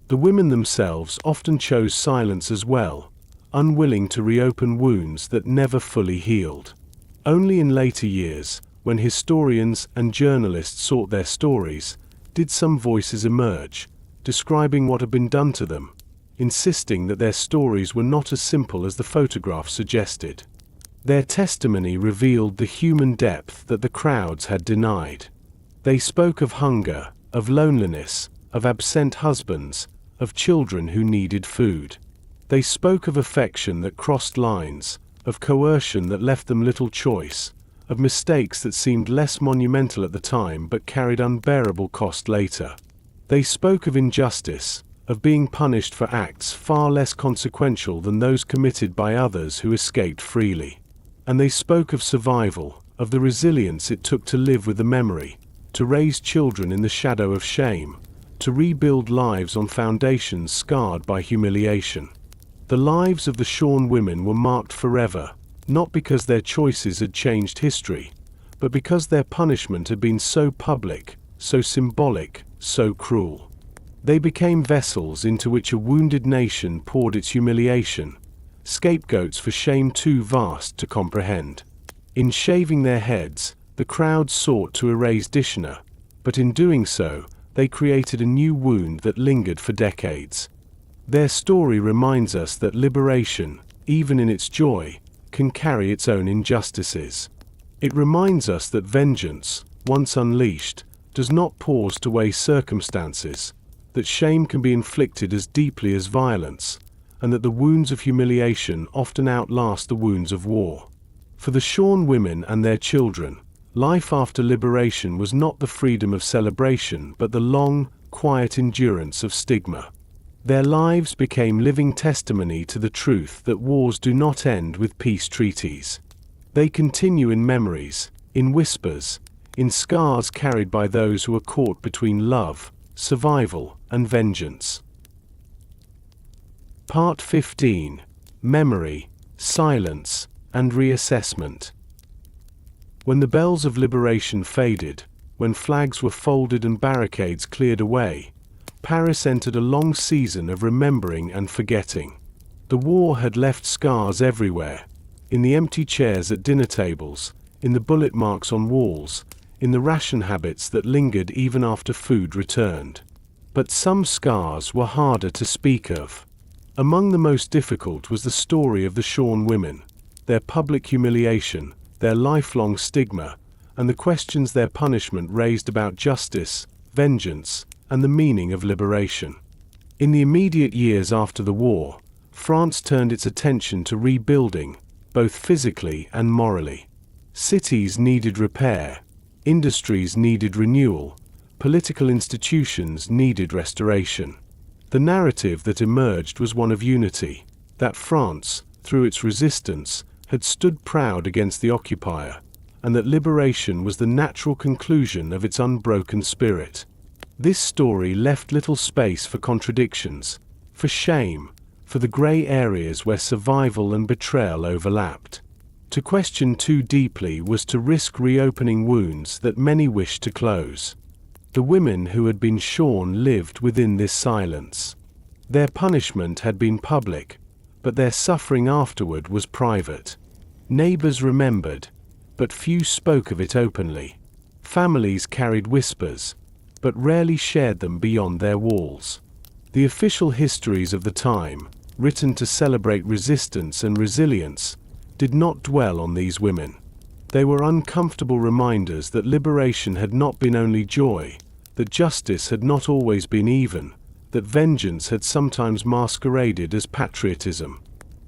The women themselves often chose silence as well, unwilling to reopen wounds that never fully healed. Only in later years, when historians and journalists sought their stories, did some voices emerge, describing what had been done to them, insisting that their stories were not as simple as the photograph suggested. Their testimony revealed the human depth that the crowds had denied. They spoke of hunger, of loneliness, of absent husbands, of children who needed food. They spoke of affection that crossed lines, of coercion that left them little choice, of mistakes that seemed less monumental at the time but carried unbearable cost later. They spoke of injustice, of being punished for acts far less consequential than those committed by others who escaped freely. And they spoke of survival, of the resilience it took to live with the memory, to raise children in the shadow of shame, to rebuild lives on foundations scarred by humiliation. The lives of the Shorn women were marked forever, not because their choices had changed history, but because their punishment had been so public, so symbolic, so cruel. They became vessels into which a wounded nation poured its humiliation, scapegoats for shame too vast to comprehend. In shaving their heads, the crowd sought to erase Dishna, but in doing so, they created a new wound that lingered for decades. Their story reminds us that liberation, even in its joy, can carry its own injustices. It reminds us that vengeance, once unleashed, does not pause to weigh circumstances, that shame can be inflicted as deeply as violence, and that the wounds of humiliation often outlast the wounds of war. For the Shorn women and their children, life after liberation was not the freedom of celebration but the long, quiet endurance of stigma. Their lives became living testimony to the truth that wars do not end with peace treaties. They continue in memories, in whispers, in scars carried by those who are caught between love, survival, and vengeance. Part 15: Memory, Silence, and Reassessment. When the bells of liberation faded, when flags were folded and barricades cleared away, Paris entered a long season of remembering and forgetting. The war had left scars everywhere, in the empty chairs at dinner tables, in the bullet marks on walls, in the ration habits that lingered even after food returned. But some scars were harder to speak of. Among the most difficult was the story of the Shorn women, their public humiliation, their lifelong stigma, and the questions their punishment raised about justice, vengeance, and the meaning of liberation. In the immediate years after the war, France turned its attention to rebuilding, both physically and morally. Cities needed repair, industries needed renewal, political institutions needed restoration. The narrative that emerged was one of unity, that France, through its resistance, had stood proud against the Occupier, and that liberation was the natural conclusion of its unbroken spirit. This story left little space for contradictions, for shame, for the grey areas where survival and betrayal overlapped. To question too deeply was to risk reopening wounds that many wished to close. The women who had been shorn lived within this silence. Their punishment had been public, but their suffering afterward was private. Neighbors remembered, but few spoke of it openly. Families carried whispers, but rarely shared them beyond their walls. The official histories of the time, written to celebrate resistance and resilience, did not dwell on these women. They were uncomfortable reminders that liberation had not been only joy, that justice had not always been even, that vengeance had sometimes masqueraded as patriotism.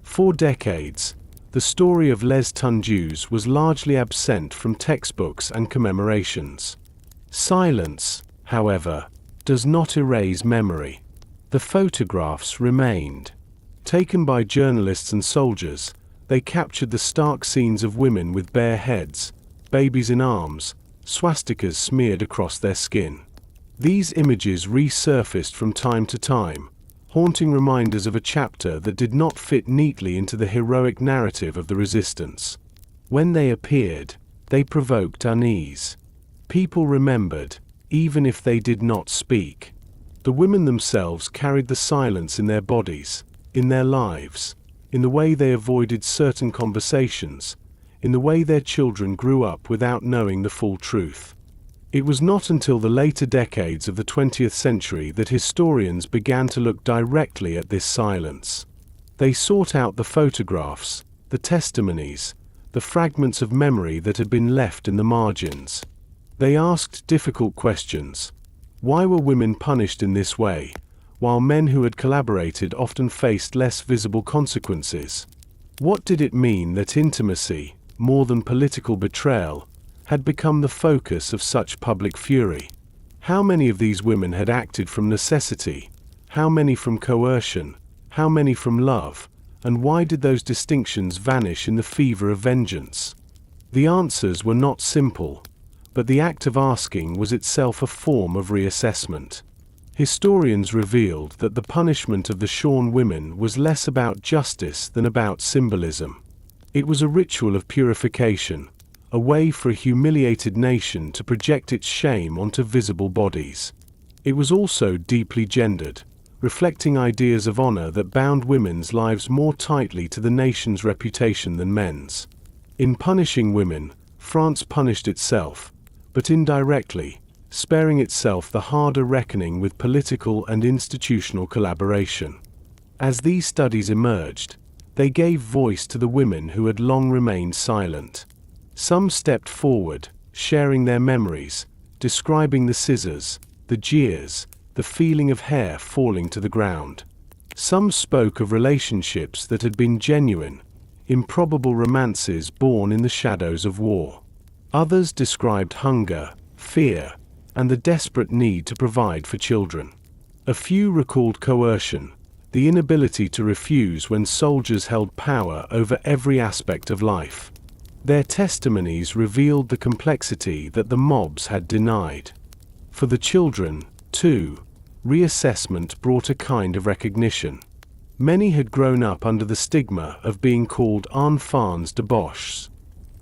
For decades, the story of Les Tundus was largely absent from textbooks and commemorations. Silence, however, does not erase memory. The photographs remained. Taken by journalists and soldiers, they captured the stark scenes of women with bare heads, babies in arms, swastikas smeared across their skin. These images resurfaced from time to time, haunting reminders of a chapter that did not fit neatly into the heroic narrative of the resistance. When they appeared, they provoked unease. People remembered, even if they did not speak. The women themselves carried the silence in their bodies, in their lives, in the way they avoided certain conversations, in the way their children grew up without knowing the full truth. It was not until the later decades of the 20th century that historians began to look directly at this silence. They sought out the photographs, the testimonies, the fragments of memory that had been left in the margins. They asked difficult questions. Why were women punished in this way, while men who had collaborated often faced less visible consequences? What did it mean that intimacy, more than political betrayal, had become the focus of such public fury? How many of these women had acted from necessity? How many from coercion? How many from love? And why did those distinctions vanish in the fever of vengeance? The answers were not simple, but the act of asking was itself a form of reassessment. Historians revealed that the punishment of the Shorn women was less about justice than about symbolism. It was a ritual of purification, a way for a humiliated nation to project its shame onto visible bodies. It was also deeply gendered, reflecting ideas of honor that bound women's lives more tightly to the nation's reputation than men's. In punishing women, France punished itself, but indirectly, sparing itself the harder reckoning with political and institutional collaboration. As these studies emerged, they gave voice to the women who had long remained silent. Some stepped forward, sharing their memories, describing the scissors, the jeers, the feeling of hair falling to the ground. Some spoke of relationships that had been genuine, improbable romances born in the shadows of war. Others described hunger, fear, and the desperate need to provide for children. A few recalled coercion, the inability to refuse when soldiers held power over every aspect of life. Their testimonies revealed the complexity that the mobs had denied. For the children, too, reassessment brought a kind of recognition. Many had grown up under the stigma of being called enfants de Boches.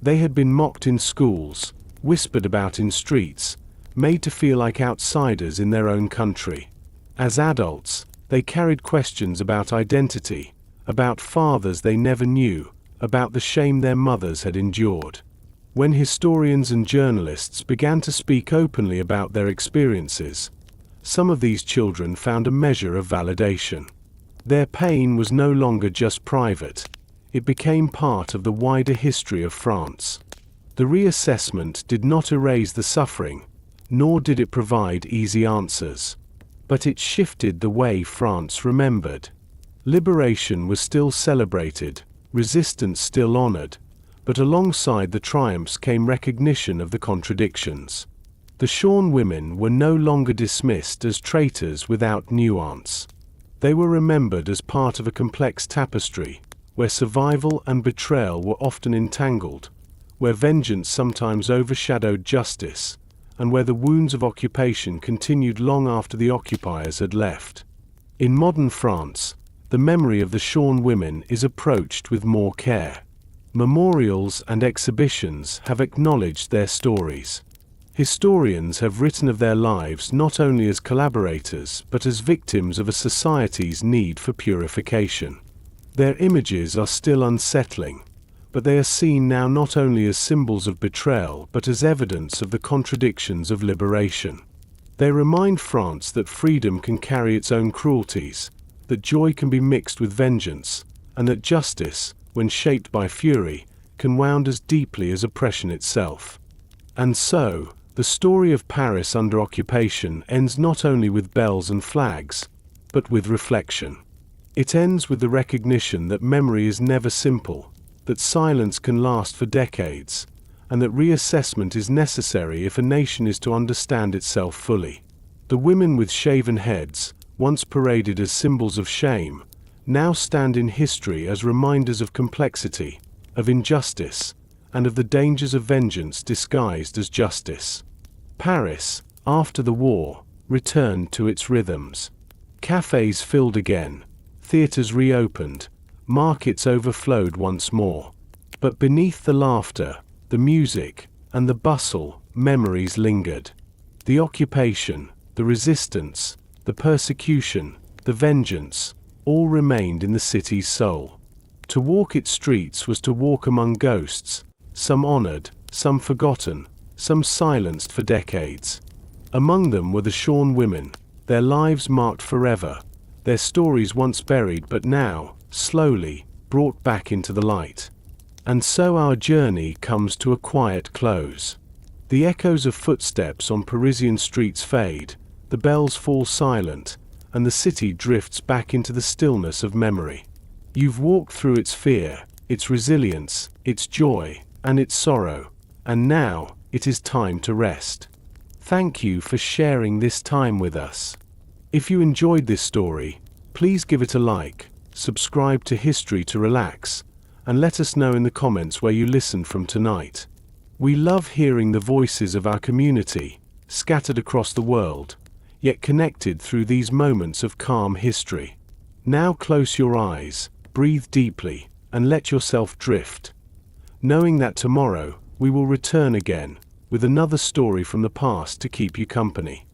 They had been mocked in schools, whispered about in streets, made to feel like outsiders in their own country. As adults, they carried questions about identity, about fathers they never knew, about the shame their mothers had endured. When historians and journalists began to speak openly about their experiences, some of these children found a measure of validation. Their pain was no longer just private. It became part of the wider history of France. The reassessment did not erase the suffering, nor did it provide easy answers. But it shifted the way France remembered. Liberation was still celebrated, resistance still honored, but alongside the triumphs came recognition of the contradictions. The Shorn women were no longer dismissed as traitors without nuance. They were remembered as part of a complex tapestry, where survival and betrayal were often entangled, where vengeance sometimes overshadowed justice, and where the wounds of occupation continued long after the occupiers had left. In modern France, the memory of the Shorn women is approached with more care. Memorials and exhibitions have acknowledged their stories. Historians have written of their lives not only as collaborators but as victims of a society's need for purification. Their images are still unsettling, but they are seen now not only as symbols of betrayal but as evidence of the contradictions of liberation. They remind France that freedom can carry its own cruelties, that joy can be mixed with vengeance, and that justice, when shaped by fury, can wound as deeply as oppression itself. And so, the story of Paris under occupation ends not only with bells and flags, but with reflection. It ends with the recognition that memory is never simple, that silence can last for decades, and that reassessment is necessary if a nation is to understand itself fully. The women with shaven heads, once paraded as symbols of shame, now stand in history as reminders of complexity, of injustice, and of the dangers of vengeance disguised as justice. Paris, after the war, returned to its rhythms. Cafes filled again, theaters reopened, markets overflowed once more. But beneath the laughter, the music, and the bustle, memories lingered. The occupation, the resistance, the persecution, the vengeance, all remained in the city's soul. To walk its streets was to walk among ghosts, some honored, some forgotten, some silenced for decades. Among them were the Shorn women, their lives marked forever, their stories once buried but now, slowly, brought back into the light. And so our journey comes to a quiet close. The echoes of footsteps on Parisian streets fade, the bells fall silent, and the city drifts back into the stillness of memory. You've walked through its fear, its resilience, its joy, and its sorrow, and now it is time to rest. Thank you for sharing this time with us. If you enjoyed this story, please give it a like, subscribe to History to Relax, and let us know in the comments where you listened from tonight. We love hearing the voices of our community, scattered across the world, yet connected through these moments of calm history. Now close your eyes, breathe deeply, and let yourself drift, knowing that tomorrow we will return again with another story from the past to keep you company.